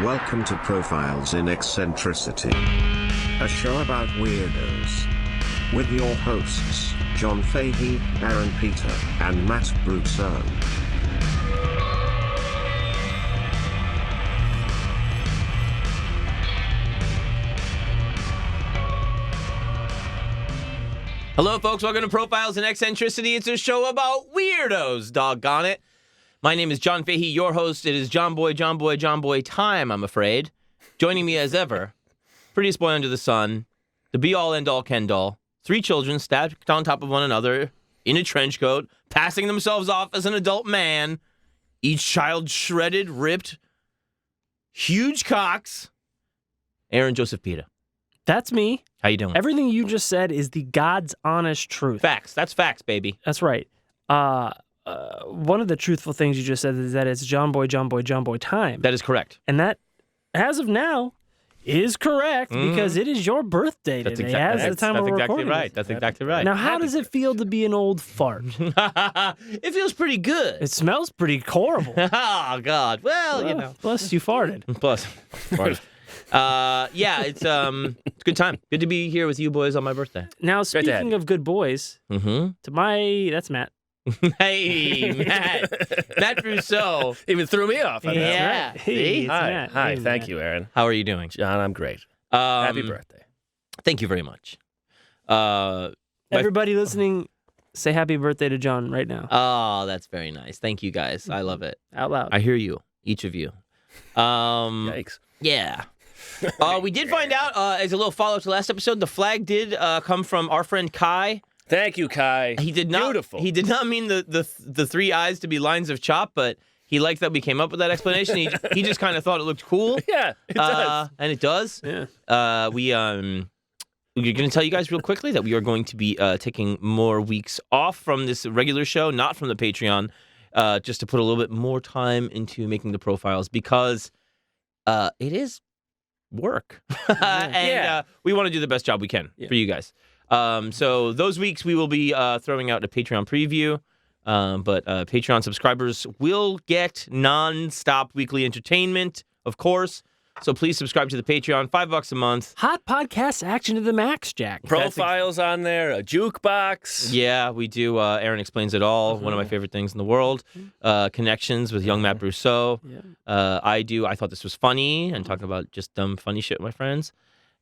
Welcome to Profiles in Eccentricity, a show about weirdos. With your hosts, John Fahey, Aaron Peter, and Matt Brousseau. Hello, folks. Welcome to Profiles in Eccentricity. It's a show about weirdos, doggone it. My name is John Fahey, your host. It is John Boy time, I'm afraid. Joining me as ever, prettiest boy under the sun, the be-all, end-all, Ken-doll, 3 children stacked on top of one another in a trench coat, passing themselves off as an adult man, each child shredded, ripped, huge cocks, Aaron Joseph Pita. That's me. How you doing? Everything you just said is the God's honest truth. Facts. That's facts, baby. That's right. One of the truthful things you just said is that it's John Boy time. That is correct. And that, as of now, is correct because it is your birthday today. As the time we're recording. That's exactly right. Now, how does it feel to be an old fart? It feels pretty good. It smells pretty horrible. Oh, God. Well, you know. Plus, you farted. Plus, farted. Yeah, it's a good time. Good to be here with you boys on my birthday. Now, speaking of good boys, that's Matt. Hey, Matt Brousseau. Even threw me off. Yeah. Right. Hey, it's Hi. Matt. Hi. Hey, Thank Matt. you, Aaron. How are you doing? John, I'm great. Happy birthday. Thank you very much. Everybody listening, say happy birthday to John right now. Oh, that's very nice. Thank you, guys. I love it. Out loud. I hear you, each of you. Yikes. Yeah. We did find out, as a little follow-up to last episode, the flag did come from our friend Kai. Thank you, Kai. He did not. Beautiful. He did not mean the 3 eyes to be lines of chop, but he liked that we came up with that explanation. He just kind of thought it looked cool. Yeah, it does. And it does. Yeah. We're going to tell you guys real quickly that we are going to be taking more weeks off from this regular show, not from the Patreon, just to put a little bit more time into making the profiles because it is work. And we want to do the best job we can for you guys. So those weeks we will be throwing out a Patreon preview, but Patreon subscribers will get non-stop weekly entertainment, of course. So please subscribe to the Patreon, $5 a month. Hot podcast action to the max, Jack. Profiles on there, a jukebox. Yeah, we do. Aaron Explains It All, one of my favorite things in the world. Connections with young Matt Brousseau. Yeah. I thought this was funny and talking about just dumb, funny shit with my friends.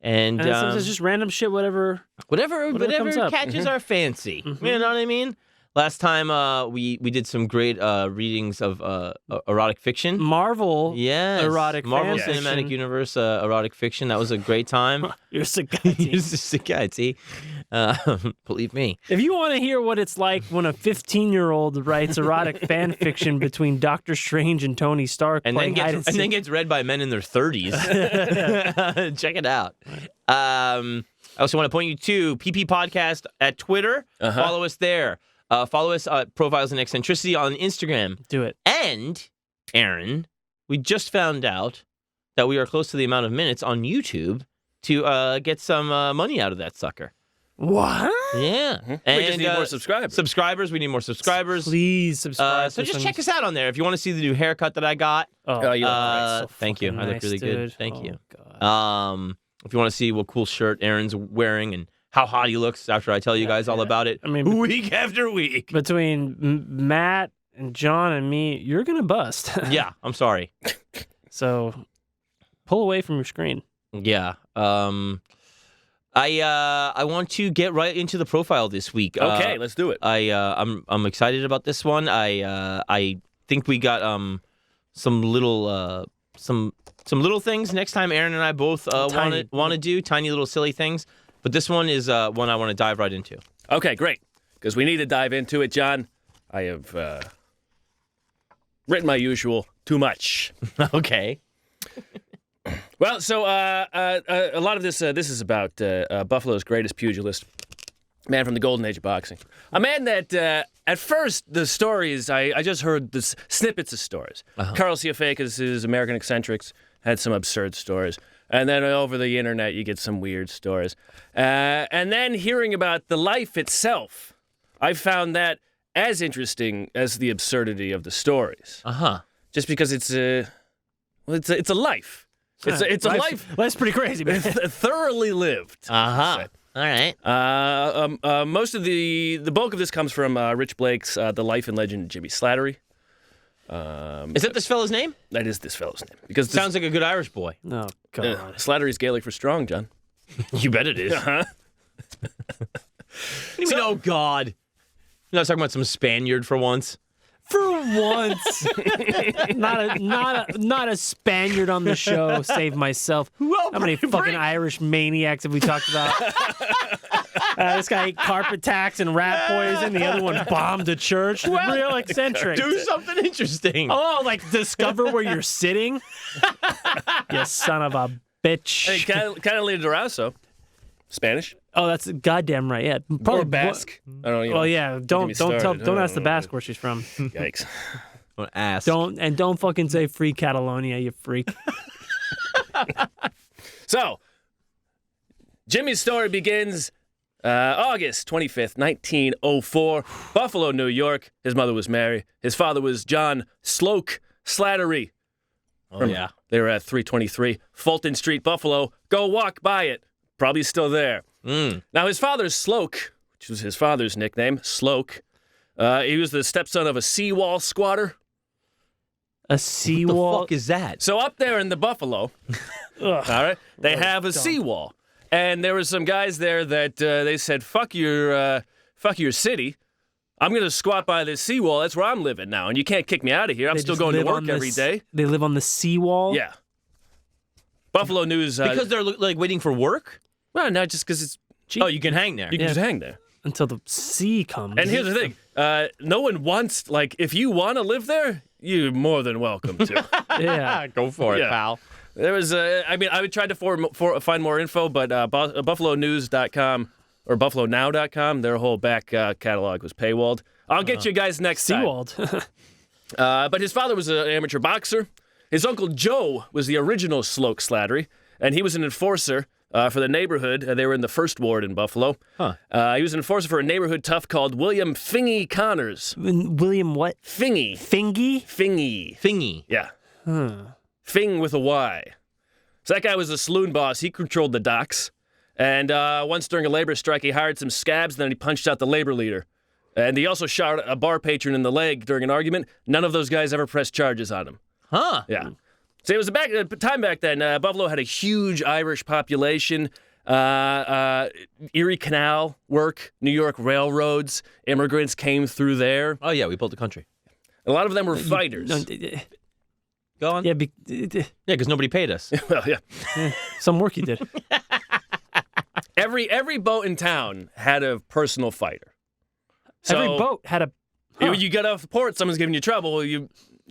And sometimes it's just random shit, whatever comes up. catches our fancy. You know what I mean? Last time we did some great readings of erotic fiction. Marvel erotic Marvel fan Cinematic fiction. Universe erotic fiction. That was a great time. You're sick. You're just a sick guy, see? Believe me. If you want to hear what it's like when a 15-year-old writes erotic fan fiction between Doctor Strange and Tony Stark And then gets read by men in their 30s. Check it out. I also want to point you to PP Podcast at Twitter. Follow us there. Follow us at Profiles in Eccentricity on Instagram. Do it. And, Aaron, we just found out that we are close to the amount of minutes on YouTube to get some money out of that sucker. What? Yeah. And, We just need more subscribers. We need more subscribers. Please subscribe. So just check us out on there. If you want to see the new haircut that I got. Oh, you look great. Thank you. I look nice, really good. dude. Thank you. God. If you want to see what cool shirt Aaron's wearing and how hot he looks after I tell you guys all about it, I mean, week after week. Between Matt and John and me, you're gonna bust. Yeah, I'm sorry. So pull away from your screen. Yeah. I want to get right into the profile this week. Okay, let's do it. I'm excited about this one. I think we got some little things next time. Aaron and I both want to do tiny little silly things, but this one is one I want to dive right into. Okay, great. Because we need to dive into it, John. I have written my usual too much. Okay. Well, so a lot of this is about Buffalo's greatest pugilist, man from the golden age of boxing. A man that, at first, the stories, I just heard the snippets of stories. Carl Ciafakis' American Eccentrics had some absurd stories. And then over the internet, you get some weird stories. And then hearing about the life itself, I found that as interesting as the absurdity of the stories. Just because it's a life. It's a life. That's pretty crazy, man. Thoroughly lived. All right. Most of the bulk of this comes from Rich Blake's The Life and Legend of Jimmy Slattery. Is that this fellow's name? That is this fellow's name. Because Sounds like a good Irish boy. Oh, God. Slattery's Gaelic for strong, John. You bet it is. Uh-huh. Oh, God. You're not talking about some Spaniard for once? For once. not a Spaniard on the show. Save myself. How many fucking Irish maniacs have we talked about? This guy ate carpet tacks and rat poison. The other one bombed a church. Real eccentric. Do something interesting. Oh, like discover where you're sitting? You son of a bitch. Hey, Catalina de Rauso. Spanish. Oh, that's goddamn right. Yeah, Or Basque. I don't know. Oh yeah, don't ask the Basque where she's from. Yikes. Don't ask. Don't fucking say free Catalonia, you freak. So, Jimmy's story begins August 25th, 1904, Buffalo, New York. His mother was Mary. His father was John Sloke Slattery. Oh, yeah. They were at 323 Fulton Street, Buffalo. Go walk by it. Probably still there. Now, his father's Sloke, which was his father's nickname, Sloke. He was the stepson of a seawall squatter. A seawall? What the fuck is that? So up there in the Buffalo, all right, they have a seawall. And there were some guys there that they said, fuck your city. I'm going to squat by this seawall. That's where I'm living now. And you can't kick me out of here. I'm still going to work every day. They live on the seawall? Yeah. Buffalo News. Because they're like waiting for work? Well, no, just because it's cheap. Oh, you can hang there. You can just hang there. Until the sea comes. And here's the thing. No one wants, like, if you want to live there, you're more than welcome to. Yeah. Go for it, pal. There was, I would try to find more info, but BuffaloNews.com or BuffaloNow.com, their whole back catalog was paywalled. I'll get you guys next time. Seawalled. But his father was an amateur boxer. His uncle Joe was the original Sloke Slattery, and he was an enforcer for the neighborhood. They were in the first ward in Buffalo. He was an enforcer for a neighborhood tough called William Fingy Connors. William what? Fingy. Fingy? Fingy. Fingy. Yeah. Fing with a Y. So that guy was a saloon boss. He controlled the docks. And once during a labor strike, he hired some scabs, and then he punched out the labor leader. And he also shot a bar patron in the leg during an argument. None of those guys ever pressed charges on him. Huh. Yeah. So it was a time back then. Buffalo had a huge Irish population. Erie Canal work, New York railroads, immigrants came through there. Oh, yeah, we built the country. A lot of them were fighters. Go on. Yeah, because nobody paid us. Well, yeah. Some work you did. Every boat in town had a personal fighter. So Every boat had a... You get off the port, someone's giving you trouble, you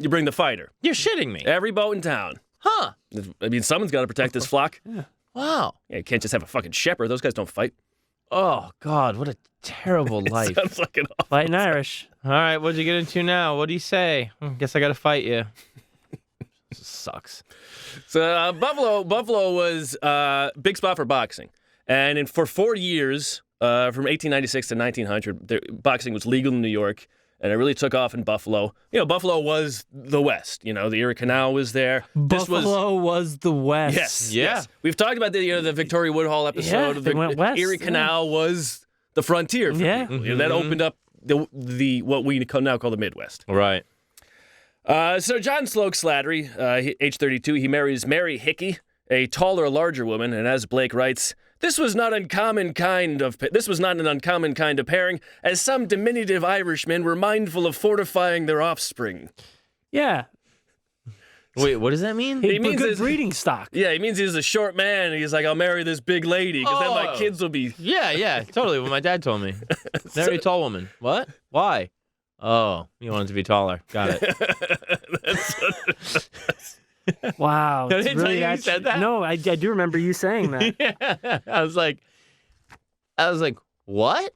bring the fighter. You're shitting me. Every boat in town. Huh. I mean, someone's got to protect this flock. Yeah. Wow. Yeah, you can't just have a fucking shepherd. Those guys don't fight. Oh, God, what a terrible life. Sounds like an awful Fighting Irish. All right, what'd you get into now? What do you say? Guess I got to fight you. This sucks. So Buffalo was a big spot for boxing. And for 4 years, from 1896 to 1900, boxing was legal in New York. And it really took off in Buffalo. You know, Buffalo was the West. You know, the Erie Canal was there. Buffalo was the West. Yes. Yeah. Yes. We've talked about the Victoria Woodhull episode. Yeah, they went west. Erie Canal was the frontier for people. You know, that opened up the what we now call the Midwest. Right. So John Sloke Slattery, age 32, he marries Mary Hickey, a taller, larger woman, and as Blake writes, this was not an uncommon kind of pairing, as some diminutive Irishmen were mindful of fortifying their offspring. Yeah. Wait, what does that mean? He means good it's- breeding stock. Yeah, he means he's a short man, and he's like, I'll marry this big lady, because then my Oh. kids will be... Yeah, totally. What my dad told me. Marry a tall woman. What? Why? Oh, you wanted to be taller. Got it. Wow. Did I it's tell really you that said that? No, I do remember you saying that. Yeah. I was like, what?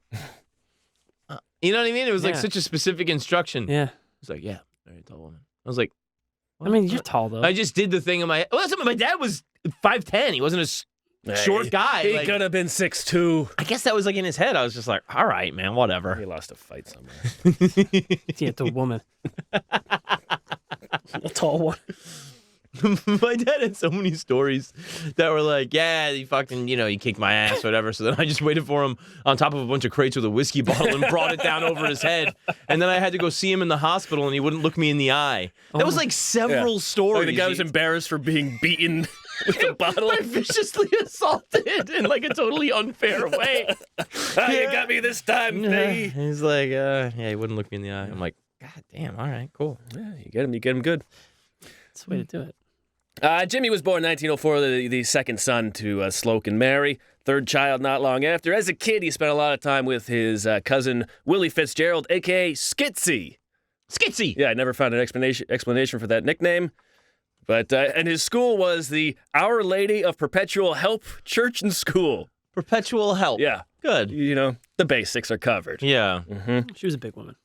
You know what I mean? It was like Yeah. such a specific instruction. Yeah. It's like, yeah, marry a tall woman. I was like, I mean, you're tall, though. I just did the thing in my head. Well, that's what my dad was 5'10". He wasn't as short guy. He like, could have been 6'2". I guess that was like in his head. I was just like, all right, man, whatever. He lost a fight somewhere. Yeah, it's a woman. A tall one. My dad had so many stories that were like, yeah, he fucking, he kicked my ass or whatever. So then I just waited for him on top of a bunch of crates with a whiskey bottle and brought it down over his head. And then I had to go see him in the hospital and he wouldn't look me in the eye. That was like several stories. Like the guy was embarrassed for being beaten with a bottle. Viciously assaulted in like a totally unfair way. You got me this time, Faye. He's like, yeah, he wouldn't look me in the eye. I'm like, God damn, all right, cool. Yeah, you get him good. That's the way to do it. Jimmy was born in 1904, the second son to Sloke and Mary. Third child not long after. As a kid, he spent a lot of time with his cousin Willie Fitzgerald, a.k.a. Skitsy. Skitsy! Yeah, I never found an explanation for that nickname. But and his school was the Our Lady of Perpetual Help Church and School. Perpetual help. Yeah. Good. The basics are covered. Yeah. Mm-hmm. She was a big woman.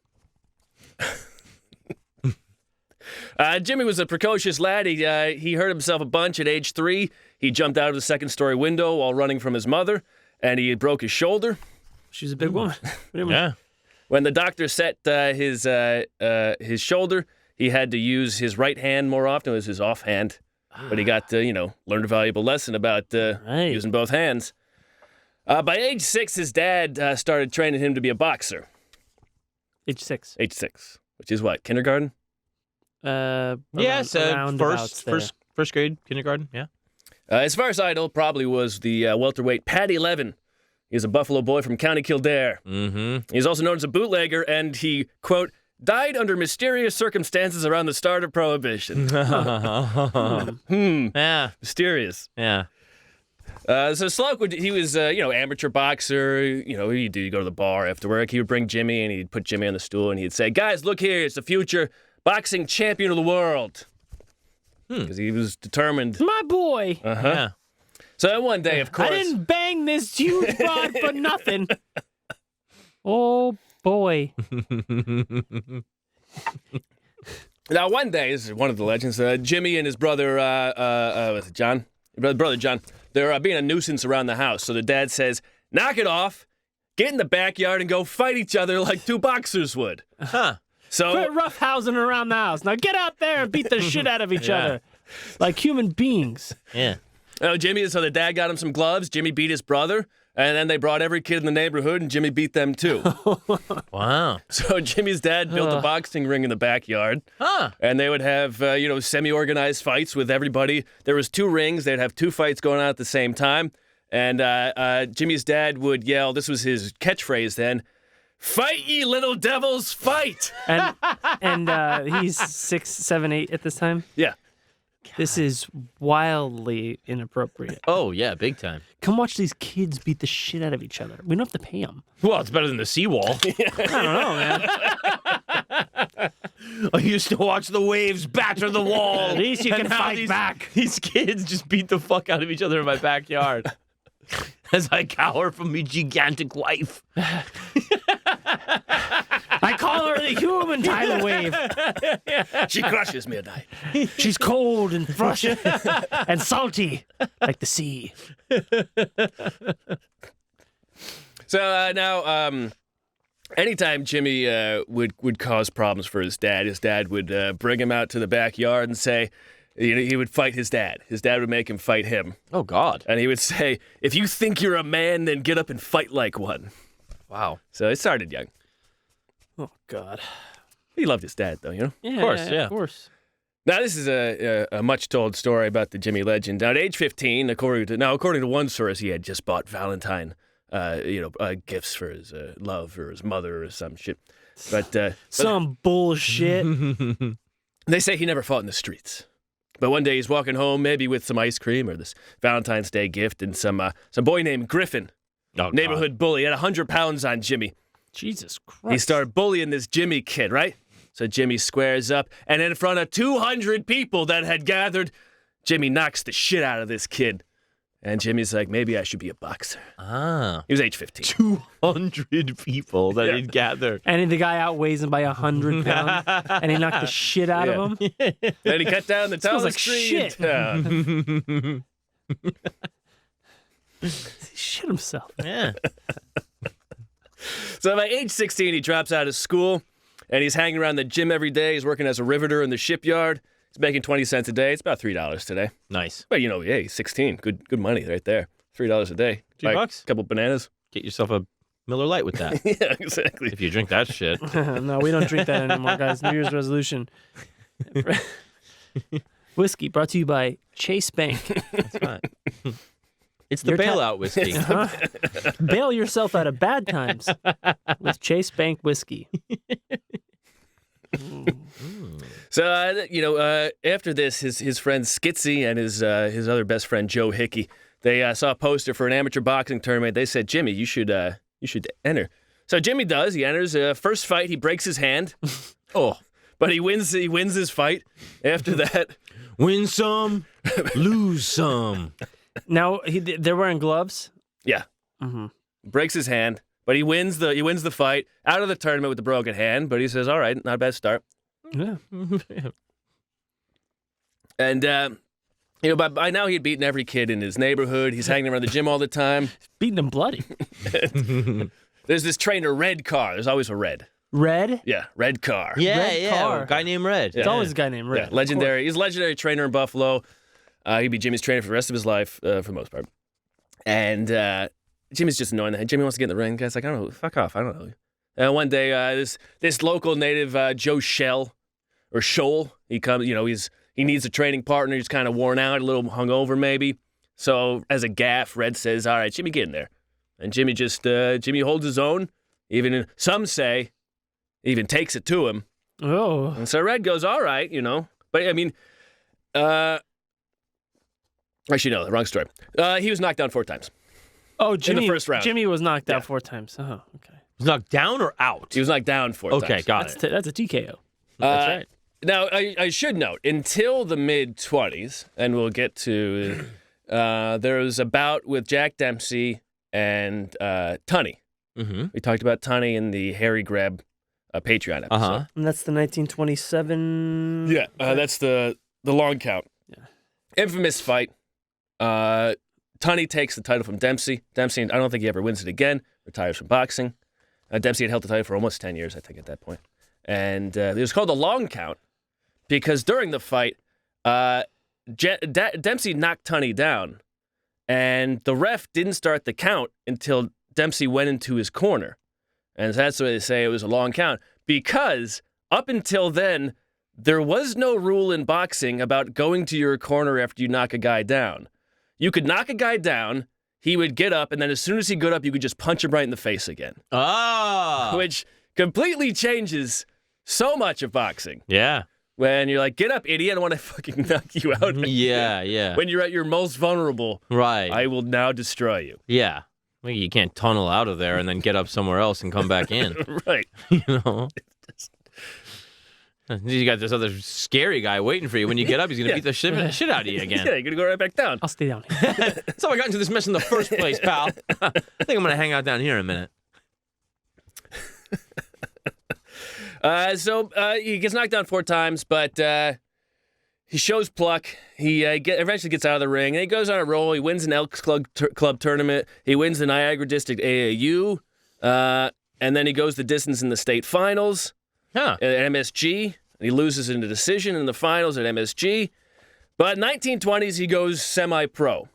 Jimmy was a precocious lad. He hurt himself a bunch at age 3. He jumped out of the second-story window while running from his mother, and he broke his shoulder. She was a big woman. Yeah. When the doctor set his shoulder, he had to use his right hand more often. It was his offhand. But he got to, learned a valuable lesson about using both hands. By age 6, his dad started training him to be a boxer. Age 6. Age 6, which is what, kindergarten? Yes, first grade, kindergarten, yeah. His first idol probably was the welterweight Paddy Levin. He's a Buffalo boy from County Kildare. Mm-hmm. He's also known as a bootlegger, and he, quote, died under mysterious circumstances around the start of Prohibition. Yeah. Mysterious. Yeah. So Sloke, he was, amateur boxer. He'd go to the bar after work. He would bring Jimmy, and he'd put Jimmy on the stool, and he'd say, guys, look here, it's the future boxing champion of the world. Because he was determined. My boy. Uh-huh. Yeah. So then one day, of course. I didn't bang this huge broad for nothing. Oh, boy. Now, one day, this is one of the legends, Jimmy and his brother, John? Brother John, they're being a nuisance around the house. So the dad says, knock it off, get in the backyard, and go fight each other like two boxers would. Huh. So Quit roughhousing around the house. Now get out there and beat the shit out of each other. Like human beings. Yeah. So the dad got him some gloves. Jimmy beat his brother. And then they brought every kid in the neighborhood, and Jimmy beat them too. Wow. So Jimmy's dad built a boxing ring in the backyard. Huh. And they would have, semi-organized fights with everybody. There was 2 rings. They'd have 2 fights going on at the same time. And Jimmy's dad would yell, this was his catchphrase then, fight ye little devils, fight! And he's 6, 7, 8 at this time? Yeah. This is wildly inappropriate. Oh, yeah, big time. Come watch these kids beat the shit out of each other. We don't have to pay them. Well, it's better than the seawall. I don't know, man. I used to watch the waves batter the wall. At least you can And now fight back. These kids just beat the fuck out of each other in my backyard. As I cower from my gigantic wife. I call her the human tidal wave. She crushes me at night. She's cold and fresh and salty like the sea. So now, anytime Jimmy would cause problems for his dad would bring him out to the backyard and say, he would fight his dad. His dad would make him fight him. Oh, God. And he would say, if you think you're a man, then get up and fight like one. Wow. So it started young. Oh, God. He loved his dad, though, Yeah, Of course, yeah. Of course. Now, this is a much-told story about the Jimmy legend. Now, at age 15, according to one source, he had just bought Valentine, gifts for his love or his mother or some shit. But Some bullshit. they say he never fought in the streets. But one day he's walking home, maybe with some ice cream or this Valentine's Day gift, and some boy named Griffin, neighborhood bully, had 100 pounds on Jimmy. Jesus Christ. He started bullying this Jimmy kid, right? So Jimmy squares up, and in front of 200 people that had gathered, Jimmy knocks the shit out of this kid. And Jimmy's like, maybe I should be a boxer. Ah. He was age 15. 200 people that had gathered. And the guy outweighs him by 100 pounds, and he knocked the shit out of him. Then he cut down the Smells tallest like tree in shit. town. He shit himself. Yeah. So by age 16, he drops out of school, and he's hanging around the gym every day. He's working as a riveter in the shipyard. He's making 20 cents a day. It's about $3 today. Nice. But, hey, he's 16. Good money right there. $3 a day. $2? Buy a couple bananas. Get yourself a Miller Lite with that. Yeah, exactly. If you drink that shit. No, we don't drink that anymore, guys. New Year's resolution. Whiskey brought to you by Chase Bank. That's right. It's the Your bailout whiskey. Bail yourself out of bad times with Chase Bank whiskey. So, after this, his friend Skitsy and his other best friend Joe Hickey, they saw a poster for an amateur boxing tournament. They said, Jimmy, you should enter. So Jimmy does. He enters. First fight, he breaks his hand. But he wins his fight. After that, Win some, lose some. Now they're wearing gloves. yeah, breaks his hand. But he wins the fight out of the tournament with the broken hand. But he says, all right, not a bad start. Yeah. And by now he'd beaten every kid in his neighborhood. He's hanging around the gym all the time. Beating them bloody. There's this trainer, Red Car. There's always a Red. Red? Yeah, Red Car. Red Car. A guy named Red. It's always a guy named Red. Yeah, legendary. He's a legendary trainer in Buffalo. He'd be Jimmy's trainer for the rest of his life, for the most part. And Jimmy's just annoying. Jimmy wants to get in the ring. Guy's like, I don't know. Fuck off. I don't know. And one day, this local native, Joe Scholl, he comes. He needs a training partner. He's kind of worn out, a little hungover maybe. So as a gaff, Red says, all right, Jimmy, get in there. And Jimmy Jimmy holds his own. Even some say, even takes it to him. Oh. And so Red goes, all right, But, I mean, actually, no, wrong story. He was knocked down 4 times. Oh, Jimmy. In the first round. Jimmy was knocked Yeah. out 4 times. Oh, okay. Was knocked down or out? He was knocked down 4 times. Okay, got it. That's a TKO. That's right. Now, I should note, until the mid-20s, and we'll get to, there was a bout with Jack Dempsey and Tunney. Mm-hmm. We talked about Tunney in the Harry Greb Patreon episode. Uh-huh. And that's the 1927. Yeah, that's the long count. Yeah. Infamous fight. Tunney takes the title from Dempsey. Dempsey, I don't think he ever wins it again. Retires from boxing. Dempsey had held the title for almost 10 years, I think, at that point. And it was called the long count because during the fight, Dempsey knocked Tunney down, and the ref didn't start the count until Dempsey went into his corner. And that's why they say it was a long count, because up until then, there was no rule in boxing about going to your corner after you knock a guy down. You could knock a guy down, he would get up, and then as soon as he got up, you could just punch him right in the face again. Ah. Which completely changes so much of boxing. Yeah. When you're like, get up, idiot, I want to fucking knock you out. Yeah, yeah. When you're at your most vulnerable, Right. I will now destroy you. Yeah. Well, you can't tunnel out of there and then get up somewhere else and come back in. Right. You got this other scary guy waiting for you. When you get up, he's going to beat the shit out of you again. Yeah, you're going to go right back down. I'll stay down here. That's how I got into this mess in the first place, pal. I think I'm going to hang out down here in a minute. So he gets knocked down 4 times, but he shows pluck. He eventually gets out of the ring, and he goes on a roll. He wins an Elks Club tournament. He wins the Niagara District AAU, and then he goes the distance in the state finals at MSG. He loses in the decision in the finals at MSG. But 1920s, he goes semi-pro.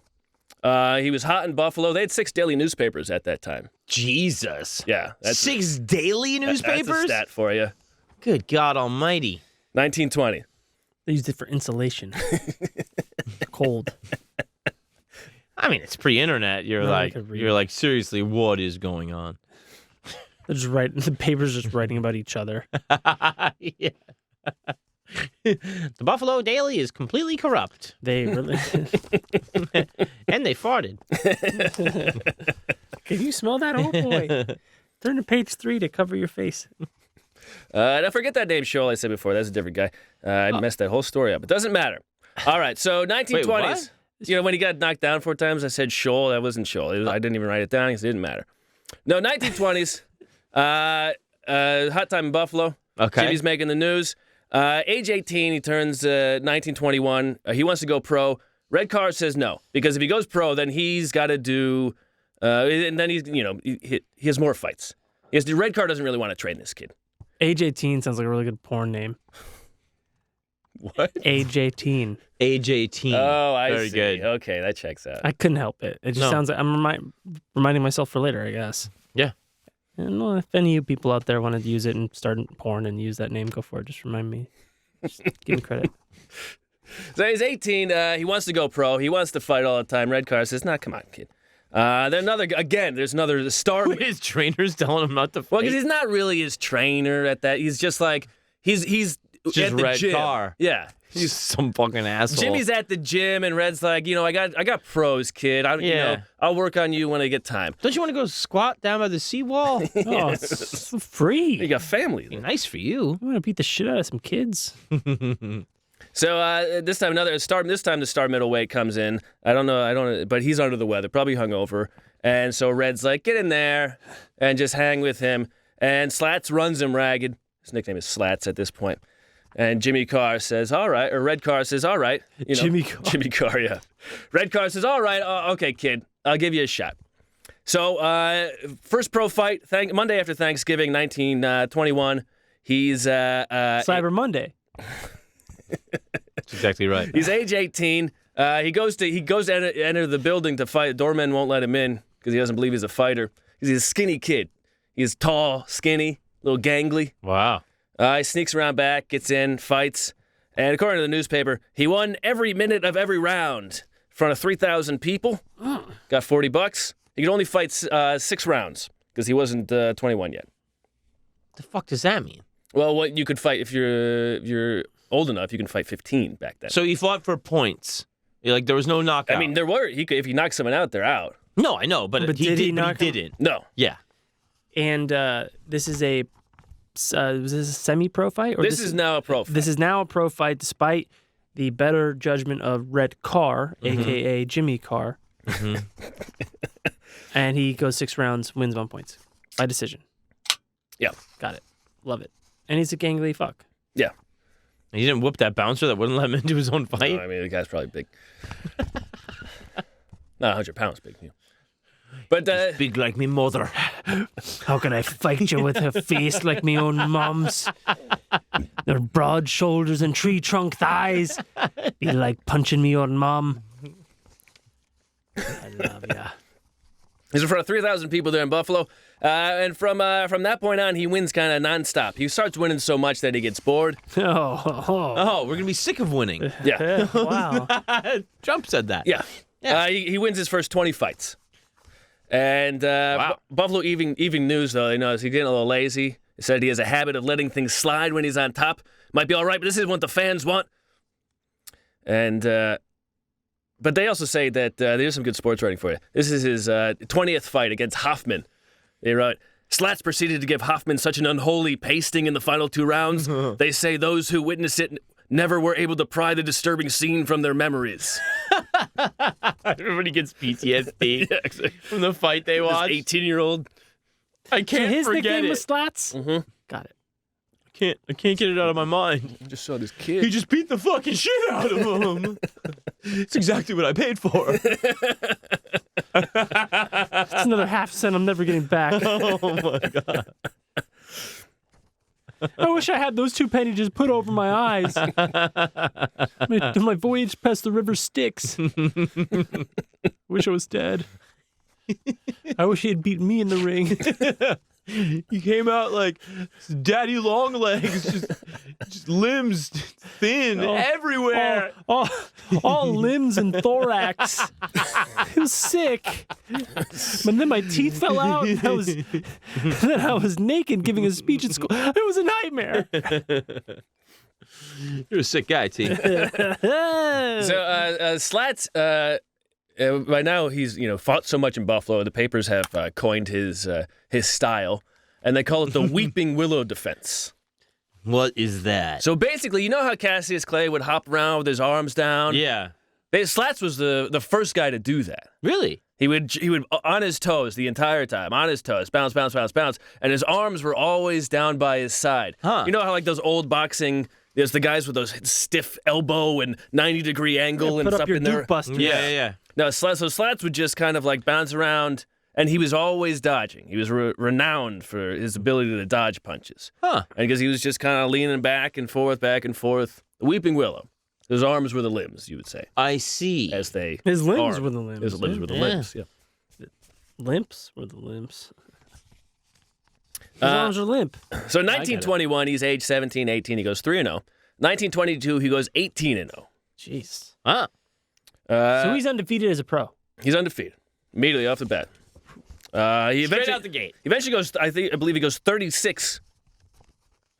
He was hot in Buffalo. They had 6 daily newspapers at that time. Jesus. Yeah. 6 daily newspapers? That's a stat for you. Good God almighty. 1920. They used it for insulation. Cold. I mean, it's pre-internet. You're like, seriously, what is going on? They're just writing. The paper's just writing about each other. Yeah. The Buffalo Daily is completely corrupt. They really. And they farted. Can you smell that? Oh boy! Turn to page 3 to cover your face. Now forget that name Scholl I said before. That's a different guy. I messed that whole story up. It doesn't matter. All right, so 1920s. Wait, what? You know, when he got knocked down 4 times, I said Scholl. That wasn't Scholl. I didn't even write it down because it didn't matter. No, 1920s. Hot time in Buffalo. Okay. Jimmy's making the news. Age 18, he turns 1921. He wants to go pro. Red Car says no, because if he goes pro, then he's got to do, and then he has more fights. Red Car doesn't really want to train this kid. Age 18 sounds like a really good porn name. What? Age 18. Age 18. Oh, I Very see. good. Okay, that checks out. I couldn't help it. It just sounds like I'm reminding myself for later, I guess. Yeah. And well, if any of you people out there wanted to use it and start porn and use that name, go for it. Just remind me. Just give me credit. So he's 18. He wants to go pro. He wants to fight all the time. Red Car says, "Nah, come on, kid." Then there's another star. His trainer's telling him not to fight. Well, because he's not really his trainer at that. He's just like he's just at the Red gym. Car. Yeah. He's some fucking asshole. Jimmy's at the gym, and Red's like, I got pros, kid. I'll work on you when I get time. Don't you want to go squat down by the seawall? Oh, it's free. You got family. Be nice for you. I want to beat the shit out of some kids. So this time the star middleweight comes in. I don't know, but he's under the weather, probably hungover. And so Red's like, get in there and just hang with him. And Slats runs him ragged. His nickname is Slats at this point. And Jimmy Carr says, all right, or Red Car says, all right. Jimmy Carr. Jimmy Carr, yeah. Red Car says, all right, okay, kid, I'll give you a shot. So first pro fight, Monday after Thanksgiving, 1921. He's Cyber Monday. That's exactly right. He's age 18. He goes to enter the building to fight. Doorman won't let him in because he doesn't believe he's a fighter. Because he's a skinny kid. He's tall, skinny, a little gangly. Wow. He sneaks around back, gets in, fights, and according to the newspaper, he won every minute of every round in front of 3,000 people. Got $40. He could only fight 6 rounds because he wasn't 21 yet. What the fuck does that mean? Well, what you could fight if you're old enough, you can fight 15 back then. So he fought for points. Like there was no knockout. I mean, there were. If he knocked someone out, they're out. No, I know, but he didn't. No. Yeah. And this is a was this a semi-pro fight? Or This is now a pro fight. This is now a pro fight, despite the better judgment of Red Carr, a.k.a. Jimmy Carr. And he goes 6 rounds, wins 1 point by decision. Yeah. Got it. Love it. And he's a gangly fuck. Yeah. He didn't whip that bouncer that wouldn't let him into his own fight. No, I mean, the guy's probably big. Not 100 pounds big. Yeah. But Big like me mother. How can I fight you with a face like me own mom's? Their broad shoulders and tree-trunk thighs. Be like punching me own mom. I love ya. he's in front of 3,000 people there in Buffalo. And from that point on, he wins kind of nonstop. He starts winning so much that he gets bored. Oh, we're going to be sick of winning. Yeah. Wow. Trump said that. Yeah. He wins his first 20 fights. And Buffalo Evening News, though, they notice he's getting a little lazy. He said he has a habit of letting things slide when he's on top. Might be all right, but this isn't what the fans want. And but they also say that there's some good sports writing for you. This is his 20th fight against Hoffman. They wrote, Slats proceeded to give Hoffman such an unholy pasting in the final 2 rounds. They say those who witnessed it never were able to pry the disturbing scene from their memories. Everybody gets PTSD Yeah, exactly. from the fight they This watched. 18-year-old. I can't His forget nickname it. was Slats? Mm-hmm. Got it. I can't get it out of my mind. I just saw this kid. He just beat the fucking shit out of him. It's exactly what I paid for. That's another half-cent I'm never getting back. Oh my god. I wish I had those 2 pennies just put over my eyes. My voyage past the river Styx. Wish I was dead. I wish he had beaten me in the ring. He came out like daddy long legs, just limbs thin everywhere. All limbs and thorax. It was sick. But then my teeth fell out, and then I was naked giving a speech at school. It was a nightmare. You're a sick guy, T. So Slats, by now he's fought so much in Buffalo. The papers have coined his style, and they call it the Weeping Willow defense. What is that? So basically, you know how Cassius Clay would hop around with his arms down? Yeah. Slats was the first guy to do that. Really? He would on his toes the entire time, on his toes, bounce, bounce, bounce, bounce, and his arms were always down by his side. Huh. You know how like those old boxing There's the guys with those stiff elbow and 90-degree angle and Put stuff up your in there. Duke Buster. Yeah. No, so Slats would just kind of like bounce around, and he was always dodging. He was renowned for his ability to dodge punches. Huh. And because he was just kind of leaning back and forth. The Weeping Willow. His arms were the limbs, you would say. I see. As they His limbs are. were the limbs. His limbs were the Yeah. limbs, yeah. Limps were the limbs. His arms are limp. So 1921, he's age 17, 18. He goes 3-0. 1922, he goes 18-0. Jeez. Ah. So he's undefeated as a pro. He's undefeated immediately off the bat. He Straight out the gate. Eventually goes. I believe he goes 36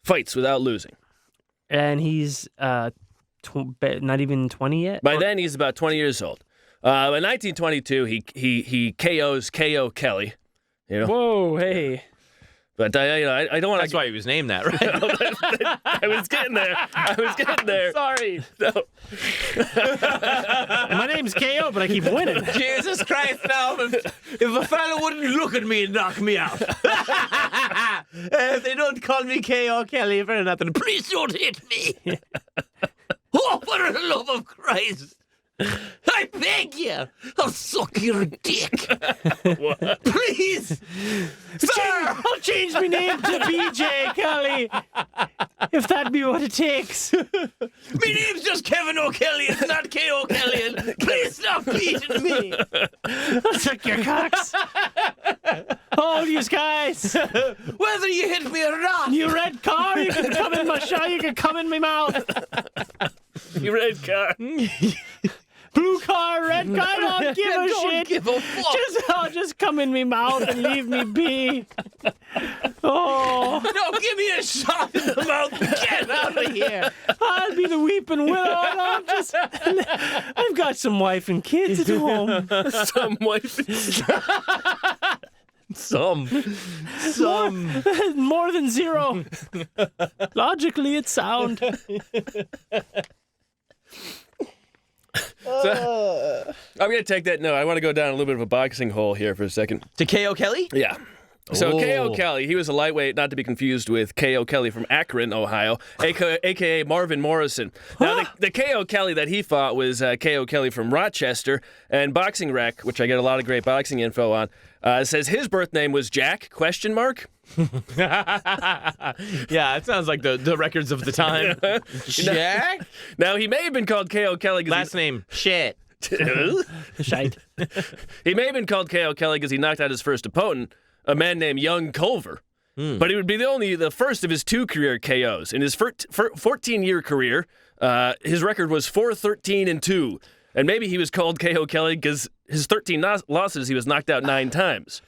fights without losing. And he's not even 20 yet? By then, he's about 20 years old. In 1922, he KOs K.O. Kelly. You know, Whoa, hey. but I don't want That's to. why he was named that, right? I was getting there. Sorry. No. My name's KO, but I keep winning. Jesus Christ, now, if a fella wouldn't look at me and knock me out. If they don't call me K.O. Kelly for nothing, please don't hit me. Oh, for the love of Christ. I beg you, I'll suck your dick. Please. Sir. I'll change my name to BJ Kelly, if that be what it takes. My name's just Kevin O'Kelly, it's not K.O. Kelly, and please stop beating me. I'll suck your cocks. All you guys. Whether you hit me or not. You red car, you can come in my shot, you can come in my mouth. You red car. Blue car, red car, I don't give a Don't shit. give a fuck. Just come in me mouth and leave me be. Oh, No, give me a shot in the mouth and get out of here. I'll be the weeping willow. I've got some wife and kids at home. Some wife. Some. More than zero. Logically, it's sound. I'm going to take that. No, I want to go down a little bit of a boxing hole here for a second. To K.O. Kelly? Yeah. So Oh. K.O. Kelly, he was a lightweight, not to be confused with K.O. Kelly from Akron, Ohio, a.k.a. Marvin Morrison. Now, the K.O. Kelly that he fought was K.O. Kelly from Rochester, and Boxing Rec, which I get a lot of great boxing info on, says his birth name was Jack, ? Yeah, it sounds like the records of the time. Jack? Now, he may have been called K.O. Kelly Last name, shit. Shite. He may have been called K.O. Kelly because he knocked out his first opponent, a man named Young Culver. But he would be the first of his 2 career KOs. In his 14-year career, his record was 4-13-2. And maybe he was called K.O. Kelly because his 13 losses, he was knocked out 9 times.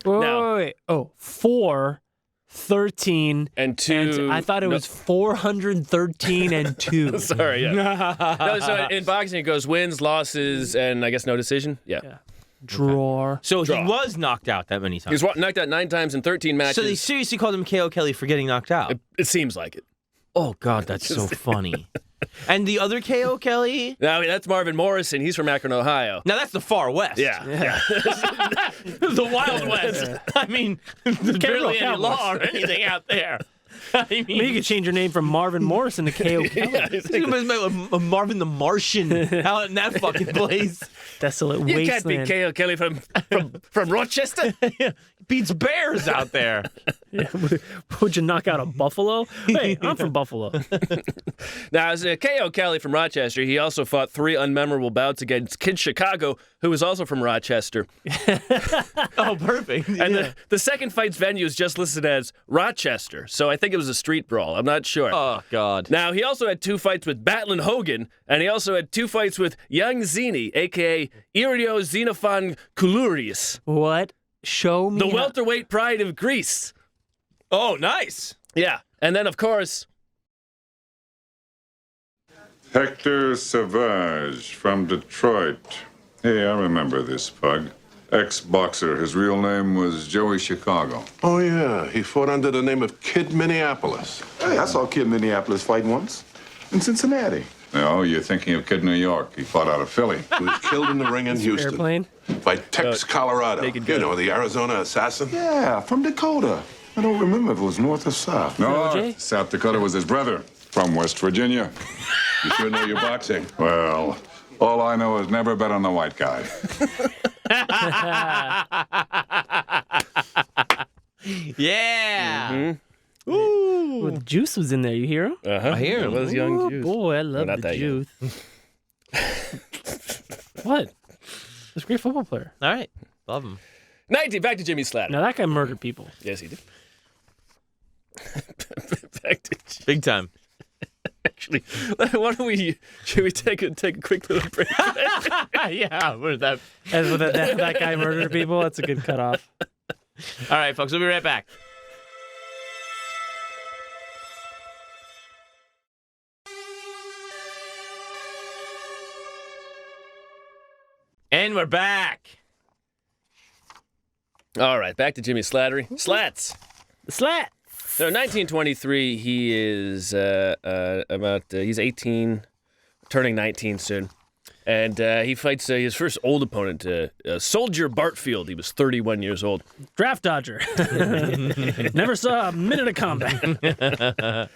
Wait. Oh, 4, 13, And 2. I thought it was 413 and 2. Sorry, yeah. No, so in boxing, it goes wins, losses, and I guess no decision. Yeah. Drawer. So Draw. he was knocked out that many He times. was knocked out 9 times in 13 matches. So they seriously called him K.O. Kelly for getting knocked out. It seems like it. Oh, God, that's so funny. And the other K.O. Kelly? Now, that's Marvin Morrison. He's from Akron, Ohio. Now, that's the far west. Yeah. The Wild West. I mean, there's barely any Cowboys. law or anything out there. I mean, You could change your name from Marvin Morrison to K.O. Kelly. Yeah, exactly. Marvin the Martian out in that fucking place. Desolate You can't wasteland. be K.O. Kelly from Rochester. Beats bears out there. Would you knock out a buffalo? Hey, I'm from Buffalo. Now, as K.O. Kelly from Rochester, he also fought 3 unmemorable bouts against Kid Chicago, who was also from Rochester. Oh, perfect. And the second fight's venue is just listed as Rochester, so I think it was a street brawl. I'm not sure. Oh, God. Now, he also had 2 fights with Batlin Hogan, and he also had 2 fights with Young Zini, a.k.a. Irio Xenophon Koulouris, What? Show me. the how- welterweight pride of Greece. Oh, nice. Yeah, and then, of course, Hector Savage from Detroit. Hey, I remember this pug. Ex-boxer. His real name was Joey Chicago. Oh, yeah. He fought under the name of Kid Minneapolis. Hey, I saw Kid Minneapolis fight once in Cincinnati. No, you're thinking of Kid New York. He fought out of Philly. He was killed in the ring in Houston Airplane? by Tex Colorado. Naked You Gun. know, the Arizona assassin. Yeah, from Dakota. I don't remember if it was north or south. No, OJ? South Dakota was his brother. From West Virginia. You sure know your boxing. Well, all I know is never bet on the white guy. Yeah. Ooh, the juice was in there. You hear him? I hear it him. was young juice. Boy, I love not the that young. juice. What? He's a great football player. All right. Love him. 19, back to Jimmy Slattery. Now that guy murdered people. Yes, he did. Back to Jimmy. Big time. Actually, why don't we? Should we take a quick little break? Yeah. What is that? As with that guy murdered people, that's a good cutoff. All right, folks. We'll be right back. And we're back. All right, back to Jimmy Slattery. Slats. The slat. So 1923, he is he's 18, turning 19 soon. And he fights his first old opponent, Soldier Bart Field. He was 31 years old. Draft dodger. Never saw a minute of combat.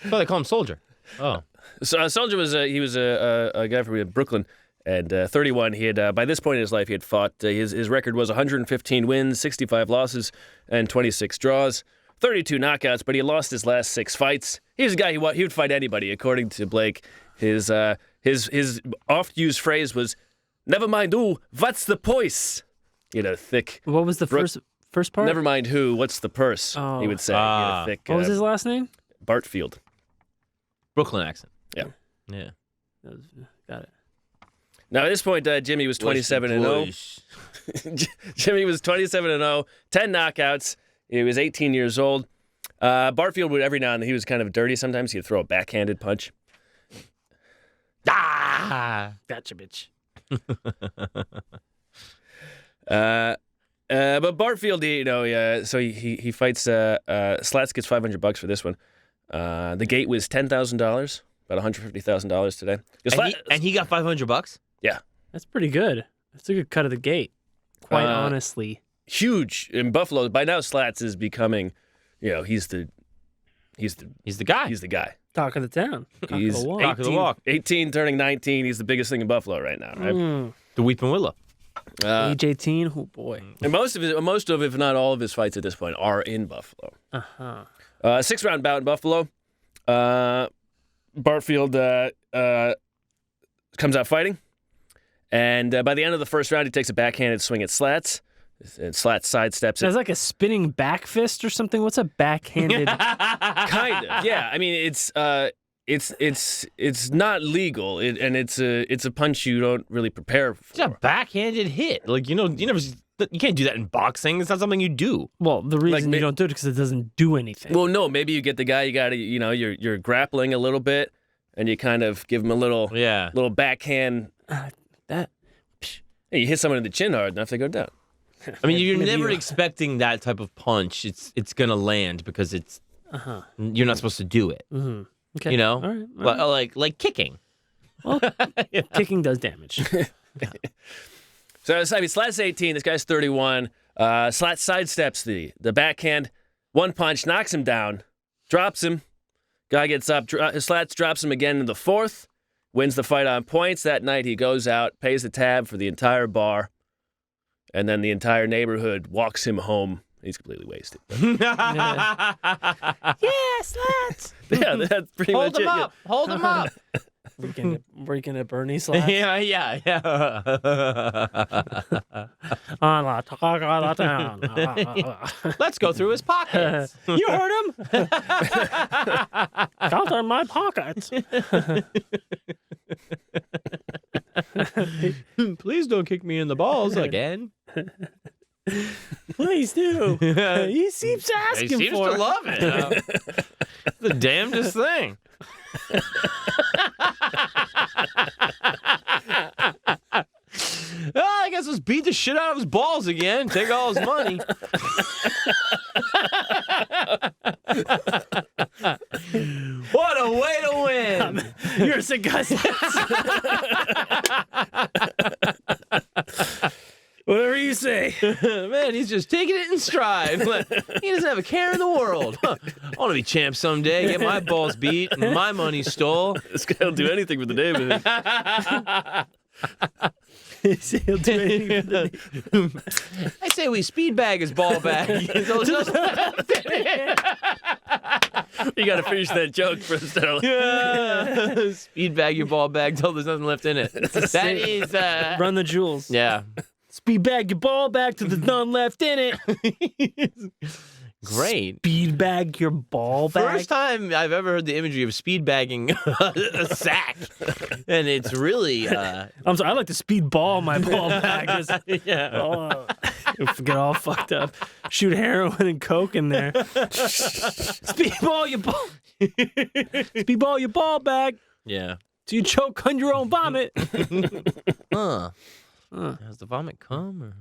Oh, they call him Soldier. Oh. So Soldier was a guy from Brooklyn, and 31. He had by this point in his life he had fought. His record was 115 wins, 65 losses, and 26 draws, 32 knockouts. But he lost his last 6 fights. He was a guy he would fight anybody, according to Blake. His oft-used phrase was, "Never mind who, what's the poise?" He had a thick. What was the first part? Never mind who, what's the purse? Oh. He would say. He had a thick. What was his last name? Bart Field. Brooklyn accent. Yeah. Yeah. Got it. Now at this point, Jimmy was 27-0. Jimmy was 27-0, 10 knockouts. He was 18 years old. Barfield would every now and then, he was kind of dirty sometimes. He'd throw a backhanded punch. Ah, gotcha, bitch. But Barfield, so he fights. Slats gets $500 for this one. The gate was $10,000, about $150,000 today. And he got $500. Yeah, That's pretty good. That's a good cut of the gate. Quite honestly. huge in Buffalo. By now, Slats is becoming, he's the guy. He's the guy. Talk of the town. He's Talk of the walk. 18 turning 19. He's the biggest thing in Buffalo right now, right? The Weeping Willow. Age 18. Oh boy. And most of, if not all of his fights at this point are in Buffalo. 6-round bout in Buffalo. Barfield comes out fighting, and by the end of the first round, he takes a backhanded swing at Slats. And Slats sidesteps it. It's like a spinning back fist or something. What's a backhanded? Kind of, yeah. I mean, it's not legal, and it's a punch you don't really prepare for. It's a backhanded hit. Like, you can't do that in boxing. It's not something you do. Well, the reason you don't do it is because it doesn't do anything. Well, no, maybe you get the guy. You got to, you're grappling a little bit, and you kind of give him a little backhand. That. Hey, you hit someone in the chin hard enough, they go down. I mean, you're never expecting that type of punch. It's gonna land because it's you're not supposed to do it. Mm-hmm. Okay. All right. Like kicking. Well, kicking does damage. So Slats 18. This guy's 31. Slats sidesteps the backhand. One punch knocks him down, drops him. Guy gets up. Slats drops him again in the fourth. Wins the fight on points. That night he goes out, pays the tab for the entire bar. And then the entire neighborhood walks him home. He's completely wasted. Yeah, Slats. Yeah, that's pretty much it. Hold him up. Breaking a Bernie Slats. Yeah. On la talk of the town. Let's go through his pockets. You heard him? Count on my pockets. Please don't kick me in the balls again. Please do. He seems asking He seems for to it. love it. The damnedest thing. I guess let's beat the shit out of his balls again. Take all his money. What a way to win. You're sick, guys. Whatever you you say? Man, he's just taking it in stride. He doesn't have a care in the world. I want to be champ someday, get my balls beat, and my money stole. This guy'll do anything for the neighborhood. He'll do anything for the I say we speed bag his ball bag. You got to finish that joke first. Speed bag your ball bag till there's nothing left in it. That is Run the jewels. yeah. Speed bag your ball back to the none left in it. Great. Speed bag your ball back. First time I've ever heard the imagery of speed bagging a sack, and it's really I'm sorry. I like to speed ball my ball bag. Just, yeah. get all fucked up. Shoot heroin and coke in there. Speedball your ball. Speedball your ball bag. Yeah. So you choke on your own vomit. Huh. Has the vomit come or?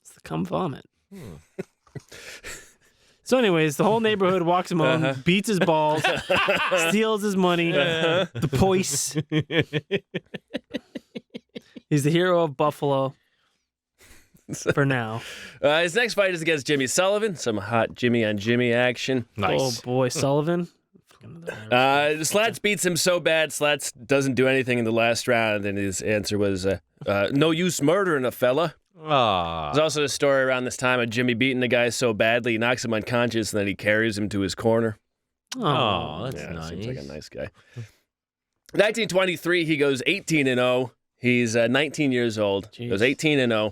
It's the cum vomit. So anyways, the whole neighborhood walks him home, beats his balls, steals his money, the poise. He's the hero of Buffalo for now. His next fight is against Jimmy Sullivan. Some hot Jimmy on Jimmy action. Nice. Oh boy, Sullivan. Slats beats him so bad, Slats doesn't do anything in the last round, and his answer was, no use murdering a fella. Aw. There's also a story around this time of Jimmy beating the guy so badly, he knocks him unconscious, and then he carries him to his corner. Oh, that's Yeah, nice. seems like a nice guy. 1923, he goes 18-0. He's 19 years old. He goes 18-0.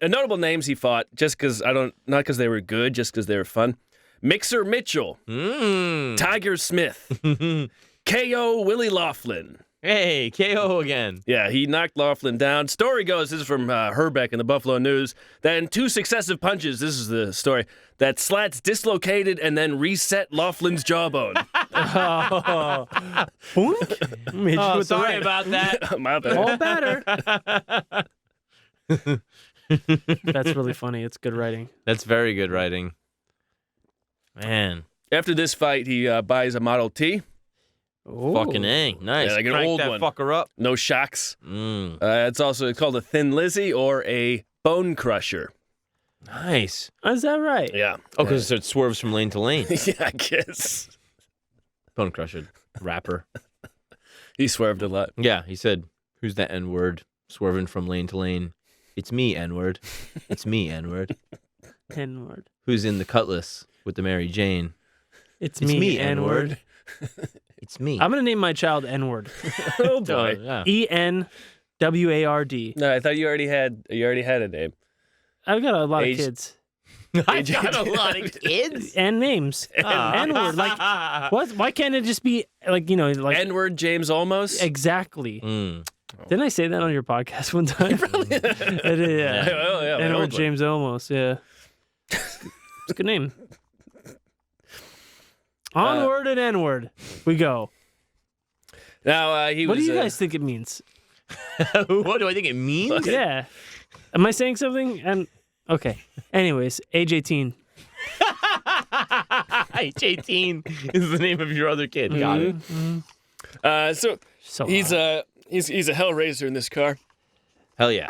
Notable names he fought, just because not because they were good, just because they were fun. Mixer Mitchell, Tiger Smith, K.O. Willie Laughlin. Hey, KO again. Yeah, he knocked Laughlin down. Story goes, this is from Herbeck in the Buffalo News, that in 2 successive punches, this is the story, that Slats dislocated and then reset Laughlin's jawbone. Boink. Made you Oh, with the sorry right. about that. My bad. All better. That's really funny. It's good writing. That's very good writing. Man. After this fight, he buys a Model T. Fucking A. Nice. Yeah, like an Crank old that one. fucker up. No shocks. Mm. It's called a Thin Lizzy or a Bone Crusher. Nice. Is that right? Yeah. Oh, because it swerves from lane to lane. Yeah, I guess. Bone Crusher. Rapper. He swerved a lot. Yeah, he said, who's that N-word swerving from lane to lane? It's me, N-word. It's me, N-word. N-word. Who's in the Cutlass with the Mary Jane? It's It's me, me, N-word. It's me. I'm going to name my child N-word. Oh, boy. yeah. E-N-W-A-R-D. No, I thought you already had a name. I've got a lot Age- of kids. I got a lot of kids. And names. N-word. Like, what? Why can't it just be, like, like... N-word James Olmos? Exactly. Mm. Didn't I say that on your podcast one time? Yeah. Well, yeah, my N-word old one. James Olmos, yeah. It's a good name. Onward and N-word. We go. Now, he What was... do you guys think it means? What do I think it means? Yeah. Am I saying something? And okay. Anyways, age 18. H18 is the name of your other kid. Got it. So So he's a hellraiser in this car. Hell yeah.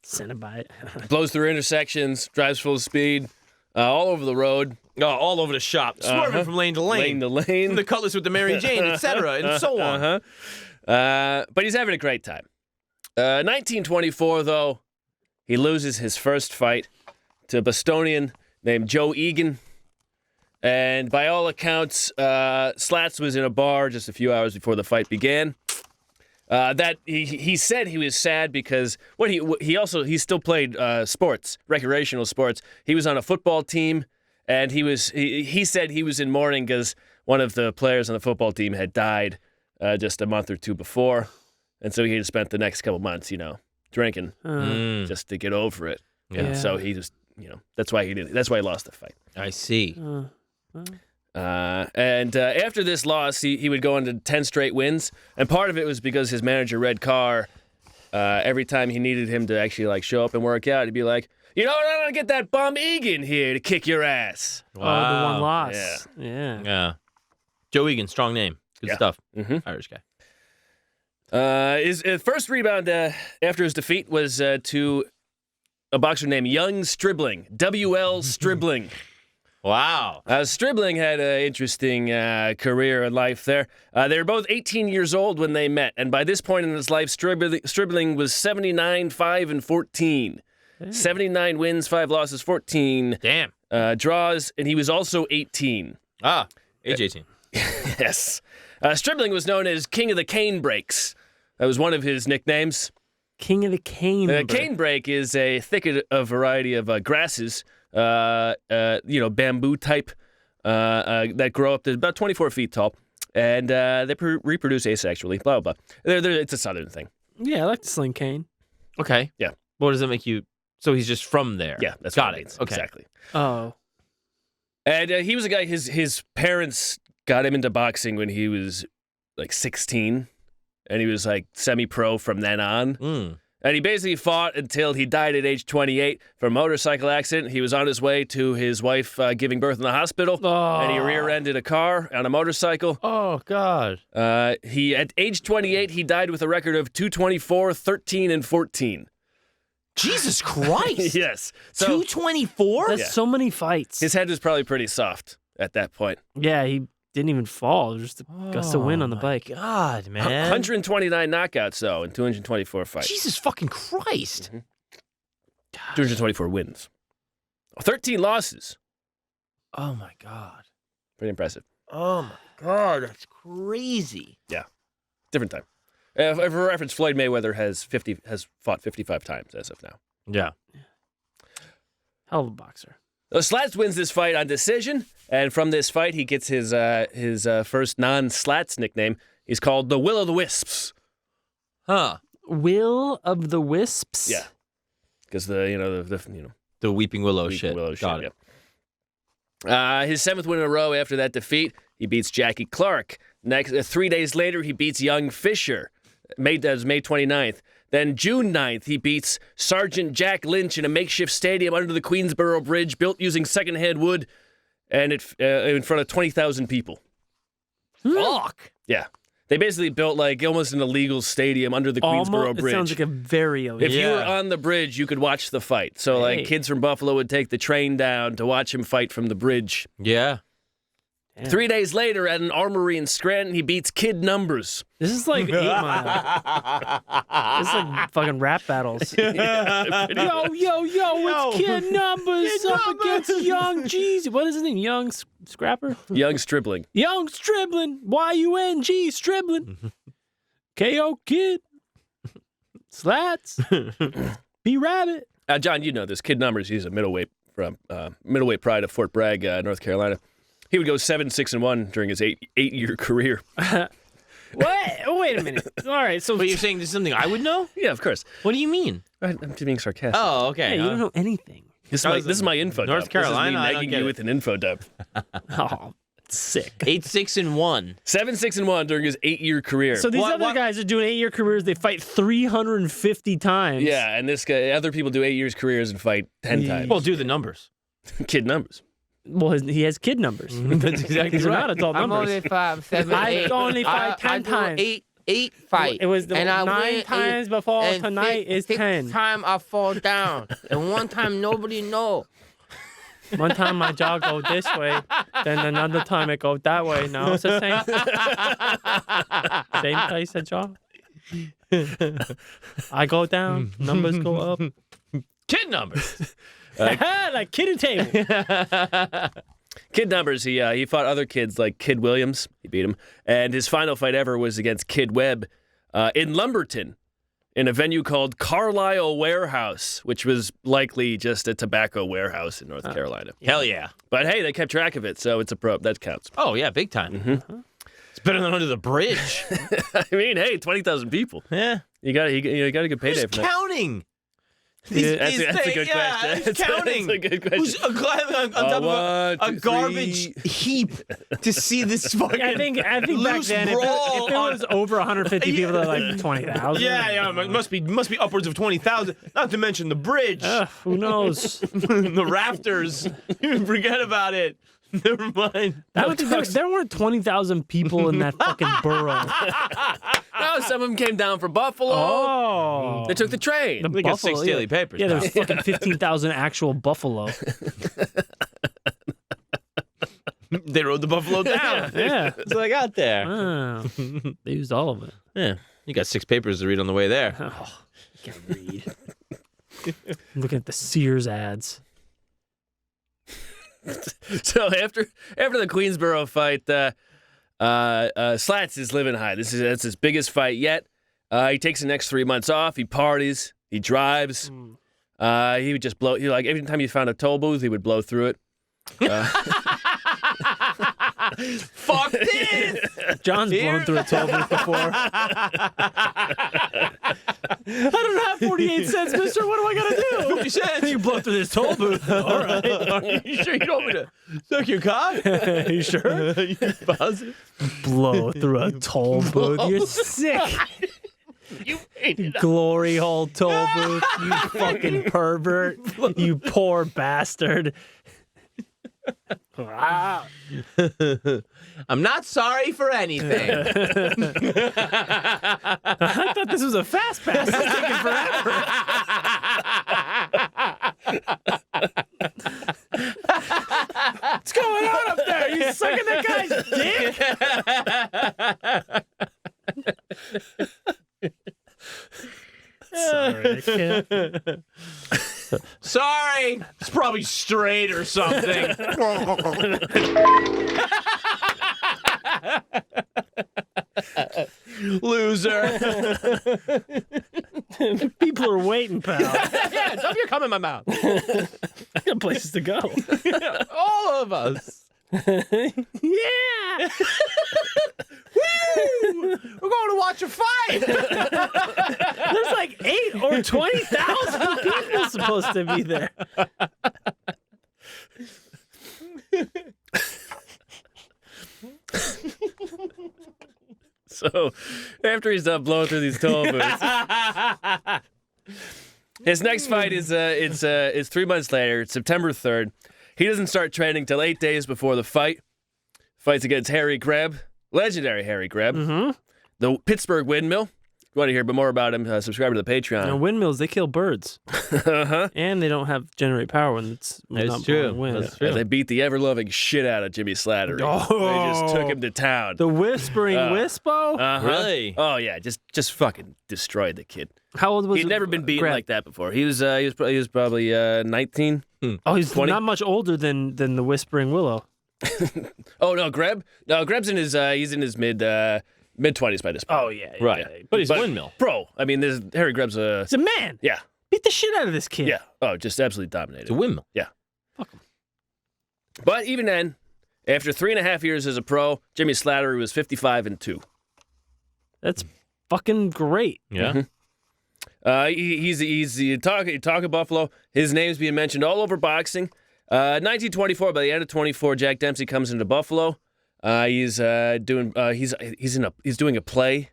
Cenobite. Blows through intersections, drives full speed, all over the road, Oh, all over the shop, swerving from lane to lane. lane to lane. From the Cutlass with the Mary Jane, etc., and so on. But he's having a great time. 1924, though, he loses his first fight to a Bostonian named Joe Egan. And by all accounts, Slats was in a bar just a few hours before the fight began. That he said he was sad because he still played sports, recreational sports. He was on a football team, and he said he was in mourning because one of the players on the football team had died just a month or two before, and so he had spent the next couple months, drinking just to get over it. Yeah. So he just, that's why he did. That's why he lost the fight. I see. And after this loss, he would go into 10 straight wins. And part of it was because his manager, Red Carr, every time he needed him to actually show up and work out, he'd be like, I'm going to get that bum Egan here to kick your ass. Oh, the one loss. Yeah. Yeah. Joe Egan, strong name. Good stuff. Mm-hmm. Irish guy. His first rebound after his defeat was to a boxer named Young Stribling, W.L. Stribling. Wow. Stribling had an interesting career in life there. They were both 18 years old when they met, and by this point in his life, Stribling was 79, 5, and 14. 79 wins, 5 losses, 14 Damn. draws, and he was also 18. Age 18. Yes. Stribling was known as King of the Cane Breaks. That was one of his nicknames. King of the cane. Cane brake is a thicket of variety of grasses, bamboo type, that grow up to about 24 feet tall, and they reproduce asexually. Blah blah. It's a southern thing. Yeah, I like the sling cane. Okay. Yeah. What does that make you? So he's just from there. Yeah, that's got what it. it means. Okay. Exactly. Oh. And he was a guy. His parents got him into boxing when he was like 16, and he was like semi-pro from then on. And he basically fought until he died at age 28 from a motorcycle accident. He was on his way to his wife giving birth in the hospital, and he rear-ended a car on a motorcycle. Oh, God. At age 28, he died with a record of 224, 13, and 14. Jesus Christ. Yes. So 224? That's so many fights. his head was probably pretty soft at that point. Yeah, he didn't even fall. It was just a gust of wind on the bike. God, man. 129 knockouts, though, in 224 fights. Jesus fucking Christ. 224 wins. 13 losses. Oh, my God. Pretty impressive. Oh, my God. That's crazy. Yeah. Different time. For reference, Floyd Mayweather has fought 55 times as of now. Yeah. Hell of a boxer. Slats wins this fight on decision, and from this fight, he gets his first non-Slats nickname. He's called the Will of the Wisps. Huh. Will of the Wisps? Yeah, because the Weeping Willow Weeping shit. Willow Got shit, it. yeah. His 7th win in a row after that defeat. He beats Jackie Clark. Next, 3 days later, he beats Young Fisher. That was May 29th. Then June 9th, he beats Sergeant Jack Lynch in a makeshift stadium under the Queensboro Bridge, built using secondhand wood, and in front of 20,000 people. Fuck. Yeah. They basically built like almost an illegal stadium under the Queensboro Bridge. It sounds like a very illegal. If you were on the bridge, you could watch the fight. So like kids from Buffalo would take the train down to watch him fight from the bridge. Yeah. Damn. 3 days later, at an armory in Scranton, he beats Kid Numbers. This is like 8 Mile. This is like fucking rap battles. Yo, it's Kid Numbers up against Young Jeezy. What is his name? Young Scrapper? Young Stribling. Young Stribling. Y-U-N-G, Stribling. K.O. Kid. Slats. B-Rabbit. John, you know this. Kid Numbers, he's a middleweight from middleweight pride of Fort Bragg, North Carolina. He would go 7-6-1 during his eight-year career. What? Wait a minute. All right, so But you're saying this is something I would know? Yeah, of course. What do you mean? I'm just being sarcastic. Oh, okay. hey, you don't know anything. This is my info dump. North Carolina, I This is don't me get nagging you it. with an info dump. Oh, sick. 8-6-1. 7-6-1 during his 8-year career. So these other guys are doing 8-year careers. They fight 350 times. yeah, and this guy, other people do 8 years careers and fight 10 times. Well, do the numbers. Kid Numbers. Well, he has kid numbers. That's exactly These are right. not adult I'm numbers. only 5, 7, I 8. only fight 10 I do times. eight fight. It was the and I 9 win times before and tonight is 10. time I fall down. And one time nobody know. One time my jaw go this way, then another time it go that way. No, it's the same place, the jaw. I go down, numbers go up. Kid numbers. Like kiddie table. Kid Numbers, he fought other kids like Kid Williams. He beat him. And his final fight ever was against Kid Webb in Lumberton in a venue called Carlisle Warehouse, which was likely just a tobacco warehouse in North Carolina. Hell yeah. But hey, they kept track of it, so it's a pro. That counts. Oh, yeah, big time. It's better than under the bridge. I mean, hey, 20,0people. Yeah. You got a good payday Who's for that. counting? That's a good question. Who's counting? That's a good question. Who's climbing on top one, of a two, garbage heap to see this fucking I think back loose then, if brawl it was over 150 people, they're like 20,000. Yeah, it must be upwards of 20,000. Not to mention the bridge, Who knows? the rafters. Forget about it. Never mind. I don't think there weren't 20,000 people in that fucking borough. No, No, some of them came down from Buffalo. Oh. They took the train. The We got 6 daily papers. Yeah, now. there's fucking 15,000 actual buffalo. They rode the buffalo down. Yeah. That's what I got there. Oh. They used all of it. Yeah. You got 6 papers to read on the way there. Oh, I can't read. I'm looking at the Sears ads. So after the Queensboro fight, Slats is living high. That's his biggest fight yet. He takes the next 3 months off. He parties. He drives. He would just blow. Every time he found a toll booth, he would blow through it. Fuck this! John's blown through a toll booth before. I don't have 48 cents, mister. What do I got to do? 50 cents. You blow through this toll booth. All right. Are you sure you don't want me to suck your cock? You sure? You positive? Blow through a toll booth. You're sick. You made it up. Glory hole toll booth. You fucking pervert. You poor bastard. I'm not sorry for anything. I thought this was a fast pass. It's taking forever. What's going on up there? You sucking that guy's dick? Sorry, I can't. Sorry. It's probably straight or something. Loser. People are waiting, pal. Yeah, dump your cum in my mouth. I got places to go. All of us. Yeah. Woo! We're going to watch a fight. There's like 8 or 20,000 people supposed to be there. So after he's done blowing through these toll booths, his next fight is 3 months later. It's September 3rd. He doesn't start training till 8 days before the fight. Fights against Harry Greb, legendary Harry Greb, the Pittsburgh Windmill. If you want to hear more about him, subscribe to the Patreon. Now, windmills, they kill birds. And they don't have generate power when it's That's not true. blowing wind. That's true. And they beat the ever-loving shit out of Jimmy Slattery. They just took him to town. The Whispering Wispo? Really? Oh yeah, just fucking destroyed the kid. How old was He'd never been beaten Greb? like that before. He was probably 19. Oh, he's 20? not much older than the Whispering Willow. Oh no, Greb. No, Greb's in his he's in his mid 20s by this point. Oh, yeah. Right. But he's windmill. Pro. I mean, Harry Greb's a He's a man. yeah. Beat the shit out of this kid. Yeah. Oh, just absolutely dominated. It's a windmill. Yeah. Fuck him. But even then, after 3.5 years as a pro, Jimmy Slattery was 55-2. That's fucking great. Yeah. He's talk of Buffalo. His name's being mentioned all over boxing. 1924. By the end of 24, Jack Dempsey comes into Buffalo. He's doing a play.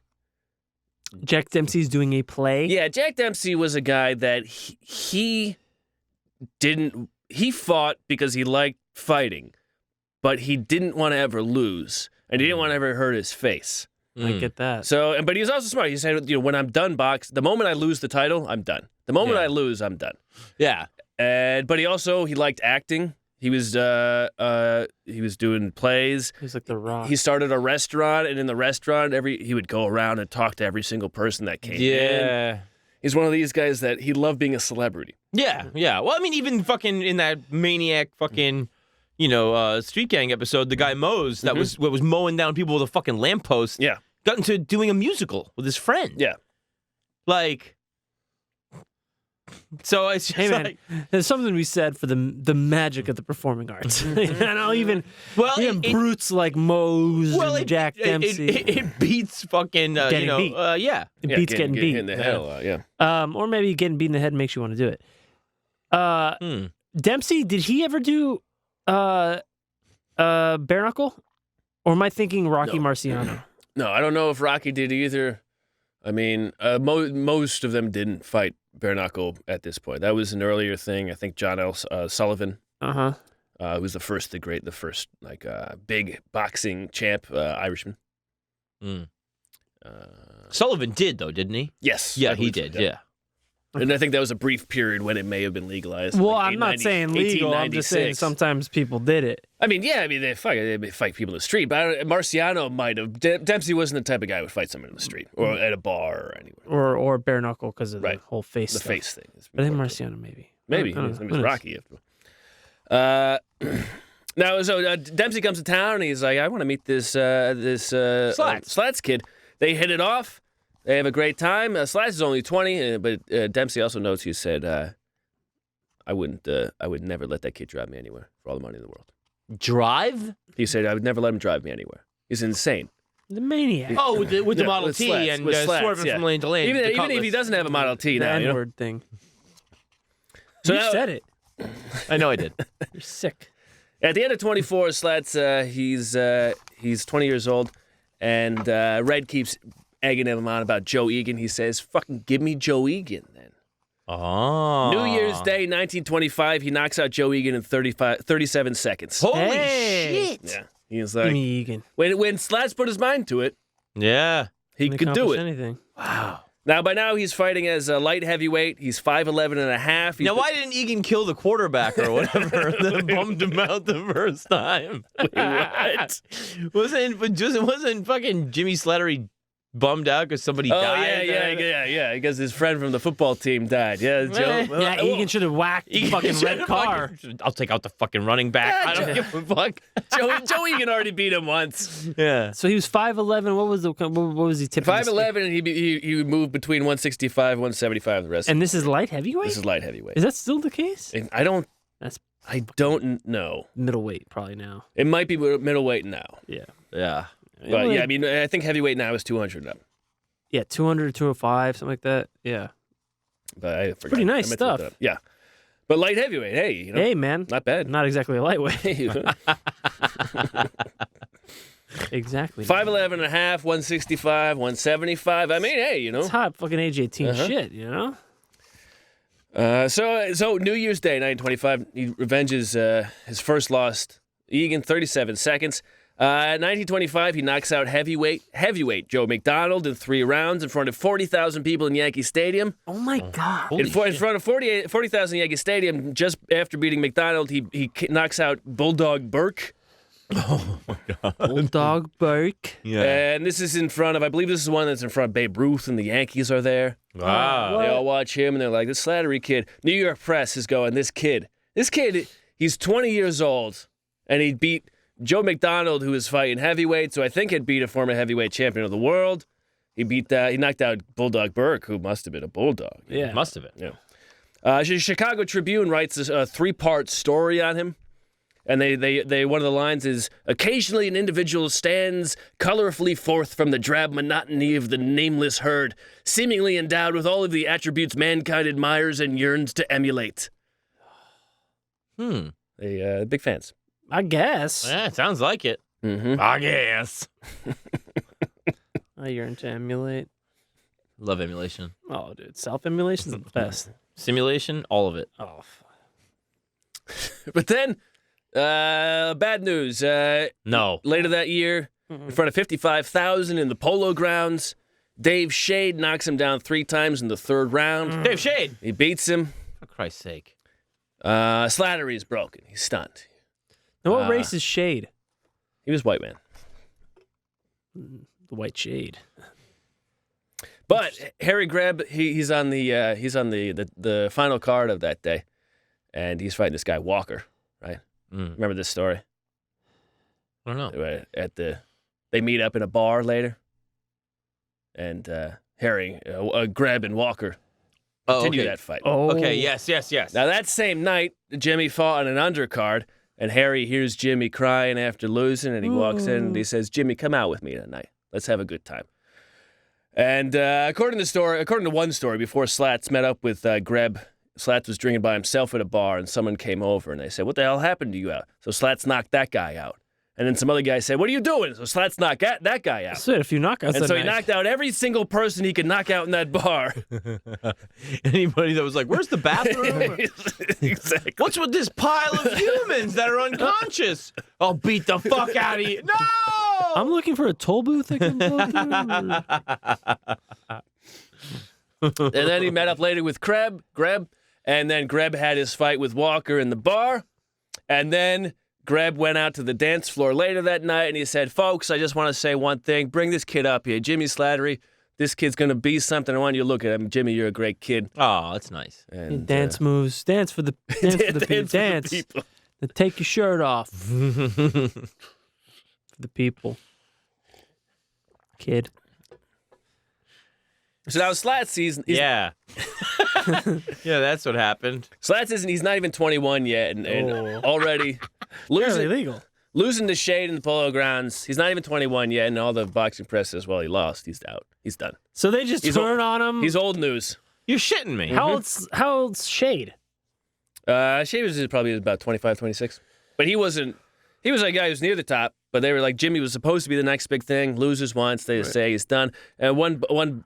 Jack Dempsey's doing a play. Yeah, Jack Dempsey was a guy that he fought because he liked fighting, but he didn't want to ever lose, and he didn't want to ever hurt his face. I get that. So, but he was also smart. He said, when I'm done the moment I lose the title, I'm done. The moment I lose, I'm done. Yeah. But he liked acting. He was doing plays. He's like the Rock. He started a restaurant, and in the restaurant, he would go around and talk to every single person that came in. Yeah. He's one of these guys that he loved being a celebrity. Yeah. Yeah. Well, I mean, even fucking in that maniac fucking, street gang episode, the guy Mose that was mowing down people with a fucking lamppost. Yeah. Got into doing a musical with his friend. Yeah. Like. So it's just Hey man, like, there's something to be said for the magic of the performing arts. Even brutes like Mose and Jack Dempsey. It beats fucking Getting beat. yeah. It beats getting beat. In the hell, yeah. Or maybe getting beat in the head makes you want to do it. Dempsey, did he ever do bare knuckle? Or am I thinking Rocky Marciano? No, I don't know if Rocky did either. I mean, most of them didn't fight bare knuckle at this point. That was an earlier thing. I think John L. Sullivan was the first big boxing champ, Irishman. Sullivan did, though, didn't he? Yes. Yeah, I he believe so, did, yeah. And I think that was a brief period when it may have been legalized. Well, like I'm not saying legal. I'm just saying 1896. sometimes people did it. I mean, yeah, they fight people in the street, but Marciano might have. Dempsey wasn't the type of guy who would fight someone in the street or at a bar or anywhere. Or bare knuckle because of Right. the whole face The stuff. face thing. is I think important. Marciano maybe. Maybe. I don't It know. was Rocky. Now, so Dempsey comes to town and he's like, I want to meet this Slats kid. They hit it off. They have a great time. Slats is only 20, but Dempsey also notes he said, I would never let that kid drive me anywhere for all the money in the world. Drive? He said, I would never let him drive me anywhere. He's insane. The maniac. Oh, with the Yeah, Model with T Slats, and with Slats, swerving yeah. from lane to lane. Even the if he Cutlass. doesn't have a Model T The now, you know? N-word thing. So You now- said it. I know I did. You're sick. At the end of 24, Slats, he's 20 years old, and Red keeps egging him on about Joe Egan. He says, fucking give me Joe Egan, then. Oh. New Year's Day, 1925, he knocks out Joe Egan in 37 seconds. Holy Hey. shit. Yeah. He was Give like, me Egan. when Slats put his mind to it, Yeah. he Can could do accomplish it. Anything. Now, by now, he's fighting as a light heavyweight. He's 5'11 and a half. He's Now, why didn't Egan kill the quarterback or whatever that bummed him out the first time? What? Wasn't fucking Jimmy Slattery bummed out because somebody Oh, died? yeah. Because his friend from the football team died. Yeah, Joe. Yeah, Egan should have whacked the fucking red car. I'll take out the fucking running back. I don't give a fuck. Joe Egan already beat him once. Yeah. So he was 5'11". What was he tipping? 5'11", and he would move between 165 and 175 the rest. And this is light heavyweight? This is light heavyweight. Is that still the case? And I don't know. Middleweight probably now. It might be middleweight now. Yeah. Yeah. But yeah, I mean, I think heavyweight now is 200 up. Yeah, 200, 205, something like that. Yeah. But I forgot. Pretty nice I meant to look stuff. that up. Yeah. But light heavyweight, hey, you know, Hey, man. not bad. Not exactly a lightweight. 5'11 Exactly. and a half, 165, 175. I mean, hey, you know. It's hot fucking age 18 shit, you know? So New Year's Day, 1925, he revenges his first loss. Egan, 37 seconds. 1925, he knocks out heavyweight Joe McDonald in 3 rounds in front of 40,000 people in Yankee Stadium. Oh, my God. In front of 40,000 Yankee Stadium, just after beating McDonald, he knocks out Bulldog Burke. Bulldog Burke. Yeah. And this is in front of, I believe this is one that's in front of Babe Ruth, and the Yankees are there. Wow. They all watch him, and they're like, this Slattery kid. New York press is going, this kid, he's 20 years old, and he beat Joe McDonald, who was fighting heavyweight, so I think he'd beat a former heavyweight champion of the world. He knocked out Bulldog Burke, who must have been a bulldog. Yeah. Must have been. Yeah. Chicago Tribune writes a 3-part story on him. And they one of the lines is, occasionally an individual stands colorfully forth from the drab monotony of the nameless herd, seemingly endowed with all of the attributes mankind admires and yearns to emulate. They big fans. I guess. Yeah, it sounds like it. Mm-hmm. I guess. I yearn to emulate. Love emulation. Oh, dude. Self-emulation's the best. Simulation, all of it. Oh, But then, bad news. No. Later that year, in front of 55,000 in the Polo Grounds, Dave Shade knocks him down 3 times in the 3rd round. Dave Shade. He beats him. For Christ's sake. Slattery is broken. He's stunned. Now, what race is Shade? He was white man. The White Shade. But Harry Greb, he's on the final card of that day, and he's fighting this guy Walker, right? Remember this story? I don't know. They meet up in a bar later, and Harry, Greb, and Walker continue that fight. Oh. Okay, yes. Now that same night, Jimmy fought on an undercard, and Harry hears Jimmy crying after losing, and he walks in and he says, "Jimmy, come out with me tonight. Let's have a good time." And according to one story, before Slats met up with Greb, Slats was drinking by himself at a bar, and someone came over and they said, "What the hell happened to you out?" So Slats knocked that guy out, And then some other guy said, "What are you doing?" So Slats knocked that guy out. So a few knockouts. And so he knocked out every single person he could knock out in that bar. Anybody that was like, "Where's the bathroom?" Exactly. What's with this pile of humans that are unconscious? I'll beat the fuck out of you. No! I'm looking for a toll booth I can go through. And then he met up later with Greb, and then Greb had his fight with Walker in the bar. And then Greb went out to the dance floor later that night, and he said, "Folks, I just want to say one thing. Bring this kid up here, Jimmy Slattery. This kid's going to be something. I want you to look at him. Jimmy, you're a great kid." Oh, that's nice. And, Dance moves. Dance for the dance. people. Then take your shirt off. For the people. Kid. So now Slats season. Yeah. Yeah, that's what happened. Slats isn't. He's not even 21 yet, and already Fairly legal. losing the shade in the polo grounds. He's not even 21 yet, and all the boxing press says, "Well, he lost. He's out. He's done. So they just turn on him. He's old news." You're shitting me. How old's Shade? Shade was probably about 25, 26. But he wasn't. He was a guy who's near the top. But they were like, Jimmy was supposed to be the next big thing. Loses once, they say he's done. And one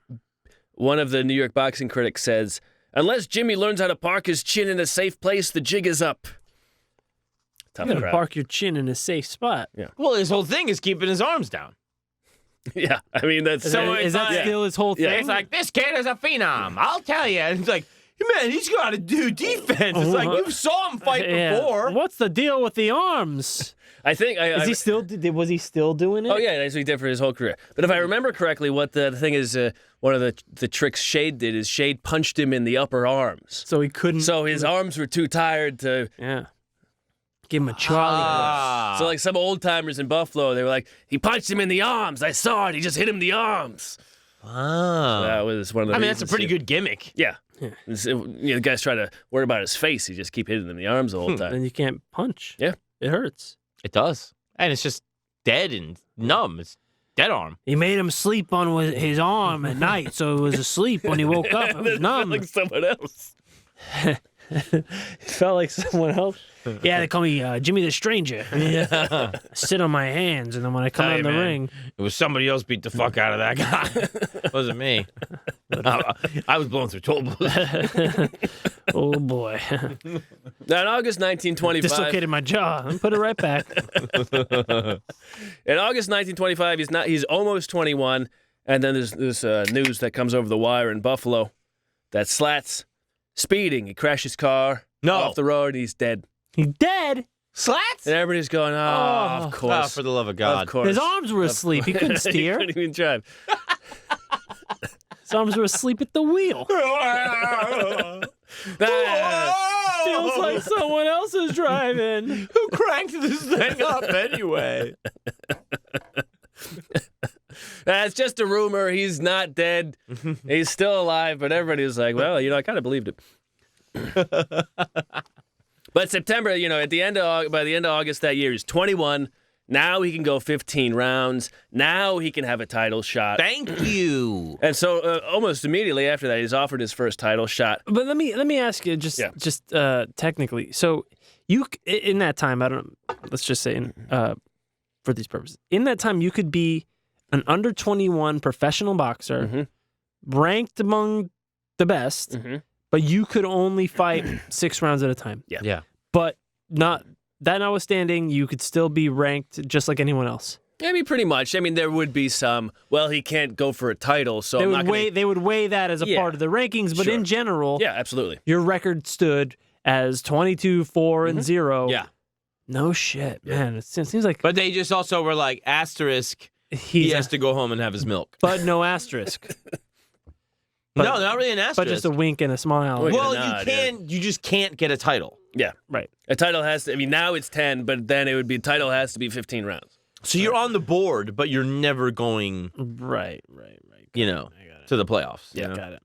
of the New York boxing critics says, "Unless Jimmy learns how to park his chin in a safe place, the jig is up." Tough You gotta crowd. park your chin in a safe spot. Well, his whole thing is keeping his arms down. Yeah, I mean that's Is that yeah. still his whole thing? Yeah. It's like, this kid is a phenom. I'll tell you. And it's like, man, he's got to do defense. It's like, you saw him fight before. What's the deal with the arms? I think Is he still? Was he still doing it? Oh yeah, that's what he did for his whole career. But if I remember correctly, what the thing is, one of the tricks Shade did is Shade punched him in the upper arms. So he couldn't. So his arms were too tired to. Yeah. Give him a Charlie. So like some old timers in Buffalo, they were like, "He punched him in the arms. I saw it. He just hit him in the arms." Oh. That was one of the. I mean, that's a reasons pretty to- good gimmick. Yeah. The guy's trying to worry about his face. He just keep hitting him in the arms the whole time. Then you can't punch. Yeah. It hurts. It does. And it's just dead and numb. It's dead arm. He made him sleep on his arm at night, so it was asleep when he woke up. It was numb. Like someone else. It felt like someone else. Yeah, they call me Jimmy the Stranger. Yeah. Sit on my hands, and then when I come out of the ring, It was somebody else beat the fuck out of that guy. It wasn't me. I was blowing through toll booths. oh boy, Now, in August 1925, dislocated my jaw. And put it right back. in August 1925, he's almost 21, and then there's this news that comes over the wire in Buffalo that Slats speeding. He crashed his car off the road. He's dead. He's dead. Slats? And everybody's going, "Oh, of course, Oh, for the love of God. of course." His arms were asleep. He couldn't He steer. couldn't even drive. His arms were asleep at the wheel. Feels like someone else is driving. Who cranked this thing up anyway? That's just a rumor. He's not dead. He's still alive. But everybody was like, "Well, I kind of believed it." But September, by the end of August that year, he's 21. Now he can go 15 rounds. Now he can have a title shot. Thank you. And so almost immediately after that, he's offered his first title shot. But let me ask you just technically. So you in that time, I don't. Let's just say for these purposes, in that time, you could be an under 21 professional boxer, ranked among the best, but you could only fight 6 rounds at a time. Yeah. But not that notwithstanding, you could still be ranked just like anyone else. I mean, pretty much. I mean, there would be some. Well, he can't go for a title, so I'm not gonna... They would weigh that as a part of the rankings, but in general, yeah, absolutely. your record stood as 22, 4, and 0. Yeah. No shit, man. It seems like. But they just also were like, asterisk, he has to go home and have his milk. But no asterisk. No, not really an asterisk. But just a wink and a smile. Well, you just can't get a title. Yeah. Right. A title has to, now it's 10, but then it would be, title has to be 15 rounds. So you're on the board, but you're never going, Right. to the playoffs. Yeah. Got it.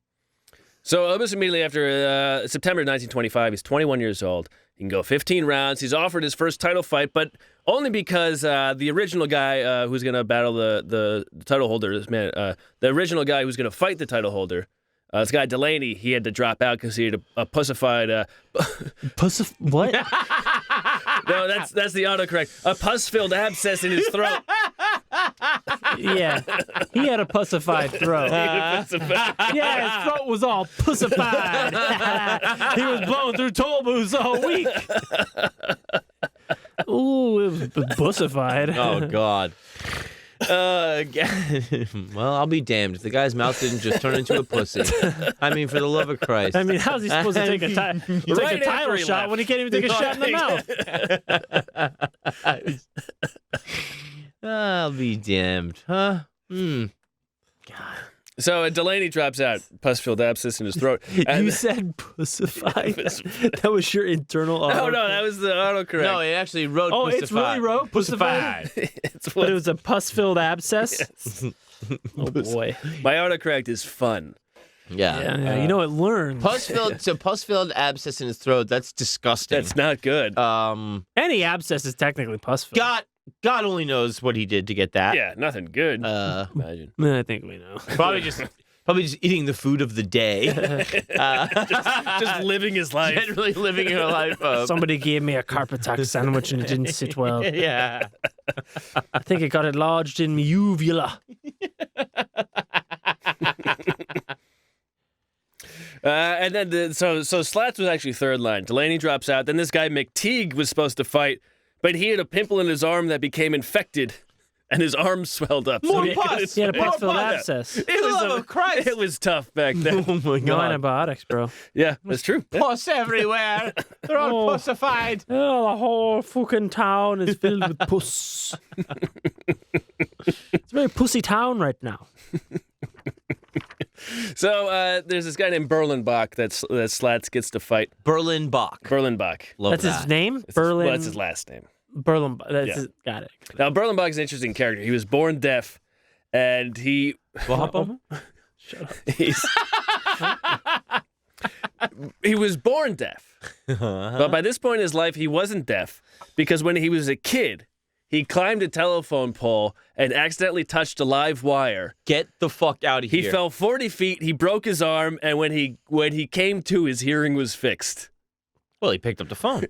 So almost immediately after September 1925, he's 21 years old. He can go 15 rounds. He's offered his first title fight, but only because the original guy who's going to battle the title holder, the original guy who's going to fight the title holder, this guy Delaney, he had to drop out because he had a pussified... What? No, that's the autocorrect. A pus-filled abscess in his throat. Yeah, he had a pussified throat. Yeah, his throat was all pussified. He was blowing through toll booths all week. Ooh, it was pussified. Oh, God. Well, I'll be damned if the guy's mouth didn't just turn into a pussy. I mean, for the love of Christ. I mean, how's he supposed to take a title shot when he can't even take a shot in the mouth? I'll be damned, huh? God. So Delaney drops out, pus-filled abscess in his throat. You said pussified. That was your internal. No, that was the autocorrect. No, it actually wrote Oh, pussified. it's really wrote pussified. But it was a pus-filled abscess. Yes. Oh boy. My autocorrect is fun. Yeah. You know it learns. Pus-filled abscess in his throat. That's disgusting. That's not good. Any abscess is technically pus-filled. God only knows what he did to get that. Yeah, nothing good. Imagine. I think we know. Probably just eating the food of the day. Just living his life. Generally living your life up. Somebody gave me a carpet sandwich and it didn't sit well. Yeah. I think it got lodged in my uvula. And then so Slats was actually third line. Delaney drops out. Then this guy McTeague was supposed to fight, but he had a pimple in his arm that became infected, and his arm swelled up. More he pus. He had a pus-filled abscess. It was tough back then. Oh my No God. antibiotics, bro. Yeah, that's true. Pus everywhere. They're all pussified. Oh, the whole fucking town is filled with puss. It's a very pussy town right now. So there's this guy named Berlinbach that Slats gets to fight. Berlinbach. Berlinbach. Love That's that. his name? Well, that's his last name. Berlinbach. Yeah. Got it. Now, Berlinbach is an interesting character. He was born deaf, and he... He was born deaf. But by this point in his life, he wasn't deaf, because when he was a kid, he climbed a telephone pole and accidentally touched a live wire. Get the fuck out of here. He fell 40 feet, he broke his arm, and when he came to, his hearing was fixed. Well, he picked up the phone.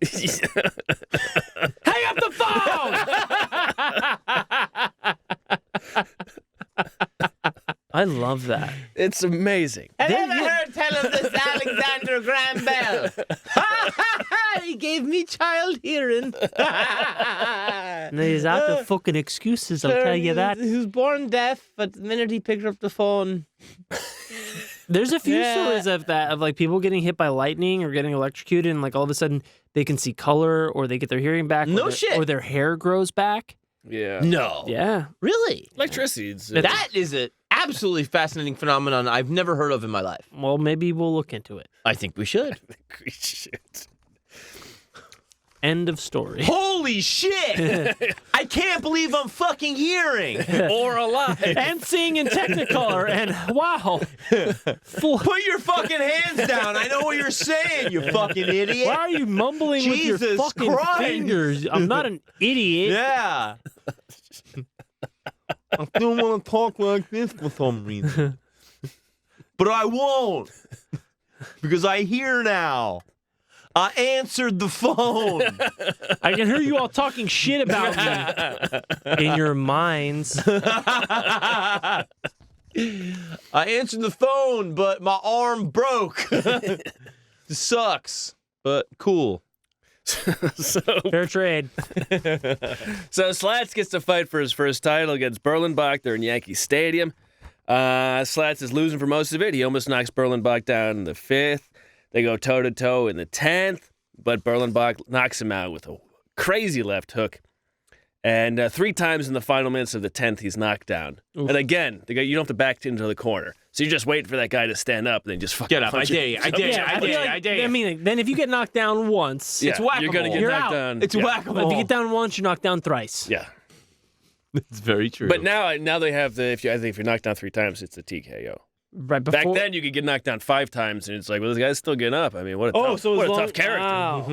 Hang up the phone! I love that. It's amazing. I never heard tell of this Alexander Graham Bell. He gave me child hearing. He's out of fucking excuses, I'll tell you that. He was born deaf, but the minute he picked up the phone... There's a few stories of that, of like people getting hit by lightning or getting electrocuted, and like all of a sudden they can see color or they get their hearing back. No or shit. Or their hair grows back. Yeah. No. Yeah. Really? Electricity. That is an absolutely fascinating phenomenon I've never heard of in my life. Well, maybe we'll look into it. I think we should. End of story. Holy shit! I can't believe I'm fucking hearing. Or alive. And seeing in Technicolor, and wow. Put your fucking hands down. I know what you're saying, you fucking idiot. Why are you mumbling with your Jesus fucking Christ. fingers? I'm not an idiot. Yeah. I still want to talk like this for some reason. But I won't. Because I hear now. I answered the phone. I can hear you all talking shit about me in your minds. I answered the phone, but my arm broke. It sucks, but cool. Fair trade. So Slats gets to fight for his first title against Berlinbach. They're in Yankee Stadium. Slats is losing for most of it. He almost knocks Berlinbach down in the 5th. They go toe-to-toe in the 10th, but Berlinbach knocks him out with a crazy left hook. And 3 times in the final minutes of the 10th, he's knocked down. Oof. And again, you don't have to back into the corner. So you're just waiting for that guy to stand up and then just fucking get up. I dare you. I dare you. I mean, then if you get knocked down once, it's whack-a-mole. You're going to get knocked down. It's whack-a-mole. If you get down once, you're knocked down thrice. Yeah. It's very true. But now they have I think if you're knocked down 3 times, it's a TKO. Right before... Back then, you could get knocked down 5 times, and it's like, well, this guy's still getting up. I mean, what a tough character. Wow.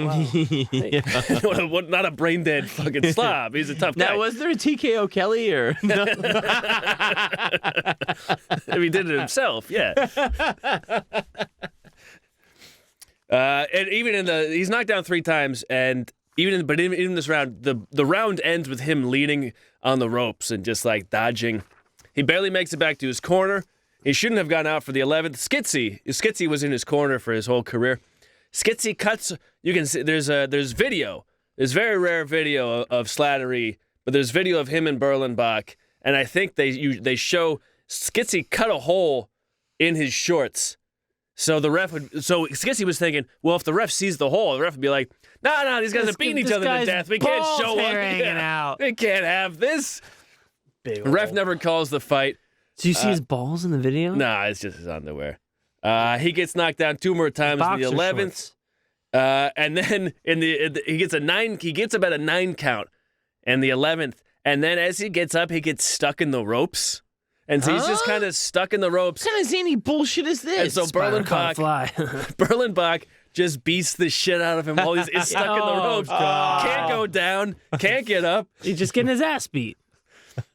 Not a brain dead fucking slob. He's a tough guy. Now, was there a TKO Kelly or no? If he did it himself, yeah. And even he's knocked down 3 times, and even in this round, the round ends with him leaning on the ropes and just like dodging. He barely makes it back to his corner. He shouldn't have gone out for the 11th. Skitsy was in his corner for his whole career. Skitsy cuts. You can see there's video. There's very rare video of Slattery, but there's video of him and Berlenbach, and I think they show Skitsy cut a hole in his shorts. So Skitsy was thinking, well, if the ref sees the hole, the ref would be like, no, these guys are beating each other to death. We can't show up. Hanging out. We can't have this. Big Ref hole. never calls the fight. Do you see his balls in the video? Nah, it's just his underwear. He gets knocked down 2 more times in the 11th. And then he gets a 9. He gets about a 9 count in the 11th. And then as he gets up, he gets stuck in the ropes. And so he's just kind of stuck in the ropes. What kind of zany bullshit is this? And so Berlenbach just beats the shit out of him while he's stuck in the ropes. God. Can't go down. Can't get up. He's just getting his ass beat.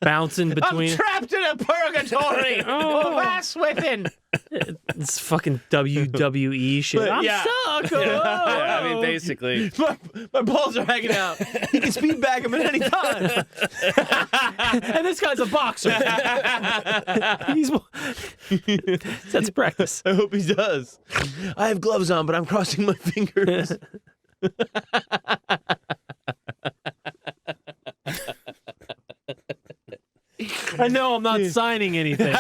Bouncing between. I'm trapped in a purgatory of ass whipping. It's fucking WWE shit. I'm stuck. Yeah, I mean, basically. My balls are hanging out. He can speed back him at any time. And this guy's a boxer. That's practice. I hope he does. I have gloves on, but I'm crossing my fingers. I know I'm not signing anything.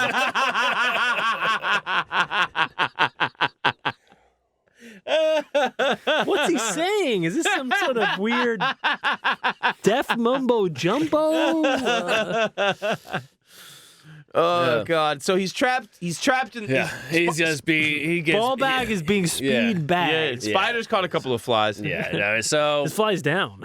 What's he saying? Is this some sort of weird deaf mumbo jumbo? God! So he's trapped. He's trapped in. Yeah, he gets Ball bag is being speed bagged. Spider's caught a couple of flies. Yeah, no, so This flies down.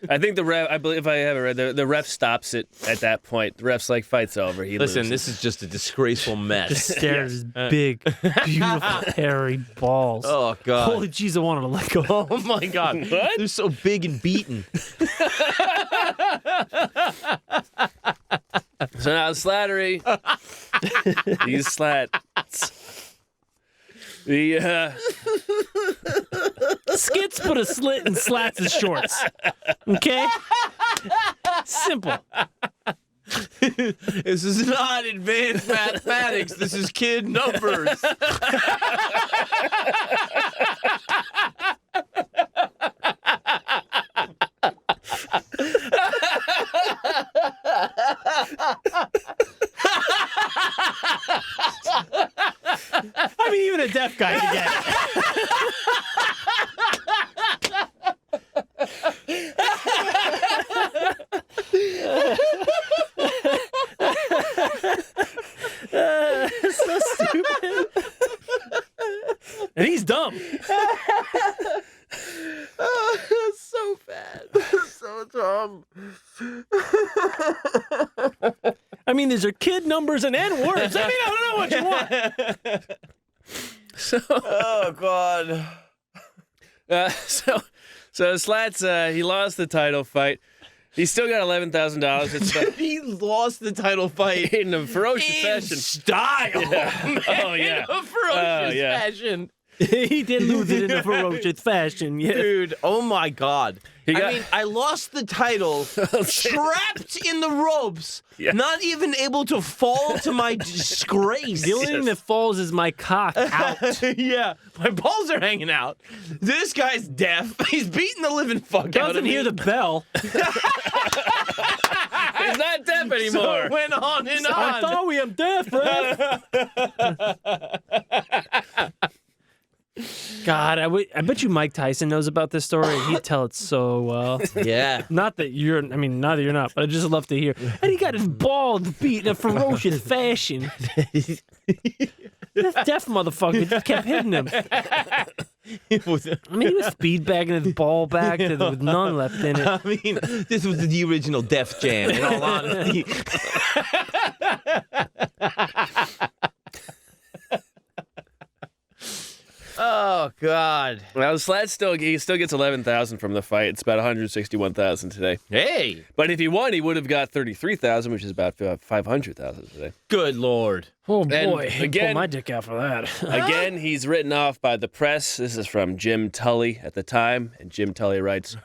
I think the ref. I believe if I have it right, the ref stops it at that point. The ref's like, "Fight's over." He Listen, loses. this is just a disgraceful mess. Just stare at his big, beautiful, hairy balls. Oh God! Holy jeez, I wanted to let go. Oh my God! What? They're so big and beaten. So now Slattery, these slats. The Skits put a slit in Slats' shorts. Okay? Simple. This is not advanced mathematics. This is kid numbers. I mean, even a deaf guy can get it. So stupid. And he's dumb. So bad. So dumb. I mean, these are kid numbers and N words. I mean, I don't know what you want. Oh God. So Slats, he lost the title fight. He's still got $11,000. He lost the title fight In a ferocious in fashion. style. Oh, yeah. In a ferocious yeah. fashion. He did lose it in a ferocious fashion. Yeah. Dude, oh my God. I lost the title trapped in the ropes, not even able to fall to my disgrace. The only thing that falls is my cock out. Yeah, my balls are hanging out. This guy's deaf. He's beating the living fuck out Doesn't of me. hear the bell. He's not deaf anymore. So it went on and on. I thought we am deaf, bro. God, I bet you Mike Tyson knows about this story. He'd tell it so well. Yeah. Not that you're not, but I'd just love to hear. And he got his balls beat in a ferocious fashion. This deaf motherfucker just kept hitting him. I mean, he was speed bagging his ball back with none left in it. I mean, this was the original Def Jam, in all honesty. Oh, God. God. Well, Slats still gets 11,000 from the fight. It's about 161,000 today. Hey. But if he won, he would have got 33,000, which is about 500,000 today. Good Lord. Oh, And boy. again- Pull my dick out for that. Again, he's written off by the press. This is from Jim Tully at the time, and Jim Tully writes,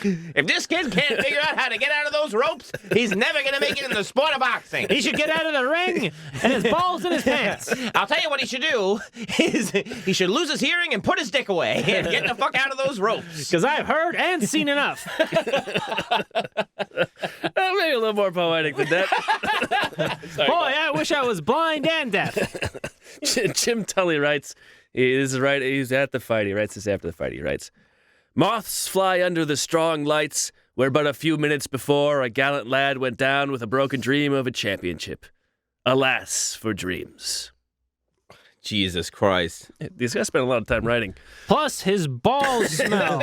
If this kid can't figure out how to get out of those ropes, he's never going to make it in the sport of boxing. He should get out of the ring and his balls in his pants. I'll tell you what he should do is he should lose his hearing and put his dick away and get the fuck out of those ropes. Because I've heard and seen enough. maybe a little more poetic than that. Boy, I wish I was blind and deaf. Jim Tully writes, this is right, he's at the fight. He writes this after the fight. He writes, moths fly under the strong lights, where but a few minutes before a gallant lad went down with a broken dream of a championship. Alas for dreams. Jesus Christ. These guys spent a lot of time writing. Plus, his balls smell.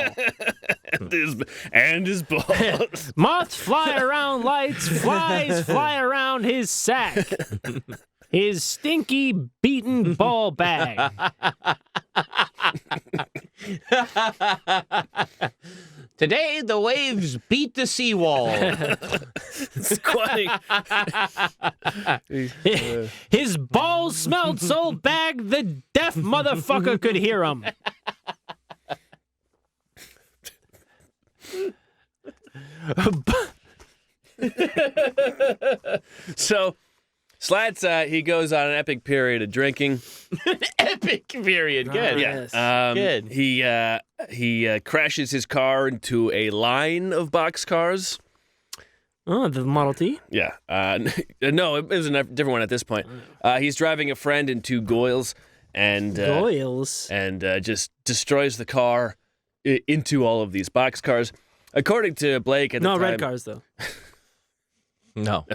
and his balls. Moths fly around lights, flies fly around his sack. His stinky, beaten ball bag. Today, the waves beat the seawall. Squatting. His balls smelled so bad the deaf motherfucker could hear him. So, Slats, he goes on an epic period of drinking. Epic period. Good. Yes. Good. He crashes his car into a line of boxcars. Oh, the Model T? Yeah. No, it was a different one at this point. He's driving a friend in two Goyles and Goyles. and just destroys the car into all of these boxcars. According to Blake at the time. No, red cars, though. No.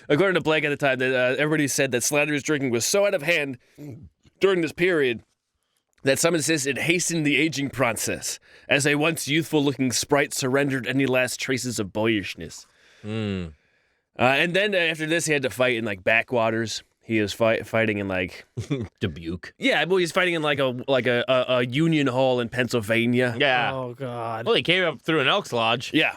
According to Blake at the time, that everybody said that Slattery's drinking was so out of hand during this period that some insist it hastened the aging process, as a once youthful-looking sprite surrendered any last traces of boyishness. And then after this, he had to fight in like backwaters. He was fighting in like Dubuque. yeah, well, he's fighting in like a union hall in Pennsylvania. Yeah. Oh, God. Well, he came up through an Elks Lodge. Yeah.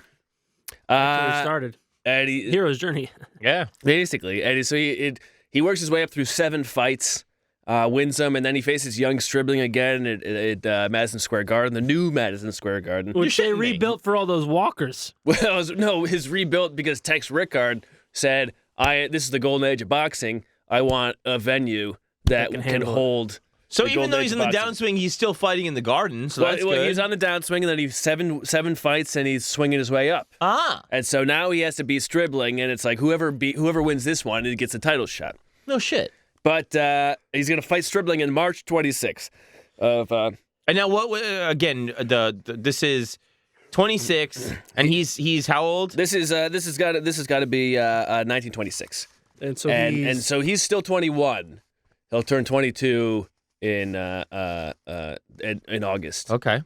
That's where he started. And he, Hero's journey. Yeah. basically, and so he works his way up through 7 fights, wins them, and then he faces young Stribling again at Madison Square Garden, the new Madison Square Garden. Which they shitting me. rebuilt for all those walkers. Well, no, his rebuilt because Tex Rickard said, "This is the golden age of boxing. I want a venue that can can handle it." hold." So the even golden though age he's of in the boxing. downswing, he's still fighting in the garden. So that's Well, good. he's on the downswing, and then he's seven fights, and he's swinging his way up. Ah. And so now he has to beat Stribling, and it's like whoever wins this one, he gets a title shot. No shit. But he's going to fight Stribling in March 26th. And now what? Again, this is 26, and he's how old? This has got to be 1926, And so and so he's still 21. He'll turn 22 in August. Okay.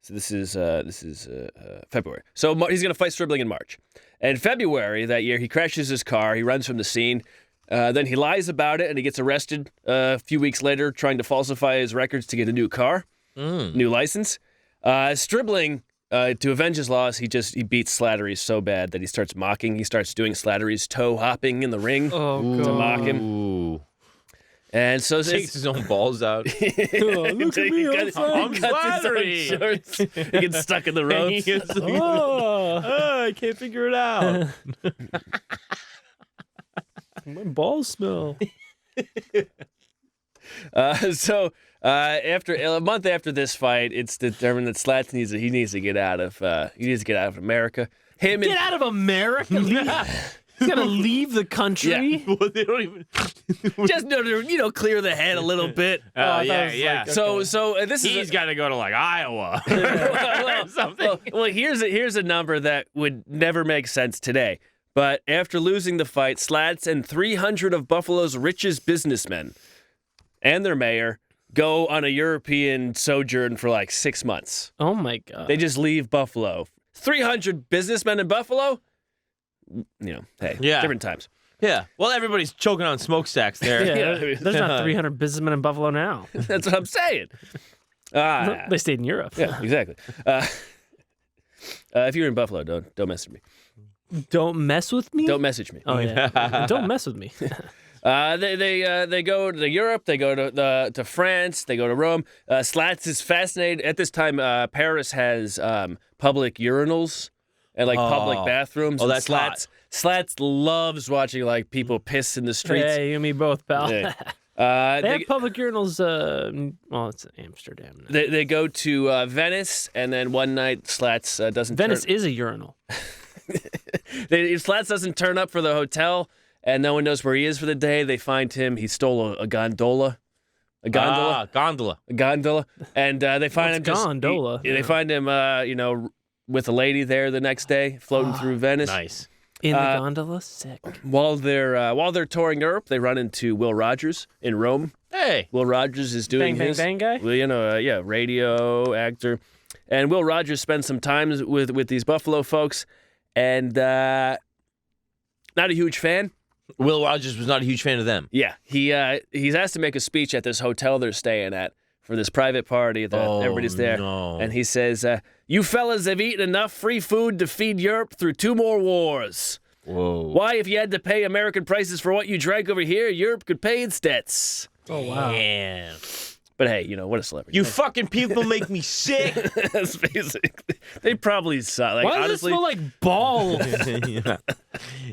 So this is February. So he's going to fight Stribling in March. And February that year, he crashes his car. He runs from the scene. Then he lies about it, and he gets arrested a few weeks later trying to falsify his records to get a new car, new license. Stribling, to avenge his loss, he beats Slattery so bad that he starts mocking. He starts doing Slattery's toe hopping in the ring to mock him. Ooh. And so Takes his own balls out. look at me, I'm Slattery. He gets stuck in the ropes. I can't figure it out. My balls smell. So after a month after this fight, it's determined that Slats needs to get out of America. Get out of America. He's got to leave the country. Yeah. Well, they don't even. Just clear the head a little bit. Yeah. So this is He's got to go to like Iowa. well, here's a number that would never make sense today. But after losing the fight, Slats and 300 of Buffalo's richest businessmen and their mayor go on a European sojourn for like 6 months. Oh, my God. They just leave Buffalo. 300 businessmen in Buffalo? Hey, Yeah. different times. Yeah. Well, everybody's choking on smokestacks there. Yeah, there's not 300 businessmen in Buffalo now. That's what I'm saying. They stayed in Europe. Yeah, exactly. If you're in Buffalo, don't mess with me. Don't mess with me? Don't message me. Oh, yeah. Don't mess with me. They go to Europe. They go to France. They go to Rome. Slats is fascinated. At this time, Paris has public urinals and like public bathrooms. Oh, and that's hot. Slats loves watching like people piss in the streets. Yeah, you and me both, pal. Yeah. They have public urinals. Well, it's Amsterdam now. They go to Venice, and then one night Slats doesn't. Venice is a urinal. Slats doesn't turn up for the hotel, and no one knows where he is for the day. They find him. He stole a gondola. Gondola. A gondola. And they find him just... gondola? They find him, with a lady there the next day, floating through Venice. Nice. In the gondola? Sick. While they're touring Europe, they run into Will Rogers in Rome. Hey. Will Rogers is doing Bang, his... bang, bang guy? Well, radio actor. And Will Rogers spends some time with these Buffalo folks, and not a huge fan. Will Rogers was not a huge fan of them. Yeah, he's asked to make a speech at this hotel they're staying at for this private party that everybody's there. No. And he says, you fellas have eaten enough free food to feed Europe through 2 more wars. Whoa. Why, if you had to pay American prices for what you drank over here, Europe could pay its debts. Oh, wow. Damn. But hey, what a celebrity. You fucking people make me sick. That's basically. They probably saw. Like, Why does honestly, it smell like balls? Yeah.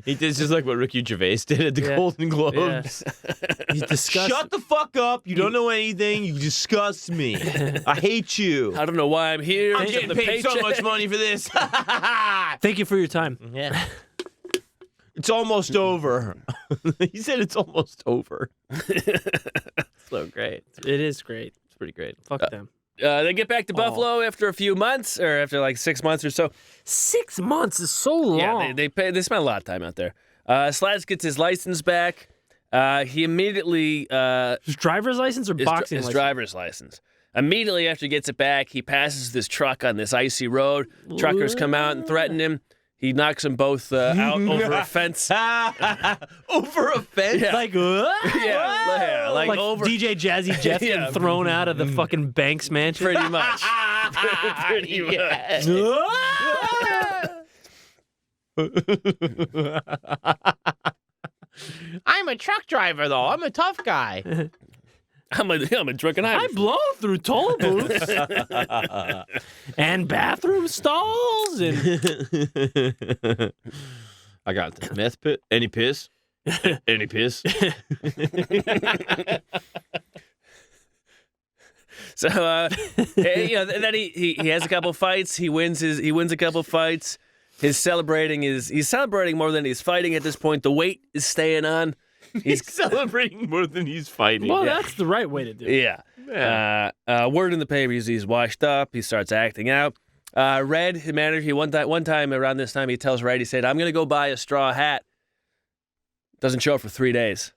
He did just like what Ricky Gervais did at the Golden Globes. He's disgusting. Shut the fuck up. You don't know anything. You disgust me. I hate you. I don't know why I'm here. I'm getting paid so much money for this. Thank you for your time. Yeah. It's almost over. He said it's almost over. So great. It is great. It's pretty great. Fuck them. They get back to Buffalo after a few months, or after like 6 months or so. 6 months is so long. Yeah, they spent a lot of time out there. Slats gets his license back. He immediately His driver's license or boxing his license? driver's license. Immediately after he gets it back, he passes this truck on this icy road. Truckers come out and threaten him. He knocks them both out over a fence. Over a fence? Yeah. Like, what? Yeah, like over. DJ Jazzy Jeff Yeah. getting thrown out of the fucking Banks mansion. Pretty much. Pretty much. I'm a truck driver, though. I'm a tough guy. I'm a drunken I Irish. blow through toll booths and bathroom stalls and I got this. Meth pit. Any piss? Any piss? So, then he has a couple fights. He wins a couple fights. He's celebrating more than he's fighting at this point. The weight is staying on. He's celebrating more than he's fighting. well, that's the right way to do it. Yeah. Word in the paper is he's washed up. He starts acting out. Red, his manager, one time around this time, he tells Red, he said, I'm going to go buy a straw hat. Doesn't show up for 3 days.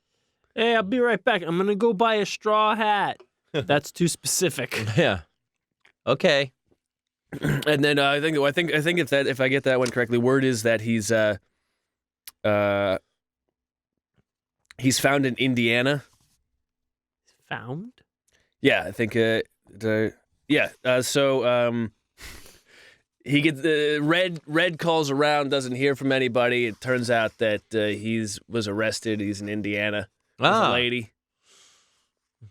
Hey, I'll be right back. I'm gonna go buy a straw hat. That's too specific. Yeah. Okay. And then I think if I get that one correctly, word is that he's found in Indiana. Found? Yeah, I think. So he gets Red calls around, doesn't hear from anybody. It turns out that was arrested. He's in Indiana. With a lady.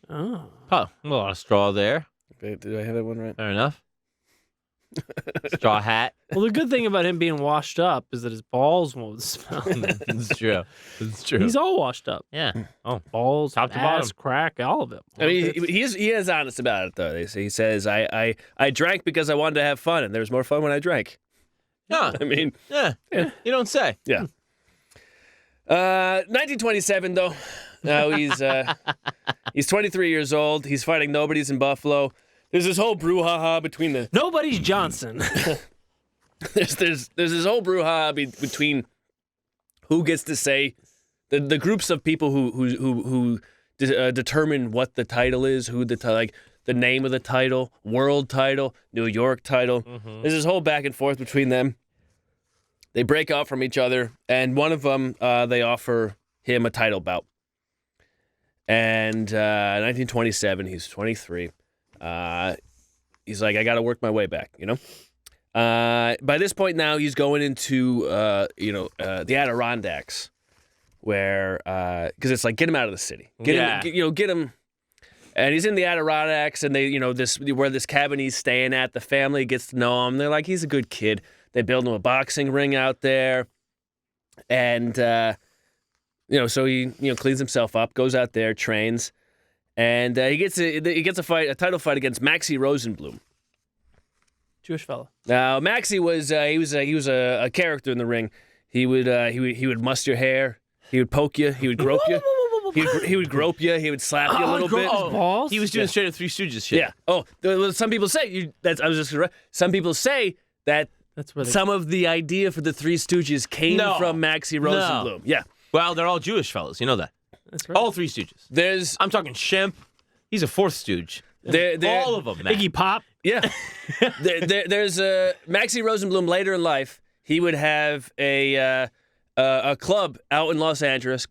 Oh. Oh, a lot of straw there. Did I have that one right? Fair enough. Straw hat. Well, the good thing about him being washed up is that his balls won't smell. It's true. It's true. He's all washed up. Yeah. Oh. Balls, Top to ass, bottom. crack, all of it. I mean, he is honest about it though. He says, "I drank because I wanted to have fun, and there was more fun when I drank." Yeah. I mean, Yeah. You don't say. yeah. 1927 though. Now he's 23 years old. He's fighting nobodies in Buffalo. There's this whole brouhaha between the Nobody's Johnson. there's this whole brouhaha between who gets to say the groups of people who determine what the title is, the name of the title, world title, New York title. Mm-hmm. There's this whole back and forth between them. They break off from each other, and one of them they offer him a title bout. And 1927, he's 23. He's like, I got to work my way back, you know? By this point now, he's going into, the Adirondacks, where, because it's like, get him out of the city. Get him. And he's in the Adirondacks, and they, where this cabin he's staying at, the family gets to know him. They're like, he's a good kid. They build him a boxing ring out there. And, so he, cleans himself up, goes out there, trains, and he gets a title fight against Maxie Rosenblum. Jewish fella. Now, Maxie was a character in the ring. He would muss your hair. He would poke you. He would grope you. He would grope you. He would slap you a little bit. Balls? He was doing straight up Three Stooges shit. Yeah. Oh, some people say some people say that That's where some of the idea for the Three Stooges came from Maxie Rosenblum. No. Yeah. Well, they're all Jewish fellas. You know that. That's right. All Three Stooges. I'm talking Shemp. He's a fourth stooge. All of them, man. Iggy Pop. Yeah. There's Maxie Rosenblum later in life. He would have a club out in Los Angeles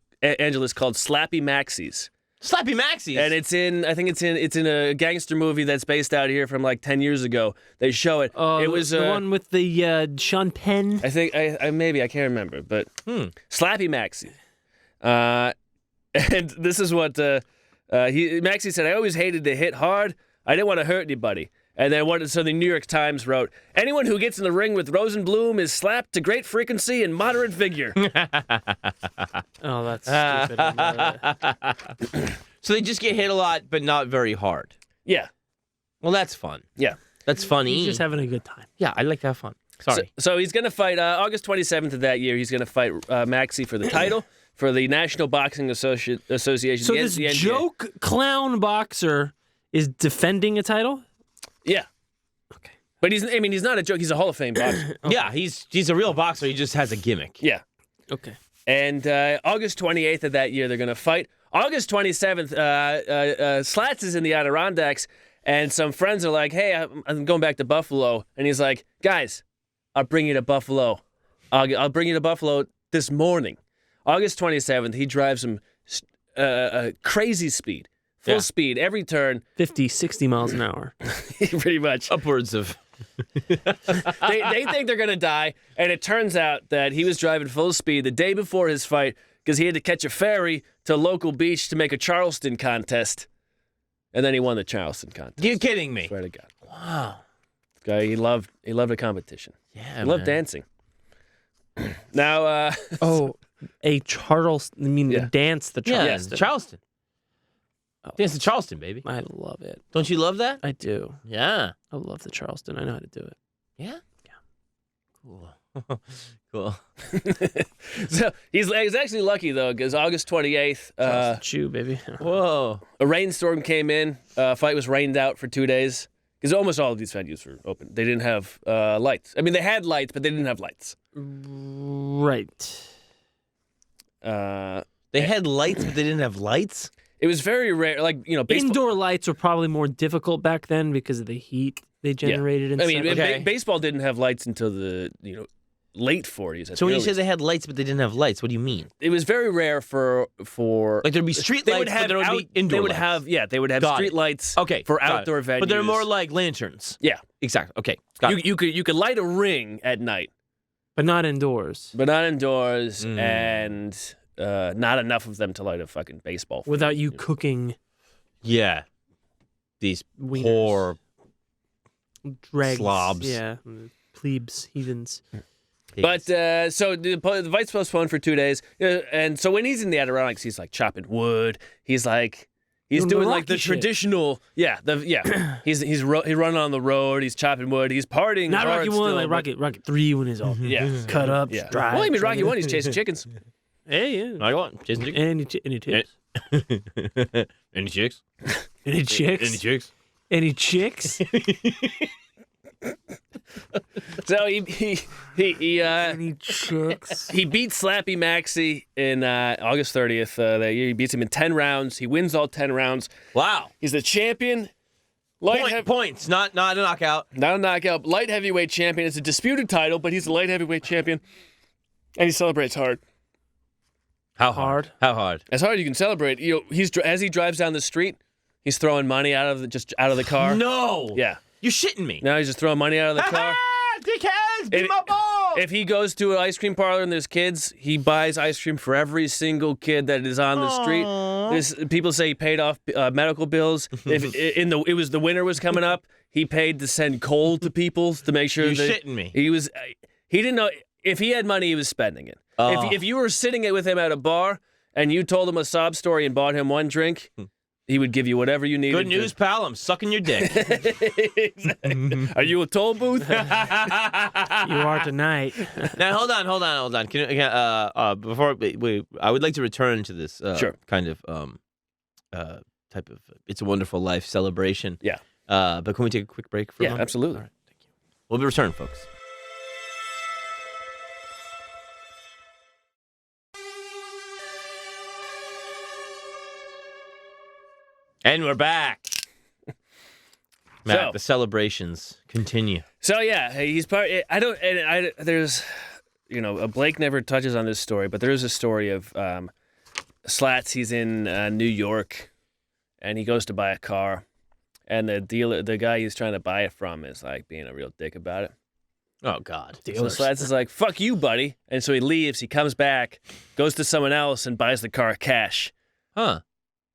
called Slappy Maxies. Slappy Maxies. And I think it's in a gangster movie that's based out here from like 10 years ago. They show it. It was the one with the Sean Penn. I think I can't remember, but Slappy Maxie. And this is what Maxie said. I always hated to hit hard. I didn't want to hurt anybody. And then so the New York Times wrote, anyone who gets in the ring with Rosenblum is slapped to great frequency and moderate vigor. Oh, that's stupid. So they just get hit a lot, but not very hard. Yeah. Well, that's fun. Yeah. That's funny. He's just having a good time. Yeah, I like to have fun. Sorry. So he's going to fight August 27th of that year. He's going to fight Maxie for the title for the National Boxing Association. So this the NBA. joke clown boxer is defending a title? Yeah. Okay. But he's not a joke. He's a Hall of Fame boxer. Okay. Yeah, he's a real boxer. He just has a gimmick. Yeah. Okay. And August 28th of that year, they're going to fight. August 27th, Slats is in the Adirondacks, and some friends are like, hey, I'm going back to Buffalo. And he's like, guys, I'll bring you to Buffalo. I'll bring you to Buffalo this morning. August 27th, he drives him crazy speed. Full speed, every turn. 50, 60 miles an hour. Pretty much. Upwards of. They think they're going to die, and it turns out that he was driving full speed the day before his fight because he had to catch a ferry to a local beach to make a Charleston contest. And then he won the Charleston contest. You're kidding me. Swear to God. Wow. This guy, he loved a competition. Yeah, He loved dancing. Now, a Charleston. I mean, the dance, the Charleston. Yeah, Charleston. Dance to Charleston, baby. I love it. Don't you love that? I do. Yeah. I love the Charleston. I know how to do it. Yeah? Yeah. Cool. Cool. So he's actually lucky, though, because August 28th, Chew, baby. Whoa. a rainstorm came in. Fight was rained out for 2 days because almost all of these venues were open. They didn't have lights. I mean, they had lights, but they didn't have lights. Right. They had lights, but they didn't have lights? It was very rare. Like, baseball. Indoor lights were probably more difficult back then because of the heat they generated. And I mean, stuff. baseball didn't have lights until the late 40s. So when you say they had lights, but they didn't have lights, what do you mean? it was very rare for Like there'd be street lights, but there would be indoor lights. They would have Got street it. lights. Okay, for got outdoor it. venues. But they're more like lanterns. Yeah, Exactly. Okay. Got it. you could light a ring at night, but not indoors. but not indoors, and not enough of them to light a fucking baseball field. Without you cooking Yeah. These wieners. poor Dregs. slobs. Yeah. Plebes, heathens. But so the fight's postponed for 2 days, and so when he's in the Adirondacks, he's like chopping wood. He's doing like the Rocky shit. traditional, He's running on the road. He's chopping wood. He's partying. Not hard Rocky still, 1, like but- Rocky 3 when he's all cut up, Yeah. dry. Well, I mean, Rocky 1, he's chasing chickens. Hey, yeah. I want Jason Dick. Any tips? Any chicks? Any chicks? Any chicks? Any chicks? So he Any chicks? he beats Slappy Maxie in August 30th. That year, he beats him in 10 rounds. He wins all 10 rounds. Wow. He's the champion. Points, not a knockout. Not a knockout. Light heavyweight champion. It's a disputed title, but he's the light heavyweight champion, and he celebrates hard. How hard? How hard? As hard as you can celebrate. As he drives down the street, he's throwing money out of the car. No. Yeah. You're shitting me. Now he's just throwing money out of the car. Dickheads, be my balls. If he goes to an ice cream parlor and there's kids, he buys ice cream for every single kid that is on the street. People say he paid off medical bills. It was the winter was coming up, he paid to send coal to people to make sure. You're shitting me. He didn't know if he had money, he was spending it. If you were sitting with him at a bar and you told him a sob story and bought him one drink, he would give you whatever you needed. Good news, pal. I'm sucking your dick. Exactly. Are you a toll booth? You are tonight. Now, hold on. Before I would like to return to this kind of type of It's a Wonderful Life celebration. Yeah. But can we take a quick break for a moment? Absolutely. All right, thank you. We'll be returning, folks. And we're back. Matt, the celebrations continue. So yeah, he's part. There's, Blake never touches on this story, but there is a story of Slats. He's in New York, and he goes to buy a car, and the guy he's trying to buy it from, is like being a real dick about it. Oh God. So Slats is like, "Fuck you, buddy," and so he leaves. He comes back, goes to someone else, and buys the car cash. Huh.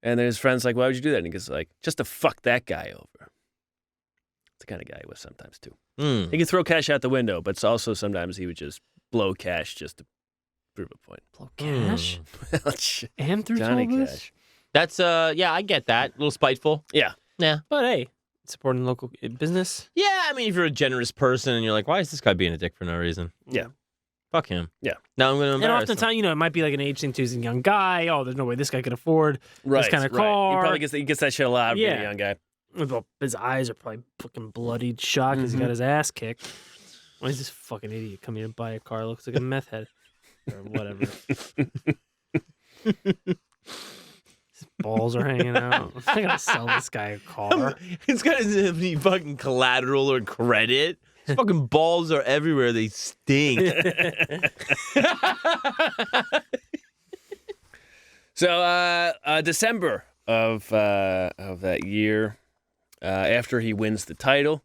And then his friend's like, "Why would you do that?" And he goes like, "Just to fuck that guy over." It's the kind of guy he was sometimes too. He could throw cash out the window, but also sometimes he would just blow cash just to prove a point. Blow cash? Well, shit. And through Johnny toll booths? Cash. That's I get that. A little spiteful. Yeah. Yeah. But hey, supporting local business. Yeah, I mean, if you're a generous person and you're like, why is this guy being a dick for no reason? Yeah. Fuck him. Yeah. Now I'm going to And embarrass him. oftentimes, it might be like an age thing too. He's a young guy. Oh, there's no way this guy could afford this kind of car. He probably gets that shit a lot being a young guy. Well, his eyes are probably fucking bloodied shot because he got his ass kicked. Why is this fucking idiot come here and buy a car? Looks like a meth head or whatever. His balls are hanging out. I'm not gonna sell this guy a car. It's got any fucking collateral or credit. His fucking balls are everywhere. They stink. So December of that year, after he wins the title,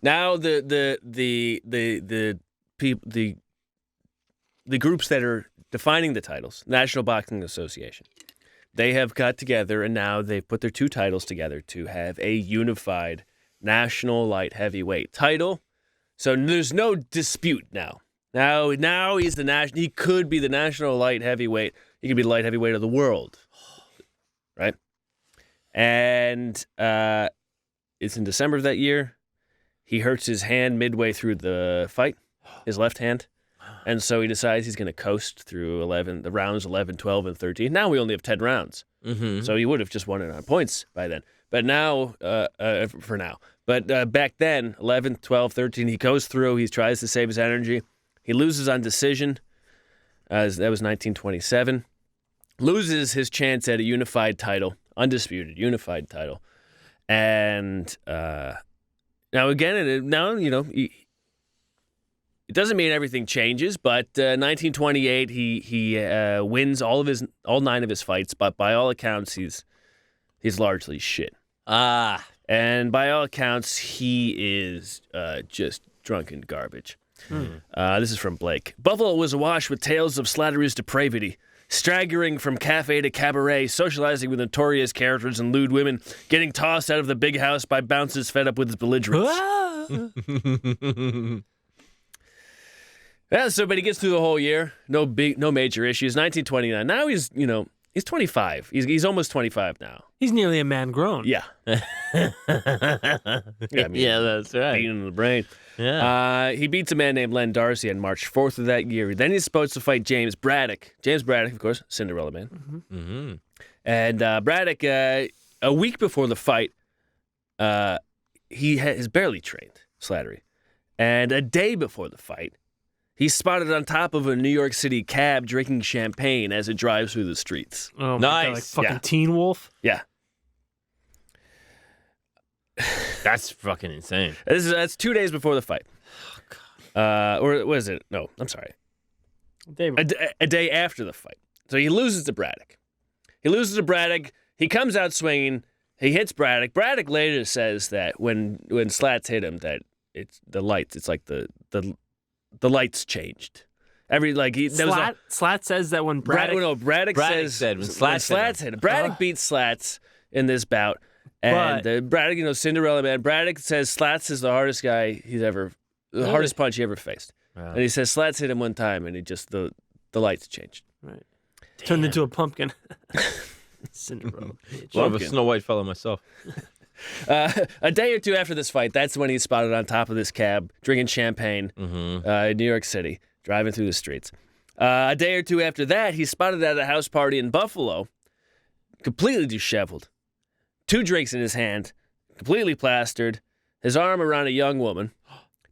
now the groups that are defining the titles, National Boxing Association, they have got together and now they've put their two titles together to have a unified national light heavyweight title. So there's no dispute now. Now he's he could be the national light heavyweight. He could be the light heavyweight of the world, right? And it's in December of that year. He hurts his hand midway through the fight, his left hand. And so he decides he's going to coast through the rounds 11, 12, and 13. Now we only have 10 rounds. Mm-hmm. So he would have just won it on points by then. But now, for now. But back then, 11, 12, 13, he goes through. He tries to save his energy. He loses on decision. That was 1927. Loses his chance at a unified title, undisputed unified title. And now again, it doesn't mean everything changes, but 1928 he wins all 9 of his fights, but by all accounts he's largely shit. And by all accounts he is just drunken garbage. This is from Blake. Buffalo was awash with tales of Slattery's depravity, staggering from cafe to cabaret, socializing with notorious characters and lewd women, getting tossed out of the big house by bouncers fed up with his belligerence. Yeah, but he gets through the whole year. No major issues. 1929. Now he's 25. He's almost 25 now. He's nearly a man grown. Yeah. Yeah, that's right. Beating in the brain. Yeah. He beats a man named Len Darcy on March 4th of that year. Then he's supposed to fight James Braddock. James Braddock, of course, Cinderella Man. Mm-hmm. Mm-hmm. And Braddock, a week before the fight, he is barely trained, Slattery. And a day before the fight, he's spotted on top of a New York City cab drinking champagne as it drives through the streets. Oh, my God, like fucking Teen Wolf? Yeah. That's fucking insane. That's 2 days before the fight. Oh, God. Or was it? No, I'm sorry. A day after the fight. So he loses to Braddock. He comes out swinging. He hits Braddock. Braddock later says that when Slats hit him, that it's the lights. It's like the lights changed. Slat says that when Braddock Braddock said when Slats hit him. Braddock beats Slats in this bout. And Braddock, Cinderella man. Braddock says Slats is the hardest guy the hardest punch he ever faced. Wow. And he says Slats hit him one time, and he just the lights changed. Right. Turned into a pumpkin. Cinderella. Love a Snow White fellow myself. A day or two after this fight, that's when he's spotted on top of this cab, drinking champagne in New York City, driving through the streets. A day or two after that, he's spotted at a house party in Buffalo, completely disheveled. 2 drinks in his hand, completely plastered, his arm around a young woman.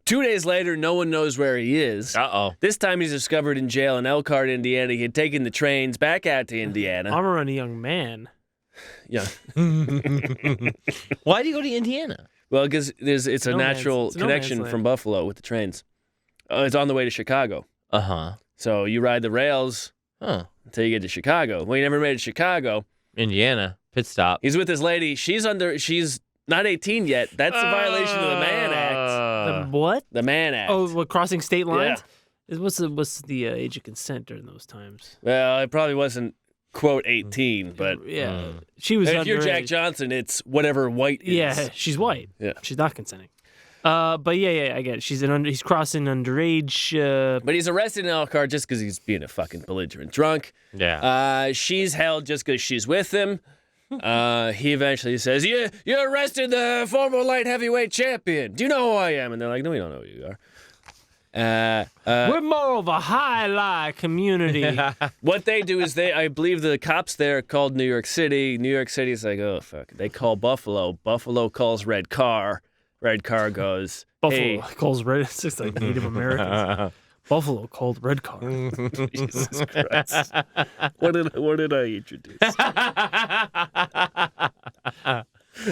2 days later, no one knows where he is. Uh-oh. This time he's discovered in jail in Elkhart, Indiana. He had taken the trains back out to Indiana. Arm around a young man. Yeah. Why do you go to Indiana? Well, because it's a natural connection from Buffalo with the trains. It's on the way to Chicago. Uh-huh. So you ride the rails until you get to Chicago. Well, you never made it to Chicago. Indiana. Pit stop. He's with his lady. She's not 18 yet. That's a violation of the Mann Act. The what? The Mann Act. Oh, what, crossing state lines? Yeah. What's the age of consent during those times? Well, it probably wasn't, quote, 18, but... Yeah. She was if underage. you're Jack Johnson, it's whatever white is. Yeah, she's white. Yeah. She's not consenting. But yeah, I get it. He's crossing underage. But he's arrested in Elkhart just because he's being a fucking belligerent drunk. Yeah. She's held just because she's with him. He eventually says, you arrested the former light heavyweight champion. Do you know who I am? And they're like, no, we don't know who you are. We're more of a high-lie community. What they do is I believe the cops there called New York City. New York City's like, oh, fuck. They call Buffalo. Buffalo calls Red Car. Red Car goes, Buffalo hey. calls Red. It's just like Native Americans. Buffalo called Red Car. Jesus Christ. What did I introduce?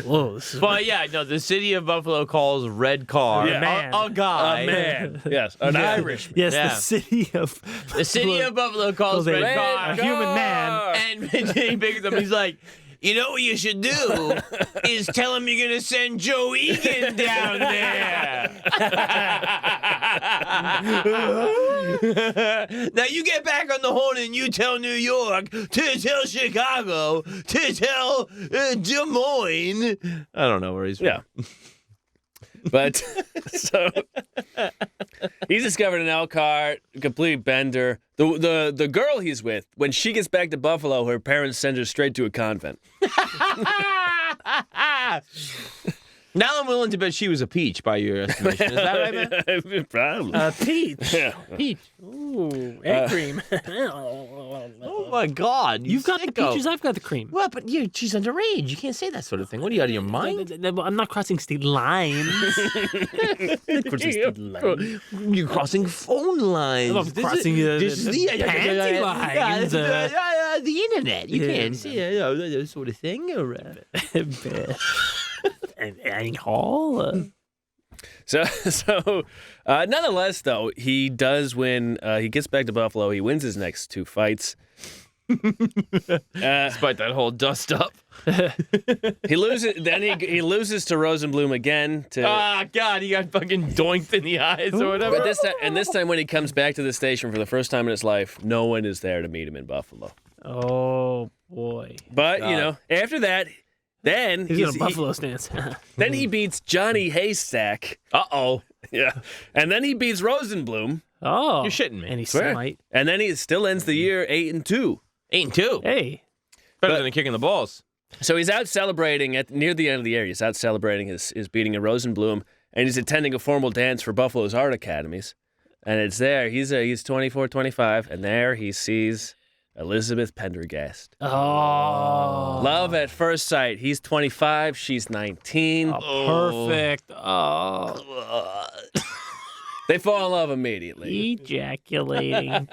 Whoa. But yeah, no, the city of Buffalo calls Red Car a guy. A man. Yes, an Irish. Yes, Yeah. the city of Buffalo calls Red a Car a human man. And he picks up. He's like, you know what you should do is tell him you're gonna send Joe Egan down there. Now you get back on the horn and you tell New York to tell Chicago to tell Des Moines. I don't know where he's from. Yeah. But so he's discovered in Elkhart, complete bender. The girl he's with, when she gets back to Buffalo, her parents send her straight to a convent. Now I'm willing to bet she was a peach by your estimation. Is that right, man? Probably. Peach. Yeah. Peach. Ooh, egg cream. Oh my God! You've got the sicko. peaches, I've got the cream. Well, but she's underage. You can't say that sort of thing. What are you out of your mind? I'm not crossing state lines. You're crossing phone lines. I'm crossing panty lines. The internet. You can't say that sort of thing. And Hall. So nonetheless, though, he does win. He gets back to Buffalo. He wins his next 2 fights. Despite that whole dust up. He loses. Then he loses to Rosenblum again. God, he got fucking doinked in the eyes or whatever. But this time when he comes back to the station for the first time in his life, no one is there to meet him in Buffalo. Oh boy! But after that. Then he's in a Buffalo stance. Then he beats Johnny Haystack. Uh-oh. Yeah. And then he beats Rosenblum. Oh. You're shitting me. And he smite. And then he still ends the year 8-2. 8-2. Hey. Better than kicking the balls. So he's out celebrating near the end of the year. He's out celebrating his beating of Rosenblum, and he's attending a formal dance for Buffalo's art academies. And it's there. He's 24, 25, and there he sees Elizabeth Pendergast. Oh. Love at first sight. He's 25. She's 19. Oh, perfect. Oh. They fall in love immediately. Ejaculating.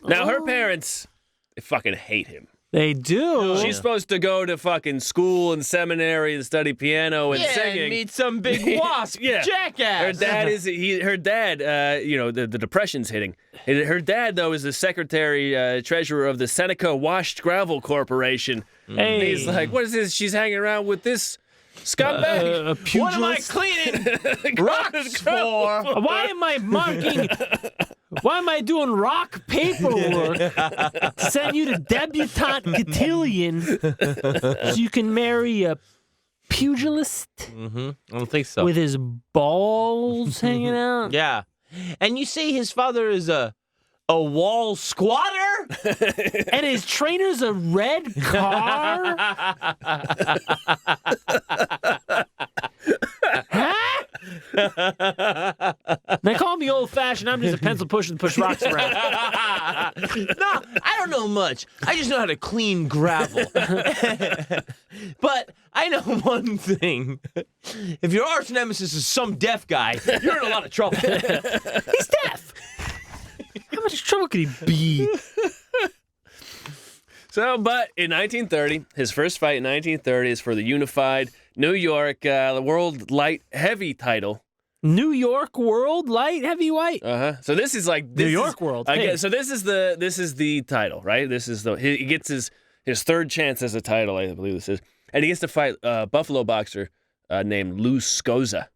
Now, her parents, they fucking hate him. They do. She's supposed to go to fucking school and seminary and study piano and singing. and meet some big wasp jackass. Her dad is the depression's hitting. Her dad though is the secretary treasurer of the Seneca Washed Gravel Corporation. Hey. And he's like, what is this? She's hanging around with this scumbag. What am I cleaning rocks for? Why am I marking? Why am I doing rock paperwork to send you to debutante cotillion so you can marry a pugilist I don't think so. with his balls hanging out? Yeah. And you say his father is a wall squatter? And his trainer's a red car? Huh? They call me old-fashioned. I'm just a pencil pusher and push rocks around. No, I don't know much. I just know how to clean gravel. But I know one thing. If your arch nemesis is some deaf guy, you're in a lot of trouble. He's deaf. How much trouble could he be? But in 1930, his first fight in 1930 is for the unified New York World Light Heavy title. New York World Light Heavyweight? So this is like New York World. Hey. So this is the title, right? This is he gets his third chance as a title, I believe this is, and he gets to fight a Buffalo boxer named Lou Scosa.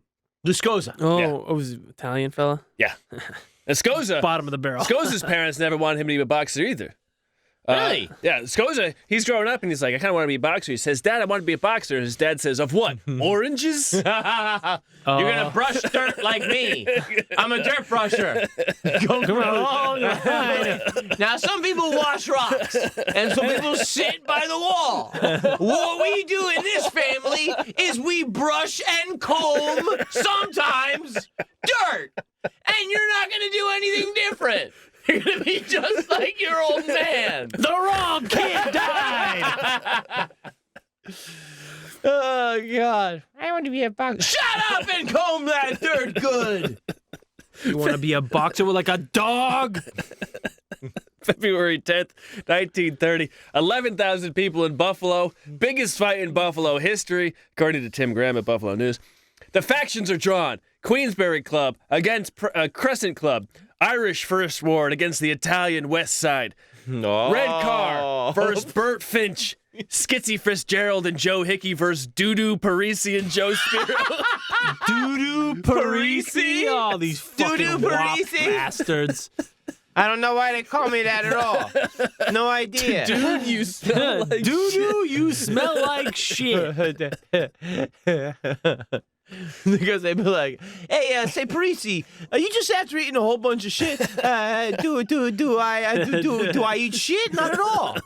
Luscosa. Oh, Yeah. it was an Italian fella? Yeah, and Scosa. Bottom of the barrel. Scosa's parents never wanted him to be a boxer either. Really? Yeah, Scosa, he's growing up and he's like, I kind of want to be a boxer. He says, Dad, I want to be a boxer. And his dad says, of what? Oranges? You're gonna brush dirt like me. I'm a dirt brusher. Come on. Now, some people wash rocks, and some people sit by the wall. What we do in this family is we brush and comb, sometimes, dirt. And you're not gonna do anything different. You're gonna be just like your old man. The wrong kid died. Oh, God. I want to be a boxer. Shut up and comb that dirt good. You want to be a boxer with like a dog? February 10th, 1930. 11,000 people in Buffalo. Biggest fight in Buffalo history, according to Tim Graham at Buffalo News. The factions are drawn. Queensberry Club against Crescent Club. Irish First Ward against the Italian West Side. No. Red Car versus Burt Finch. Skitsy Fitzgerald and Joe Hickey versus Doodoo Parisi and Joe Spiro. Doodoo Parisi? Oh, these fucking Doodoo wop Parisi? bastards. I don't know why they call me that at all. No idea. Dude, you smell like Doodoo, you smell like shit. Because they'd be like, hey, say Parisi, you just after eating a whole bunch of shit. Do I eat shit? Not at all.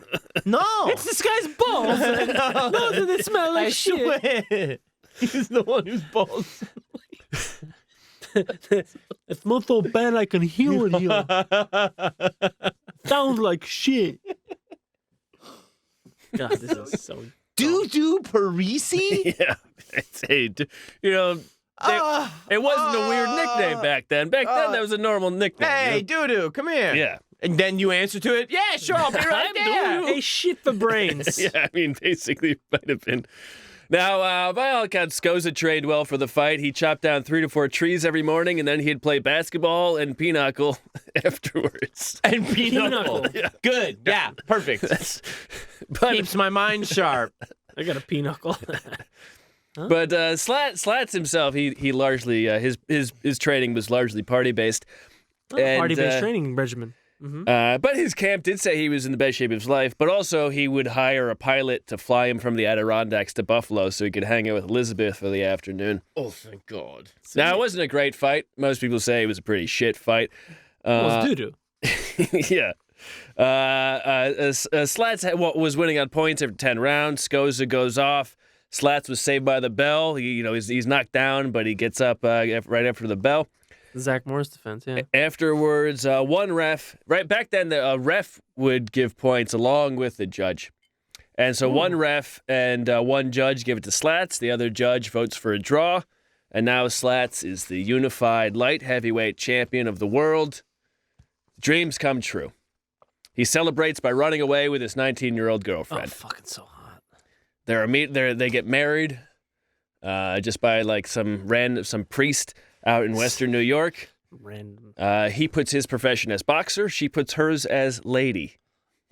No. It's this guy's balls. No, they smell like shit. Swear. He's the one whose balls. It smells so bad I can hear it here. Sounds like shit. God, this is so... Doodoo Parisi? Yeah. It wasn't a weird nickname back then. Back then, that was a normal nickname. Hey, Doodoo, come here. Yeah. And then you answer to it, yeah, sure, I'll be right there. Hey, shit for brains. Yeah, I mean, basically, it might have been. Now, by all accounts, Scosa trained well for the fight. He chopped down 3 to 4 trees every morning, and then he'd play basketball and pinochle afterwards. And pinochle. Yeah. Good, yeah, perfect. But Keeps my mind sharp. I got a pinochle. But Slats himself, he largely his training was largely party based. Party-based training regimen. But his camp did say he was in the best shape of his life, but also he would hire a pilot to fly him from the Adirondacks to Buffalo so he could hang out with Elizabeth for the afternoon. Oh, thank God. Now, it wasn't a great fight. Most people say it was a pretty shit fight. What's doo-doo? Yeah. Slats was winning on points after 10 rounds. Scosa goes off. Slats was saved by the bell. He's knocked down, but he gets up right after the bell. Zach Moore's defense, yeah. Afterwards, one ref, right back then, the ref would give points along with the judge. And so one ref and one judge give it to Slats. The other judge votes for a draw. And now Slats is the unified light heavyweight champion of the world. Dreams come true. He celebrates by running away with his 19-year-old Oh, girlfriend. fucking so hot. They get married just by like some priest out in Western New York. Random. He puts his profession as boxer. She puts hers as lady.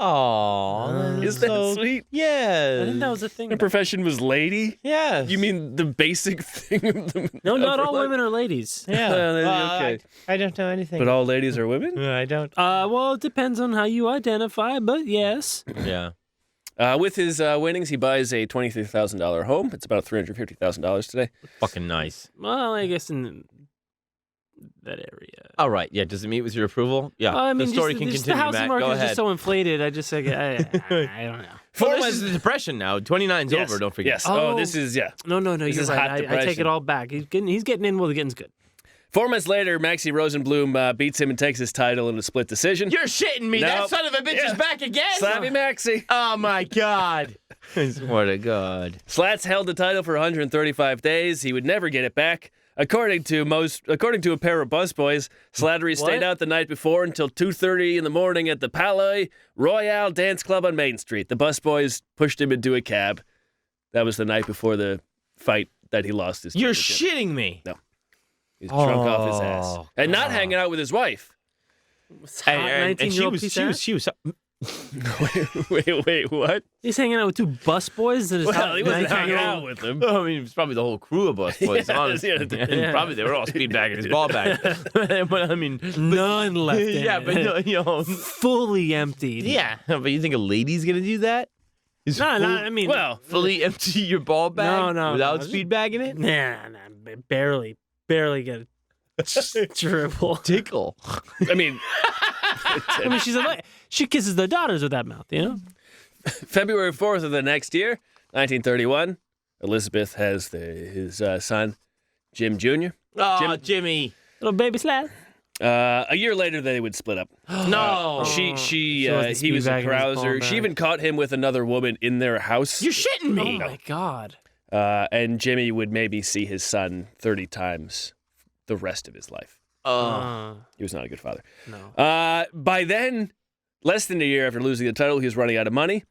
Aw, Is that sweet? I Yeah. didn't know it was a thing. Her profession was lady? Yeah. You mean the basic thing of the No, not of her all life? women are ladies. Yeah. Okay. I don't know anything. But all ladies are women? I don't. Well, it depends on how you identify, but yes. Yeah. With his winnings, he buys a $23,000 home. It's about $350,000 today. Fucking nice. Well, I guess in that area. All right. Yeah. Does it meet with your approval? Yeah. I mean, the story just, can just continue, the housing Matt. market Go is ahead. just so inflated. I just like I don't know. Well, this is the depression now. 29's Yes. over. Don't forget. Yes. Oh. this is, yeah. No, This you're is right. hot I take depression. it all back. He's getting in while the getting's good. 4 months later, Maxie Rosenblum beats him and takes his title in a split decision. You're shitting me. That Nope. son of a bitch Yeah. is back again. Slappy Maxie. Oh my god. I swear to God. Slats held the title for 135 days. He would never get it back. According to a pair of busboys, Slattery stayed What? out the night before until 2:30 in the morning at the Palais Royale Dance Club on Main Street. The busboys pushed him into a cab. That was the night before the fight that he lost his. You're championship. shitting me. He's drunk off his ass Oh, and not hanging out with his wife. And she 19-year-old was piece she of was ass? she was wait, what? He's hanging out with two busboys. Well, he wasn't hanging out with them. I mean, it's probably the whole crew of bus boys, Yes, honestly. yeah. And probably they were all speed bagging his ball bag. But I mean, None left. in yeah, it. but you know, fully emptied. yeah. But you think a lady's gonna do that? Is No, I mean, Well, fully empty your ball bag No, without no. speed bagging it? nah, barely get a dribble. Tickle. I mean, I mean, she kisses their daughters with that mouth, you know. February 4th of the next year, 1931, Elizabeth has his son, Jim Jr. Oh, Jimmy. Little baby Slat. A year later, they would split up. No. She She wasn't he was a speedbagging his ball carouser. She bag. even caught him with another woman in their house. You're shitting Oh me. my god. And Jimmy would maybe see his son 30 times the rest of his life. He was not a good father. No. By then, less than a year after losing the title, he was running out of money.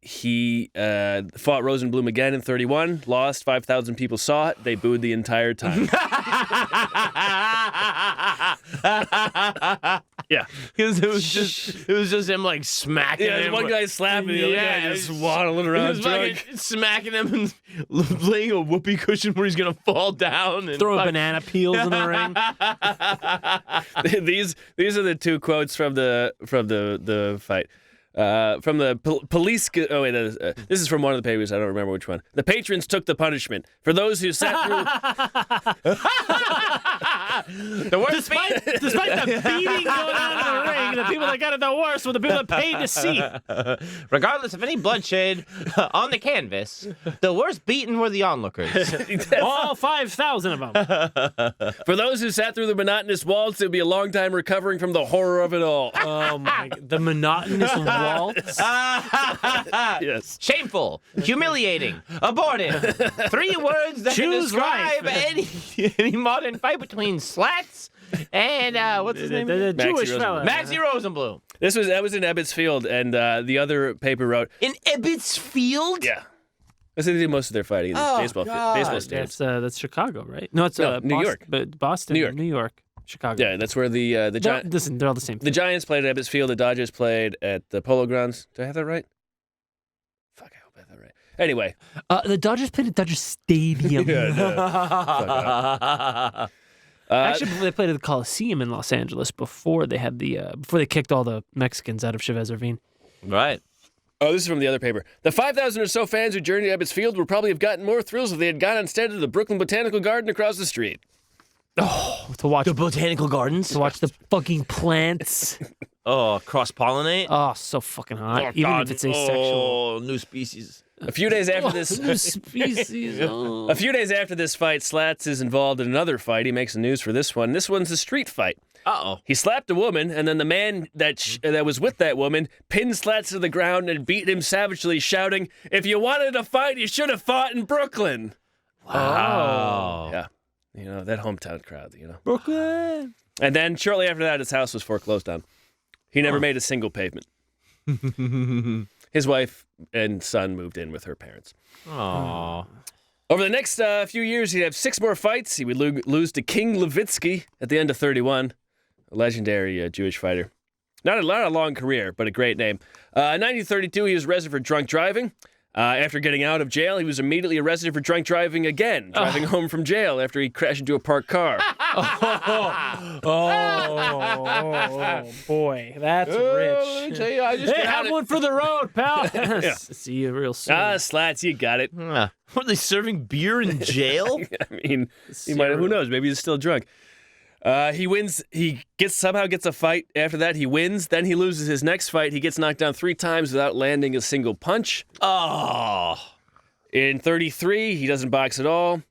He fought Rosenblum again in 31, lost, 5,000 people saw it. They booed the entire time. Yeah. Because it was just him like smacking Yeah, him. there's one guy slapping the other guy just waddling He around was drunk. fucking smacking him and laying a whoopee cushion where he's gonna fall down and Throwing fuck- banana peels in the ring. These are the two quotes from the fight. From the police. Oh wait, this is from one of the papers. I don't remember which one. The patrons took the punishment for those who sat through. The worst Despite the beating going on in the ring, the people that got it the worst were the people that paid to see. Regardless of any bloodshed on the canvas, the worst beaten were the onlookers. All 5,000 of them. For those who sat through the monotonous waltz, it would be a long time recovering from the horror of it all. Oh my! The monotonous waltz. Yes. Shameful, humiliating, abortive. 3 words that can Choose describe life. any modern fight between Slats and what's his name? The Maxie Jewish Rosenblum. fella. Maxie Rosenblum. That was in Ebbets Field, and the other paper wrote, In Ebbets Field? yeah. That's how they do most of their fighting in Oh, baseball God. stadiums. That's Chicago, right? No, it's No, New Boston, York. But Boston, New York. Chicago. Yeah, that's where the No, Giants. listen, they're all the same. The Giants played at Ebbets Field. The Dodgers played at the Polo Grounds. Do I have that right? Fuck, I hope I have that right. Anyway. The Dodgers played at Dodger Stadium. Actually, they played at the Coliseum in Los Angeles before they had before they kicked all the Mexicans out of Chavez Ravine. Right. Oh, this is from the other paper. The 5,000 or so fans who journeyed to Ebbets Field would probably have gotten more thrills if they had gone instead to the Brooklyn Botanical Garden across the street. To watch The Botanical Gardens? to watch the fucking plants. Oh, cross-pollinate? Oh, so fucking hot. Oh, Even God. if it's asexual. Oh, new species. A few days after this, New species. Oh. a few days after this fight, Slats is involved in another fight. He makes the news for this one. This one's a street fight. Uh-oh. He slapped a woman, and then the man that was with that woman pinned Slats to the ground and beat him savagely, shouting, "If you wanted to fight, you should have fought in Brooklyn." Wow. Yeah. You know, that hometown crowd, you know. Brooklyn. And then shortly after that, his house was foreclosed on. He never made a single pavement. His wife and son moved in with her parents. Aww. Over the next few years, he'd have 6 more fights. He would lose to King Levitsky at the end of 31, a legendary Jewish fighter. Not a long career, but a great name. In 1932, he was arrested for drunk driving. After getting out of jail, he was immediately arrested for drunk driving again, driving home from jail after he crashed into a parked car. Oh, boy. That's rich. Let me tell you, I just Hey, have one for the road, pal. See you real soon. Slats, you got it. Were they serving beer in jail? I mean, he might. Who knows? Maybe he's still drunk. He wins. He somehow gets a fight. After that, he wins. Then he loses his next fight. He gets knocked down 3 times without landing a single punch. Oh. In 33, he doesn't box at all.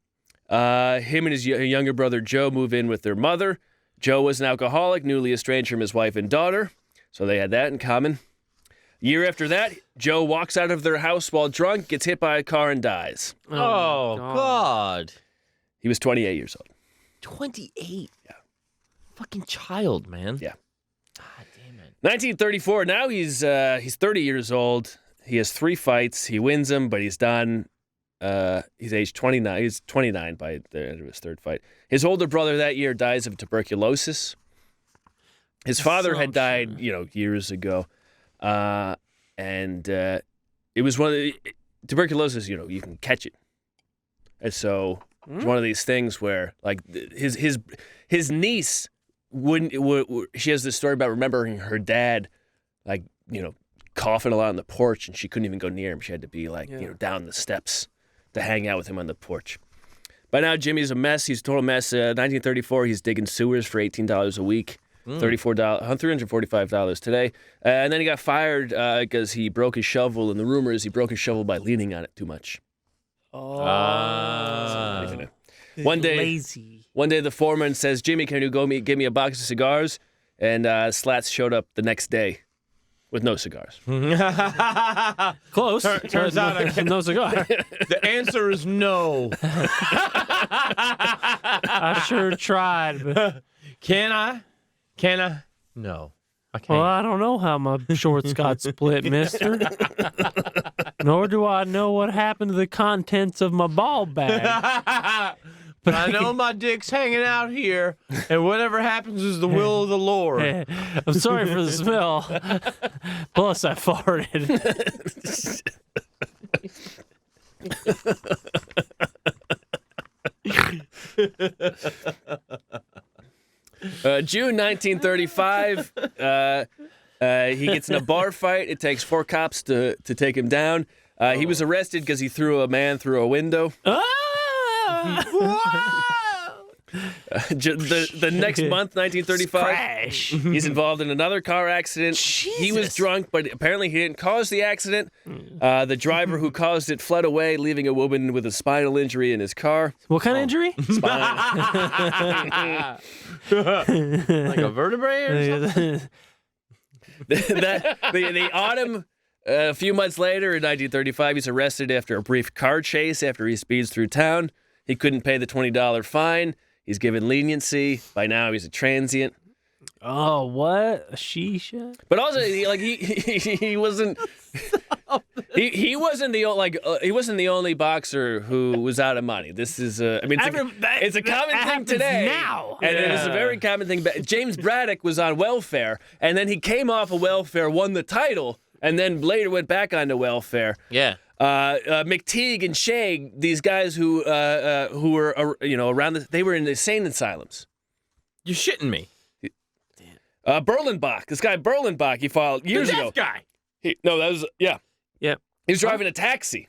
Him and his younger brother Joe move in with their mother. Joe was an alcoholic, newly estranged from his wife and daughter, so they had that in common. Year after that, Joe walks out of their house while drunk, gets hit by a car, and dies. Oh, God. He was 28 years old. 28. Yeah. Fucking child, man. Yeah. God damn it. 1934. Now he's 30 years old. He has 3 fights. He wins them, but he's done. He's age 29. He's 29 by the end of his 3rd fight. His older brother that year dies of tuberculosis. His father had died, years ago, and it was one of the tuberculosis. You can catch it, and so it's one of these things where, like, his niece she has this story about remembering her dad, like, coughing a lot on the porch, and she couldn't even go near him. She had to be down the steps to hang out with him on the porch. By now, Jimmy's a mess. He's a total mess. 1934, he's digging sewers for $18 a week. $345 today. And then he got fired because he broke his shovel, and the rumor is he broke his shovel by leaning on it too much. One day, the foreman says, "Jimmy, can you go give me a box of cigars?" And Slats showed up the next day with no cigars. Close. Turns out I can. No cigar. The answer is no. I sure tried, but Can I? No, I can't. well, I don't know how my shorts got split, mister. Nor do I know what happened to the contents of my ball bag. But I know my dick's hanging out here, and whatever happens is the will of the Lord. I'm sorry for the smell. Plus, I farted. June 1935, he gets in a bar fight. It takes 4 cops to take him down. He was arrested because he threw a man through a window. The next month, 1935, Crash. he's involved in another car accident. He was drunk, but apparently he didn't cause the accident. The driver who caused it fled away, leaving a woman with a spinal injury in his car. What kind of injury? Like a vertebrae or something? The autumn, a few months later, in 1935, he's arrested after a brief car chase after he speeds through town. He couldn't pay the $20 fine. He's given leniency. By now, he's a transient. Oh, what? A shisha? But also, he wasn't. He wasn't the only boxer who was out of money. This is it's a common thing today. Now, and it is a very common thing. James Braddock was on welfare, and then he came off of welfare, won the title, and then later went back onto welfare. Yeah. McTeague and Shea, these guys who were around they were in insane asylums. You're shitting me. Berlenbach, this guy Berlenbach, he filed years ago. That guy. He was driving a taxi.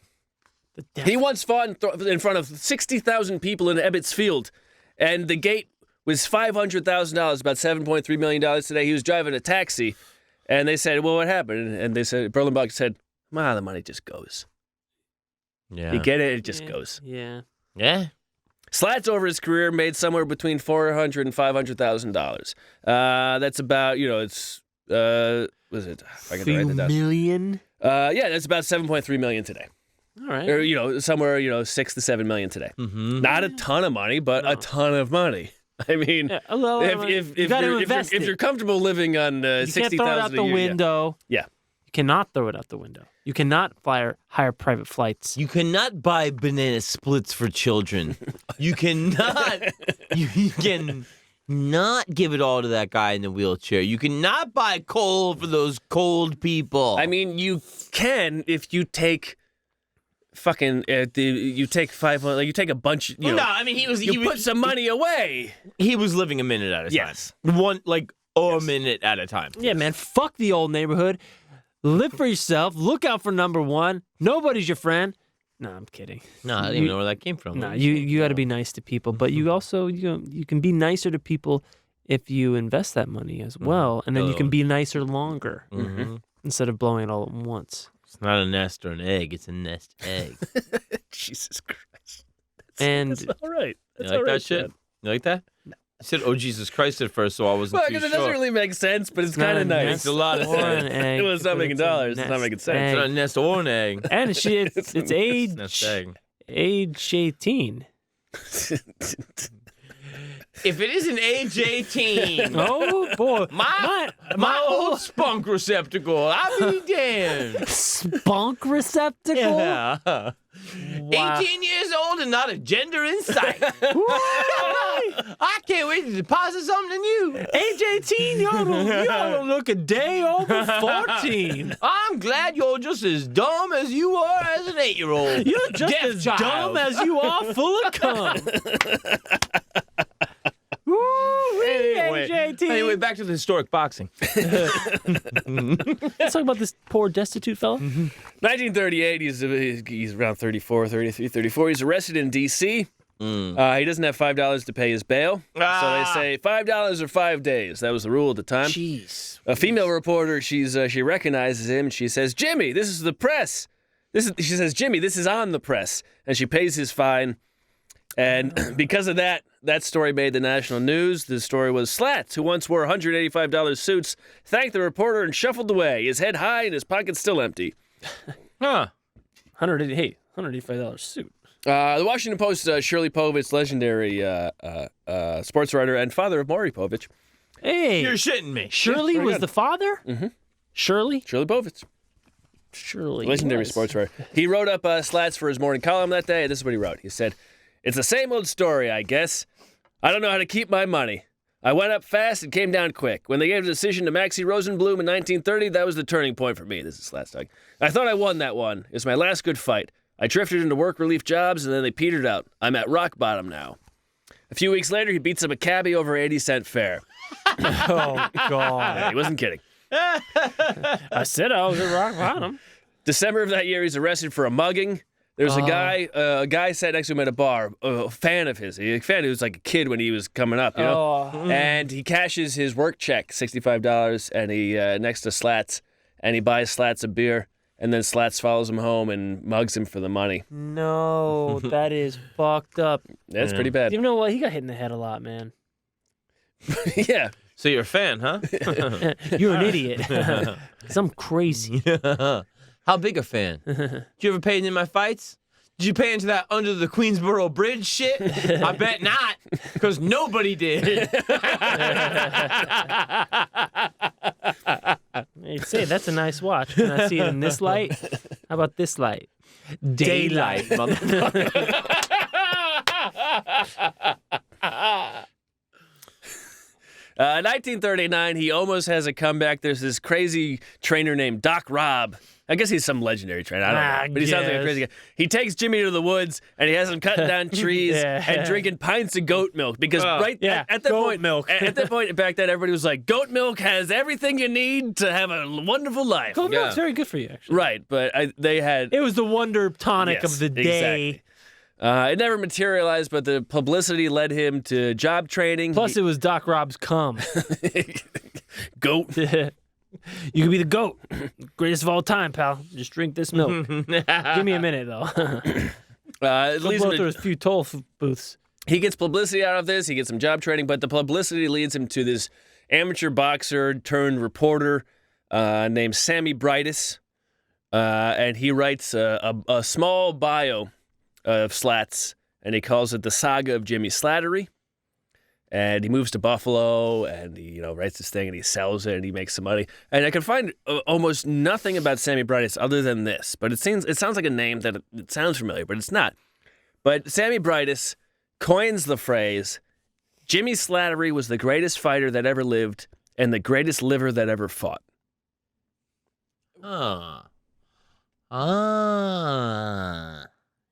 He once fought in front of 60,000 people in Ebbets Field, and the gate was $500,000, about $7.3 million today. He was driving a taxi, and they said, "Well, what happened?" And they said, Berlenbach said, "The money just goes." Yeah. You get it? It just goes. Yeah. Yeah. Slats over his career made somewhere between $400,000 and $500,000. That's about, was it? If I can write that down. million? Yeah, that's about $7.3 million today. All right. Or, somewhere, $6 to $7 million today. Mm-hmm. Not a ton of money, but a ton of money. I mean, if you're comfortable living on you can't throw it out the window. Yeah. You cannot throw it out the window. You cannot hire private flights. You cannot buy banana splits for children. You cannot. You can not give it all to that guy in the wheelchair. You cannot buy coal for those cold people. I mean, you can if you take fucking you take 500. Like you take a bunch. You put some money away. He was living a minute at a time. Yes. Minute at a time. Yeah, man. Fuck the old neighborhood. Live for yourself. Look out for number one. Nobody's your friend. No, I'm kidding. No, I didn't even know where that came from. No, you got to be nice to people, but you also you can be nicer to people if you invest that money as well, and then you can be nicer longer instead of blowing it all at once. It's not a nest or an egg; it's a nest egg. Jesus Christ! That's all right. You like that shit? You like that? I said, "Oh Jesus Christ!" at first, so I wasn't too because sure. it doesn't really make sense, but it's kind of nice. Makes a lot of sense. It was not making dollars. It's not making sense. It's not a nest or an egg. And it's age Nest egg. age 18. If it isn't age 18, Oh boy, my old spunk receptacle, I'll be damned. spunk receptacle. Yeah. Wow. 18 years old and not a gender in sight. I can't wait to deposit something in you. Age 18, you don't look a day over 14. I'm glad you're just as dumb as you are as an 8-year-old. You're just as dumb as you are full of cum. Age 18. Anyway, back to the historic boxing. Let's talk about this poor destitute fella. 1938, he's around 34, 33, 34. He's arrested in D.C. He doesn't have $5 to pay his bail. So they say $5 or 5 days. That was the rule at the time. Jeez. A female reporter, she recognizes him. She says, "Jimmy, this is the press." She says, "Jimmy, this is on the press." And she pays his fine. And because of that story made the national news. The story was Slats, who once wore $185 suits, thanked the reporter and shuffled away, his head high and his pockets still empty. Huh. $185 suit. The Washington Post, Shirley Povich, legendary sports writer and father of Maury Povich. Hey, You're shitting me. Shirley was the father? Mm-hmm. Shirley? Povich. Shirley. Legendary sports writer. He wrote up Slats for his morning column that day, and this is what he wrote. He said, "It's the same old story, I guess. I don't know how to keep my money. I went up fast and came down quick. When they gave the decision to Maxie Rosenblum in 1930, that was the turning point for me." This is Slats talking. "I thought I won that one. It was my last good fight. I drifted into work relief jobs, and then they petered out. I'm at rock bottom now." A few weeks later, he beats up a cabbie over 80-cent fare. Oh, God. Yeah, he wasn't kidding. I said I was at rock bottom. December of that year, he's arrested for a mugging. There's a guy sat next to him at a bar, a fan of his. A fan who was like a kid when he was coming up, you know? And he cashes his work check, $65, and he next to Slats, and he buys Slats a beer, and then Slats follows him home and mugs him for the money. No, that is fucked up. That's pretty bad. You know what? He got hit in the head a lot, man. Yeah. So you're a fan, huh? You're an idiot. 'Cause I'm crazy. How big a fan? Did you ever pay into my fights? Did you pay into that under the Queensboro Bridge shit? I bet not, because nobody did. You'd say, that's a nice watch. Can I see it in this light? How about this light? Daylight, motherfucker. 1939, he almost has a comeback. There's this crazy trainer named Doc Robb. I guess he's some legendary trainer. I don't know. But he sounds like a crazy guy. He takes Jimmy to the woods, and he has him cutting down trees and drinking pints of goat milk. Because at that point, at that point back then, everybody was like, goat milk has everything you need to have a wonderful life. Goat milk's very good for you, actually. Right, but they had... It was the wonder tonic of the day. Exactly. It never materialized, but the publicity led him to job training. Plus, it was Doc Robb's cum. Goat. You could be the GOAT. Greatest of all time, pal. Just drink this milk. Give me a minute, though. It leads him through a few toll booths. He gets publicity out of this. He gets some job training, but the publicity leads him to this amateur boxer turned reporter named Sammy Brightus. And he writes a small bio of Slats, and he calls it The Saga of Jimmy Slattery. And he moves to Buffalo, and he, writes this thing, and he sells it, and he makes some money. And I can find almost nothing about Sammy Brightus other than this, but it sounds like a name that it sounds familiar, but it's not. But Sammy Brightus coins the phrase, Jimmy Slattery was the greatest fighter that ever lived and the greatest liver that ever fought.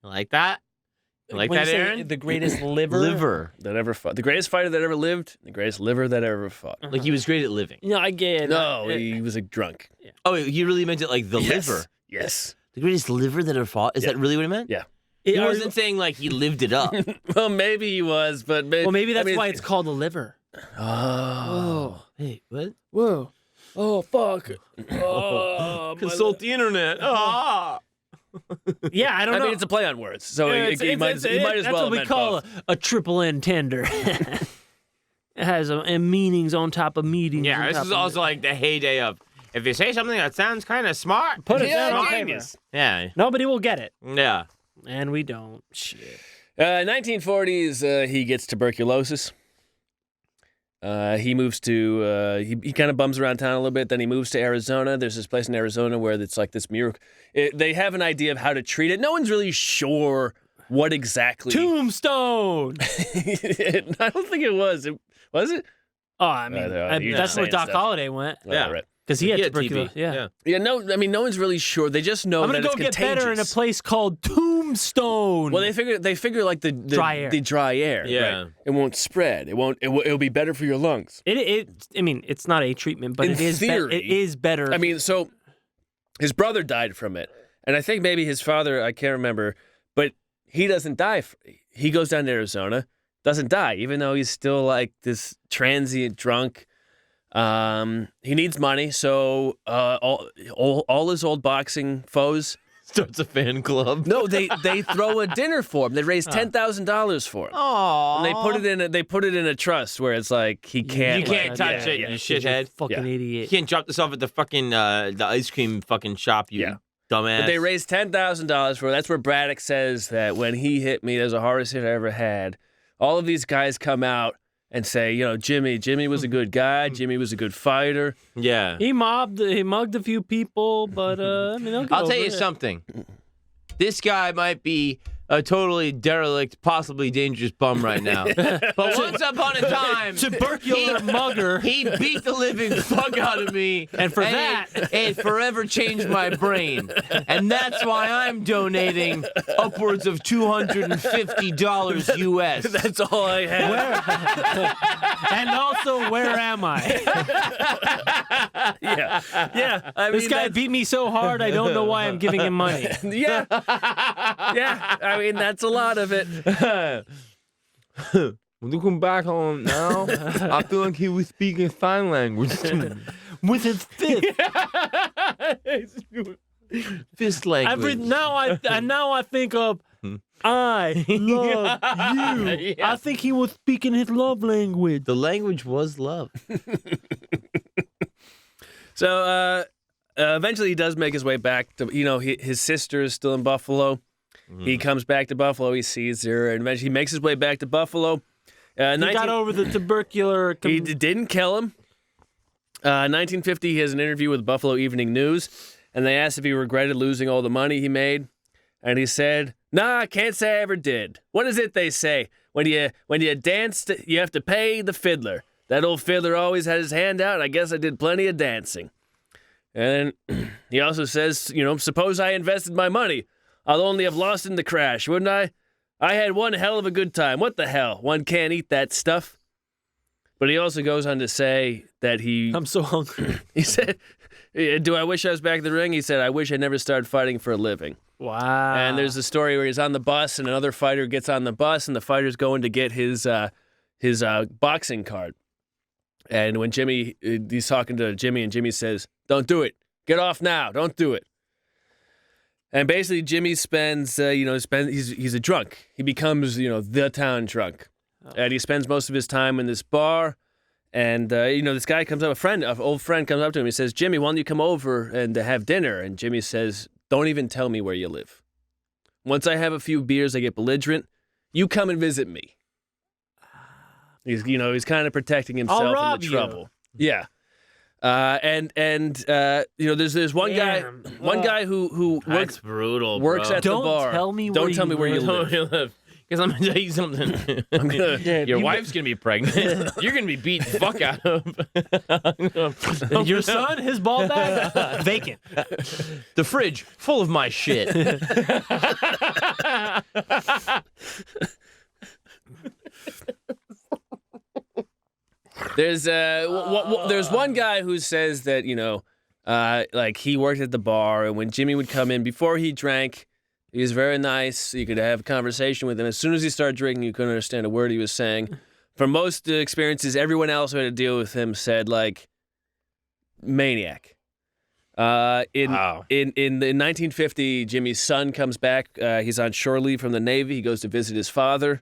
Like that? You like When that, you say Aaron? the greatest liver? That ever fought. The greatest fighter that ever lived, the greatest liver that ever fought. Like he was great at living. No, I get it. No, he was a drunk. Oh, wait, he really meant it like the Yes. liver. Yes. The greatest liver that ever fought? Is that really what he meant? Yeah. He wasn't saying like he lived it up. Well, maybe he was, but maybe that's why it's called a liver. Oh. Hey, what? Whoa. Oh, fuck. Oh, Consult the internet. Ah. Yeah, I don't know. I mean, it's a play on words, so Yeah, he might as well that's have what we meant call both. a triple N tender. It has meanings on top of meetings. Yeah, on this top is of also like the heyday of if you say something that sounds kind of smart, Put it Yeah, down on paper. genius. Yeah. Nobody will get it. Yeah. And we don't. Shit. 1940s, he gets tuberculosis. He moves to, he kind of bums around town a little bit. Then he moves to Arizona. There's this place in Arizona where it's like this miracle. They have an idea of how to treat it. No one's really sure what exactly. Tombstone. I don't think it was. Was it? Oh, I mean, you're that's just where saying Doc stuff. Holiday went. Yeah. Right. Because he had TB. tuberculosis. Yeah. Yeah, no, I mean, no one's really sure. They just know I'm that gonna it's go get contagious. better in a place called Tombstone. Well, they figure like the Dry air. the dry air. Yeah. Right? It won't spread. It'll be better for your lungs. I mean, it's not a treatment, but In it is. theory. It is better. I mean, so his brother died from it, and I think maybe his father. I can't remember, but he doesn't die. He goes down to Arizona, doesn't die, even though he's still like this transient drunk. He needs money, so all his old boxing foes Starts a fan club. no, they throw a dinner for him. They raise $10,000 for him. Aww. And they put it in a trust where it's like he can't. You can't like, touch yeah, it, yeah. you shithead. fucking You idiot. can't drop this off at the fucking the ice cream fucking shop, you Yeah. dumbass. But they raised $10,000 for it. That's where Braddock says that when he hit me, there's the hardest hit I ever had. All of these guys come out and say, Jimmy was a good guy. Jimmy was a good fighter. Yeah. He mugged a few people, but I mean, they'll get I'll tell over you it. something. This guy might be a totally derelict, possibly dangerous bum right now. But once upon a time, Tubercular mugger. he beat the living fuck out of me. And for that- it forever changed my brain. And that's why I'm donating upwards of $250 US. That's all I had. And also, where am I? Yeah. Yeah. I This mean, guy that's- beat me so hard, I don't know why I'm giving him money. Yeah. Yeah. I mean, that's a lot of it. Looking back on now, I feel like he was speaking sign language. With his fist. Fist language. Now I think of I love you. Yeah. I think he was speaking his love language. The language was love. So eventually he does make his way back to, his sister is still in Buffalo. He comes back to Buffalo. He sees her, and eventually he makes his way back to Buffalo. He got over the tubercular. He didn't kill him. 1950, he has an interview with Buffalo Evening News, and they asked if he regretted losing all the money he made, and he said, "Nah, I can't say I ever did. What is it they say? When you dance, you have to pay the fiddler. That old fiddler always had his hand out, and I guess I did plenty of dancing." And then he also says, suppose I invested my money. I'll only have lost in the crash, wouldn't I? I had one hell of a good time. What the hell? One can't eat that stuff. But he also goes on to say that I'm so hungry. he said, do I wish I was back in the ring? He said, I wish I never started fighting for a living. Wow. And there's a story where he's on the bus and another fighter gets on the bus and the fighter's going to get his boxing card. And when he's talking to Jimmy and Jimmy says, don't do it. Get off now. Don't do it. And basically Jimmy spends, he's a drunk. He becomes, the town drunk. And he spends most of his time in this bar. And, this guy comes up, an old friend comes up to him. He says, Jimmy, why don't you come over and have dinner? And Jimmy says, don't even tell me where you live. Once I have a few beers, I get belligerent. You come and visit me. He's kind of protecting himself from rob the you. trouble. Yeah. There's one Damn. guy who That's brutal. works bro. at the Don't bar. tell me Don't where tell you me where you live. live. Because I'm gonna tell you something. Your wife's gonna be pregnant. You're gonna be beat the fuck out of. Your son, his ball bag, vacant. The fridge full of my shit. There's one guy who says that like he worked at the bar, and when Jimmy would come in before he drank, he was very nice. You could have a conversation with him. As soon as he started drinking, you couldn't understand a word he was saying. For most experiences, everyone else who had to deal with him said like maniac. In 1950, Jimmy's son comes back. He's on shore leave from the Navy. He goes to visit his father,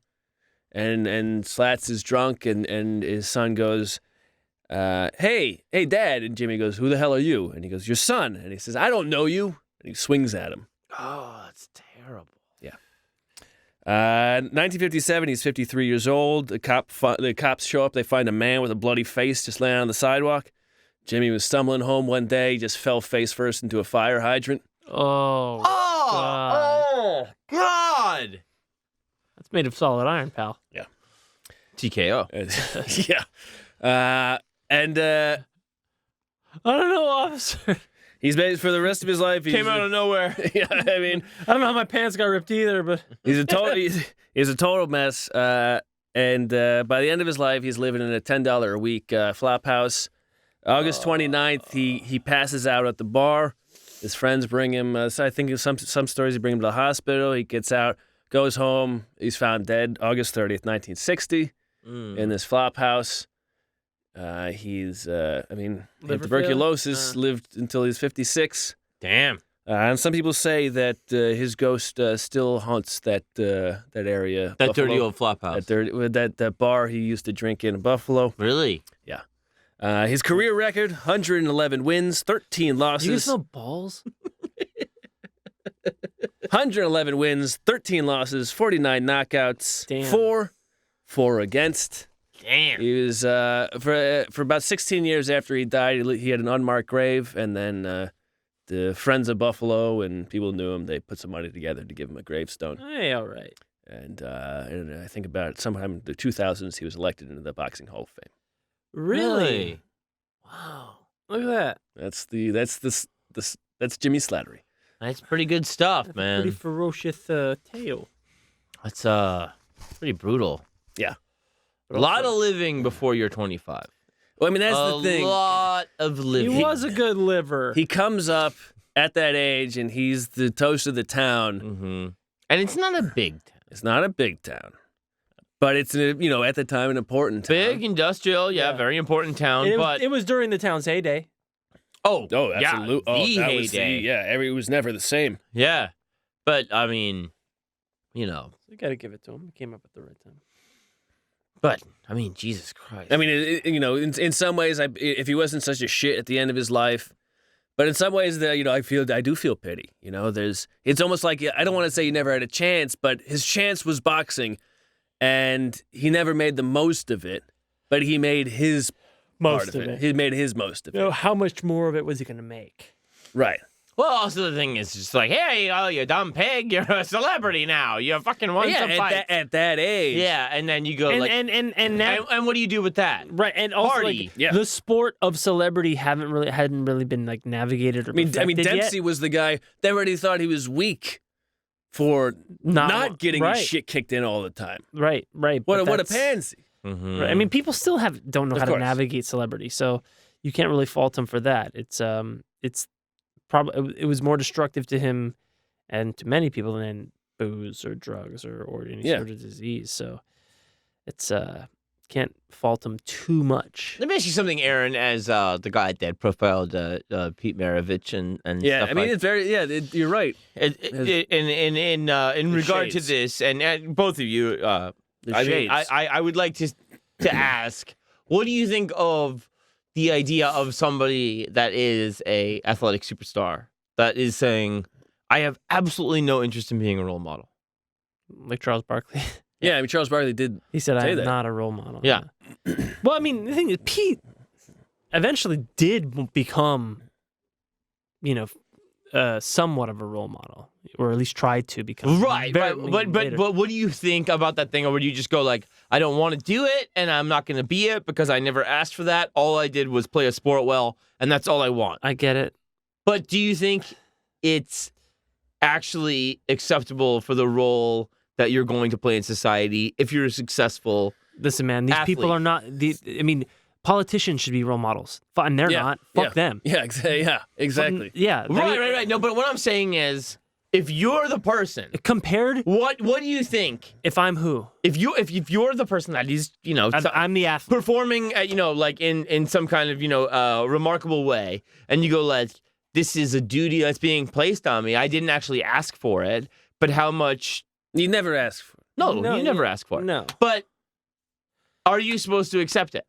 and Slats is drunk, and his son goes, "Hey, Dad!" And Jimmy goes, "Who the hell are you?" And he goes, "Your son." And he says, "I don't know you." And he swings at him. Oh, that's terrible. 1957, he's 53 years old. The cops show up. They find a man with a bloody face just laying on the sidewalk. Jimmy was stumbling home one day. He just fell face first into a fire hydrant. Oh, God. Oh, God. That's made of solid iron, pal. TKO. Yeah. And I don't know, officer. he's made for the rest of his life. Came out of nowhere. Yeah, I mean, I don't know how my pants got ripped either, but he's a total mess. And by the end of his life, he's living in a $10 a week flop house. August 29th, he passes out at the bar. His friends bring him. So I think some stories they bring him to the hospital. He gets out, goes home. He's found dead. August 30th, 1960, in this flop house. He's had tuberculosis. Lived until he was 56. Damn. And some people say that his ghost still haunts that area. That Buffalo. dirty old flop house. That bar he used to drink in Buffalo. Really? Yeah. His career record: 111 wins, 13 losses. you guys know balls? 111 wins, 13 losses, 49 knockouts. Damn. 4 against. Damn. He was for about 16 years after he died. He had an unmarked grave, and then the Friends of Buffalo and people knew him. They put some money together to give him a gravestone. Hey, all right. And I think about sometime in the 2000s, he was elected into the Boxing Hall of Fame. Really? Wow. Look at that. That's Jimmy Slattery. That's pretty good stuff, That's man. a pretty ferocious tale. That's pretty brutal. Yeah. A lot of living before you're 25. Well, I mean, that's the thing. A lot of living. He was a good liver. He comes up at that age, and he's the toast of the town. Mm-hmm. And it's not a big town. It's not a big town, but it's at the time an important town. Big, industrial, yeah, very important town. It was during the town's heyday. Oh, absolutely. Yeah, the was heyday. it was never the same. Yeah. But, I mean, you know. You got to give it to him. He came up at the right time. But, I mean, Jesus Christ. I mean, in some ways, if he wasn't such a shit at the end of his life, but in some ways, I do feel pity. It's almost like, I don't want to say he never had a chance, but his chance was boxing, and he never made the most of it, but he made his part of it. He made his most of it. How much more of it was he going to make? Right. Well, also the thing is just like, hey, you dumb pig, you're a celebrity now. You fucking won some fights. At that age. Yeah, and then you go and now, and what do you do with that? Right, and also Party. the sport of celebrity hadn't really been like navigated or perfected Dempsey yet. was the guy that already thought he was weak for not getting his shit kicked in all the time. Right. What a pansy. Mm-hmm. Right. I mean, people still don't know Of how course. to navigate celebrity, so you can't really fault him for that. It's probably it was more destructive to him and to many people than booze or drugs or any sort of disease. So it's can't fault him too much. Let me ask you something, Aaron, as the guy that profiled Pete Maravich and stuff it's very you're right. In regard to this, and both of you, I would like to ask, what do you think of the idea of somebody that is a athletic superstar that is saying, I have absolutely no interest in being a role model? Like Charles Barkley. Yeah, I mean, Charles Barkley did. He said, say "I'm that. not a role model." Yeah. Well, I mean, the thing is, Pete eventually did become, somewhat of a role model, or at least tried to become. Right. But what do you think about that thing? Or would you just go like, I don't want to do it, and I'm not going to be it because I never asked for that. All I did was play a sport well, and that's all I want. I get it. But do you think it's actually acceptable for the role that you're going to play in society if you're a successful Listen, man, these people athlete? are not. Politicians should be role models, and they're not. Fuck them. Yeah, exactly. Yeah. Right. No, but what I'm saying is, if you're the person, Compared, what do you think? if I'm who? If you're the person that is, I'm the athlete. performing, like in some kind of remarkable way, and you go like, this is a duty that's being placed on me. I didn't actually ask for it, but how much? You never ask for it. No, you never ask for it. No. But are you supposed to accept it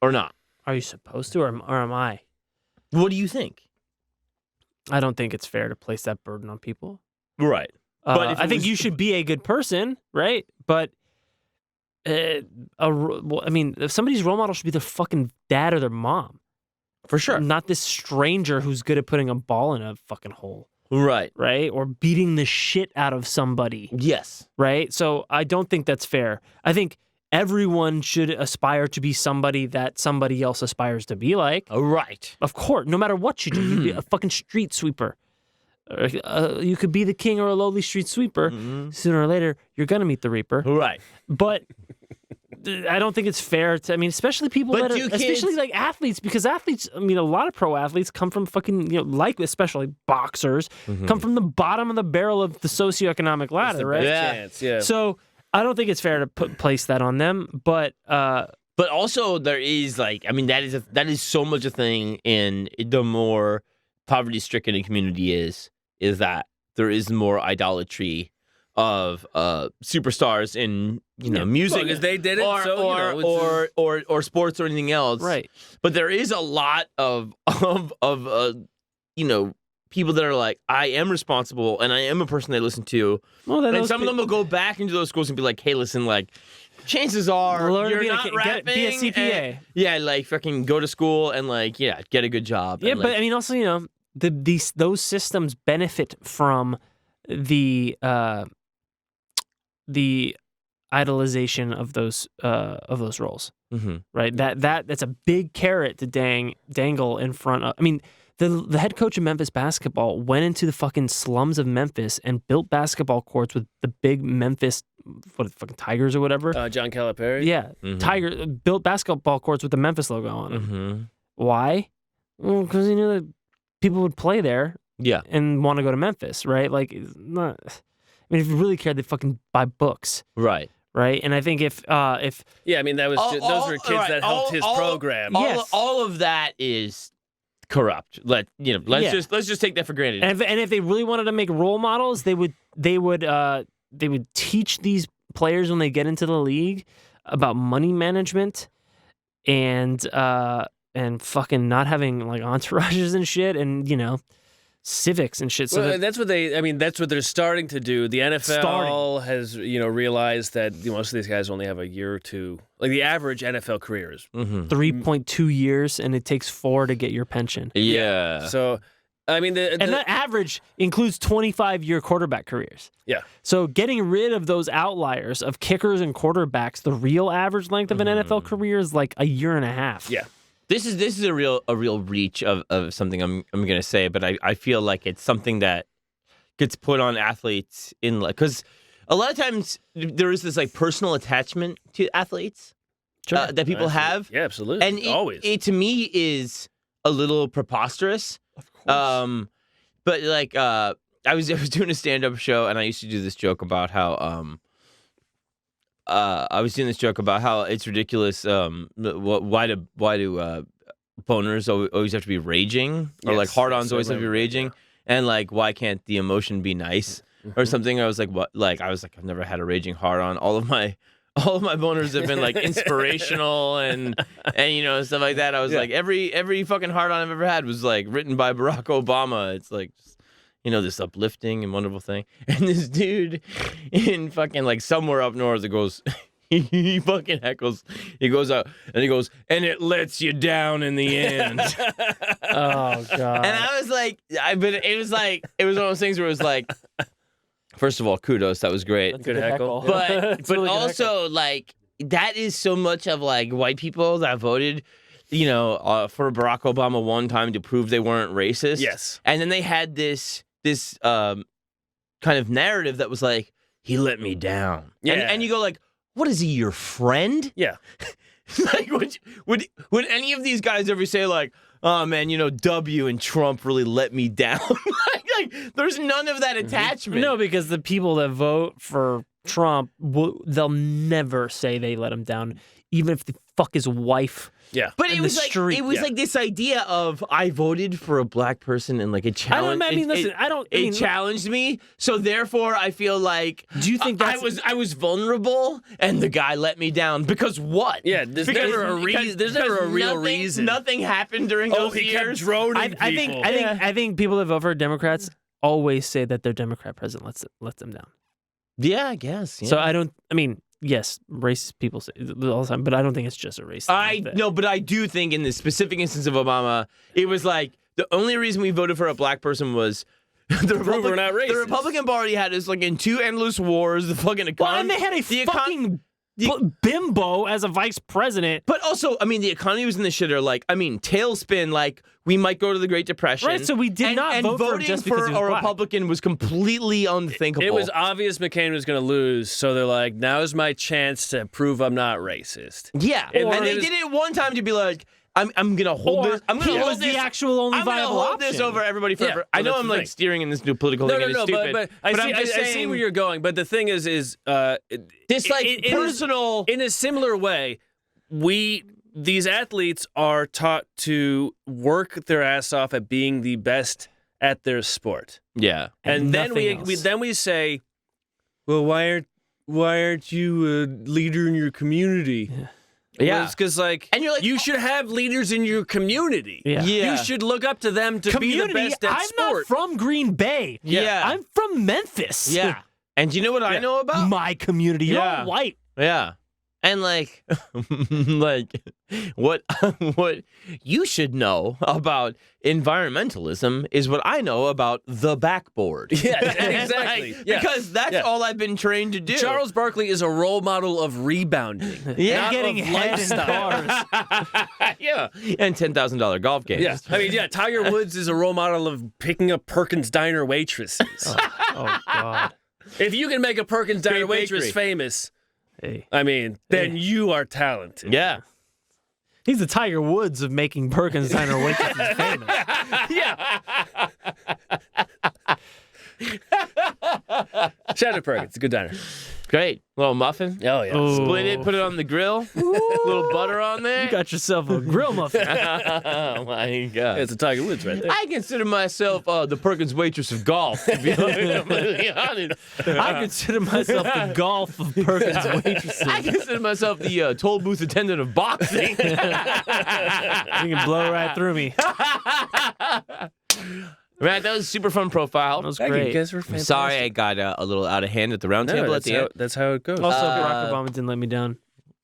or not? Are you supposed to, or am I? What do you think? I don't think it's fair to place that burden on people. Right. But if I it think was- you should be a good person, right? But if somebody's role model should be their fucking dad or their mom, For sure. not this stranger who's good at putting a ball in a fucking hole, Right. right? Or beating the shit out of somebody, Yes. right? So I don't think that's fair. I think everyone should aspire to be somebody that somebody else aspires to be like. Right. Of course, no matter what you do, you be a fucking street sweeper. You could be the king or a lowly street sweeper. Sooner or later, you're gonna meet the reaper. Right. But I don't think it's fair to. I mean, especially people But that do are, kids- especially like athletes, because athletes. I mean, a lot of pro athletes come from fucking, like especially boxers, come from the bottom of the barrel of the socioeconomic ladder, right? Yeah. Chance, yeah. So I don't think it's fair to place that on them. But But also there is that is so much a thing in the more poverty-stricken a community is that there is more idolatry of superstars in music because they did it, or sports or anything else. right. But there is a lot of people that are like, I am responsible and I am a person they listen to. Well, then And those some of them will go back into those schools and be like, hey, listen, like, chances are Learn to you're be not rapping. be a CPA. and- yeah, like fucking go to school and like, get a good job. Yeah, and, but like, I mean, also, those systems benefit from the idolization of those roles, mhm. right? That's a big carrot to dangle in front of. I mean, the head coach of Memphis basketball went into the fucking slums of Memphis and built basketball courts with the big Memphis, fucking Tigers or whatever. John Calipari. Yeah, Tiger built basketball courts with the Memphis logo on them. Mhm. Why? Well, because he knew that people would play there Yeah. and want to go to Memphis, right? Like, it's not. I mean, if you really cared, they'd fucking buy books, Right. right? And I think if Yeah, I mean those were kids that helped his program. Yes. All of that is corrupt. Let's just take that for granted. and if they really wanted to make role models, they would teach these players when they get into the league about money management and fucking not having like entourages and shit, and civics and shit. So Well, that's what they're starting to do. The NFL has, realized that most of these guys only have a year or two. Like the average NFL career is. 3.2 years, and it takes 4 to get your pension. Yeah. So, I mean, And that average includes 25-year quarterback careers. yeah. So getting rid of those outliers of kickers and quarterbacks, the real average length of an NFL career is like a year and a half. Yeah. This is a real reach of something I'm gonna say, but I feel like it's something that gets put on athletes in like, because a lot of times there is this like personal attachment to athletes that people have. Yeah, absolutely. And always. it to me is a little preposterous. Of course. But like I was doing a stand-up show, and I used to do this joke about how it's ridiculous. Why do boners always have to be raging, or like Yes, hard-ons yes, always I have to be remember, raging, and like why can't the emotion be nice or something? I was like, what? Like I was like, I've never had a raging hard-on. All of my boners have been like inspirational and stuff like that. I was like, every fucking hard-on I've ever had was like written by Barack Obama. It's like, this uplifting and wonderful thing. And this dude in fucking like somewhere up north that goes, he fucking heckles. He goes out and he goes, and it lets you down in the end. Oh God. And I was like, it was one of those things where it was like, first of all, kudos, that was great. That's a good heckle. But really good also like that is so much of like white people that voted, for Barack Obama one time to prove they weren't racist. Yes. And then they had this kind of narrative that was like, he let me down. Yeah. And you go like, what is he, your friend? Yeah. Like, would any of these guys ever say like, oh man, W and Trump really let me down? like, there's none of that attachment. No, because the people that vote for Trump, they'll never say they let him down, even if they fuck his wife. Yeah. But it was like this idea of I voted for a black person and like it challenged. It challenged me, so therefore I feel like. Do you think I was vulnerable and the guy let me down because what? Yeah, there's never a real reason. Nothing happened during those he years. kept droning people. I think people that vote for Democrats always say that their Democrat president lets them down. Yeah, I guess. Yeah. So yes, racist people say it all the time, but I don't think it's just a racist thing. But I do think in the specific instance of Obama, it was like the only reason we voted for a black person was the Republican Party had us like in two endless wars. The fucking economy. Well, and they had a fucking bimbo as a vice president. But also, the economy was in the shitter. Like, tailspin. Like, we might go to the Great Depression. Right. So we did not vote for him just because he was a black. Republican was completely unthinkable. It was obvious McCain was going to lose, so they're like, "Now's my chance to prove I'm not racist." Yeah, and they did it one time to be like, I'm gonna hold this. I'm gonna hold this. The actual only viable hold this option. over everybody forever. Yeah, I know I'm like steering in this new political thing. No, it's stupid. but I see where you're going. But the thing is this like personal. In a similar way, these athletes are taught to work their ass off at being the best at their sport. Yeah, and then we say, well, why aren't you a leader in your community? Yeah, well, it's because and you're like, you should have leaders in your community. Yeah. You should look up to them to be the best at sport. I'm not from Green Bay. Yeah, I'm from Memphis. Yeah, and do you know what I know about my community? You're all white. Yeah. And like what you should know about environmentalism is what I know about the backboard. Yeah, exactly. Because that's all I've been trained to do. Charles Barkley is a role model of rebounding. Yeah, getting head in cars. Yeah, and $10,000 golf games. Yeah, Tiger Woods is a role model of picking up Perkins Diner waitresses. Oh God! If you can make a Perkins Diner waitress famous. Then you are talented. Yeah. He's the Tiger Woods of making Perkins Diner waitresses famous. Yeah. Shout out to Perkins. It's a good diner. Great. Little muffin. Oh, yeah. Ooh. Split it, put it on the grill. Little butter on there. You got yourself a grill muffin. Oh, my God. It's a Tiger Woods right there. I consider myself the Perkins waitress of golf, to be completely honest. I consider myself the golf of Perkins waitresses. I consider myself the toll booth attendant of boxing. You can blow right through me. Right, that was a super fun profile. That was Thank great. you guys were fantastic. I'm sorry I got a little out of hand at the round table at the end. That's how it goes. Also, Barack Obama didn't let me down.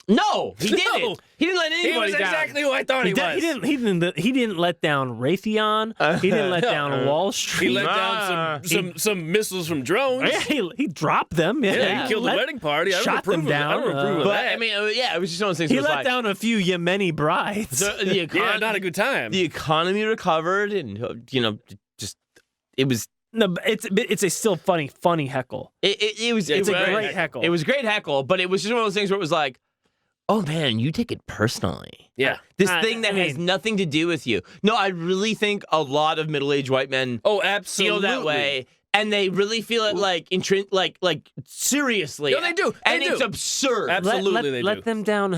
No, he didn't. He didn't let anybody He was down. exactly who I thought he was. He didn't let down Raytheon. He didn't let down Wall Street. He let down some missiles from drones. Yeah, he dropped them. Yeah, he killed the wedding party. Shot them down. I don't approve of But that. it was just one of those things. He let down a few Yemeni brides. Yeah, not a good time. The economy recovered, and it was. No, but it's a still funny heckle. It was a great heckle. It was a great heckle, but it was just one of those things where it was like, oh man, you take it personally. Yeah. This thing that has nothing to do with you. No, I really think a lot of middle-aged white men absolutely feel that way. And they really feel it like seriously. No, they do. It's absurd. Absolutely, they do. Let them down.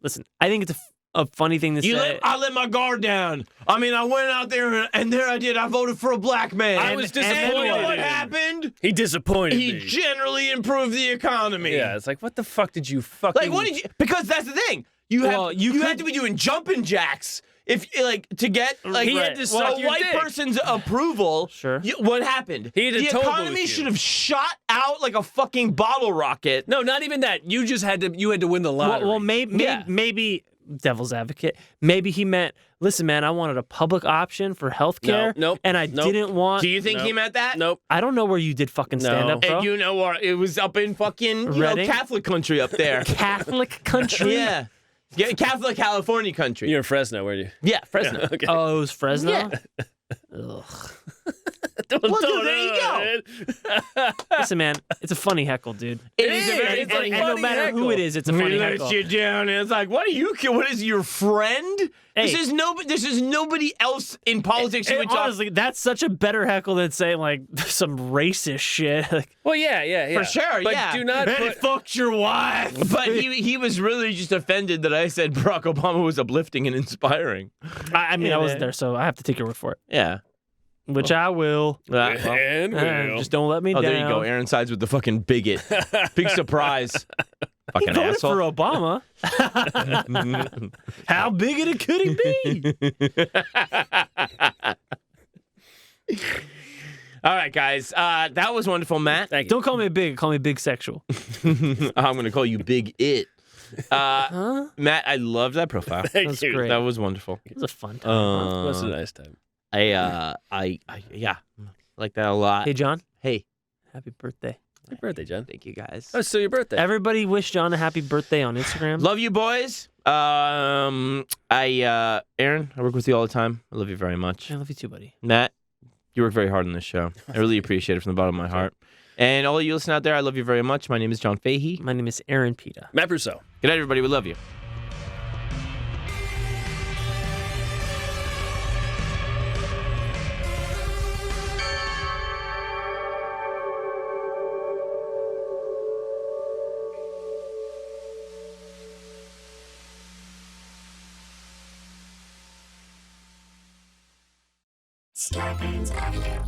Listen, I think it's a funny thing to say. I let my guard down. I went out there and there I did. I voted for a black man. I was disappointed. And you know what happened? He disappointed me. He generally improved the economy. Yeah, it's like, what the fuck did you fucking... Like, what did you... Because that's the thing. You had to be doing jumping jacks. if like to get like He had to suck a your white dick. person's approval, Sure. what happened? He had to the toe economy booth you. should have shot out like a fucking bottle rocket. No, not even that. You just had to win the lottery. Well, maybe devil's advocate. Maybe he meant, listen, man, I wanted a public option for healthcare, nope, and I nope. didn't want. Do you think he meant that? Nope. I don't know where you did fucking stand No. up, bro. And you know what? It was up in fucking Reading? Catholic country up there. Catholic country. Yeah, Catholic California country. You're in Fresno, were you? Yeah, Fresno. Okay. Oh, it was Fresno. Yeah. Ugh. Well, there you go. Listen, man, it's a funny heckle, dude. It is a very And, funny and no funny matter who heckle. it is, it's a funny He heckle. lets you down, and it's like, what are you? What is your friend? Hey. This is nobody else in politics who And would talk. honestly, that's such a better heckle than saying like some racist shit. Like, Well, yeah. For sure, But yeah. do not put... fucked your wife. But he was really just offended that I said Barack Obama was uplifting and inspiring. I mean, I wasn't there, so I have to take your word for it. Yeah. Which I will. And will. Just don't let me Oh, down. there you go. Aaron sides with the fucking bigot. Big surprise. He Fucking voted asshole. for Obama. How bigoted could he be? All right, guys. That was wonderful, Matt. Thank you. Don't call me big. Call me big sexual. I'm going to call you Big It. Matt, I loved that profile. Thank That's you. great. That was wonderful. It was a fun time. It was a nice time. I yeah, like that a lot. Hey, John. Hey, Happy birthday. Happy birthday, John. thank you guys. Oh, it's still your birthday. Everybody wish John a happy birthday on Instagram. Love you, boys. Aaron, I work with you all the time. I love you very much. I love you too, buddy. Matt, you work very hard on this show. I really appreciate it from the bottom of my heart. And all of you listen out there, I love you very much. My name is John Fahey. My name is Aaron Pita. Matt Brousseau. Good night, everybody. We love you. Scarpins Avenue.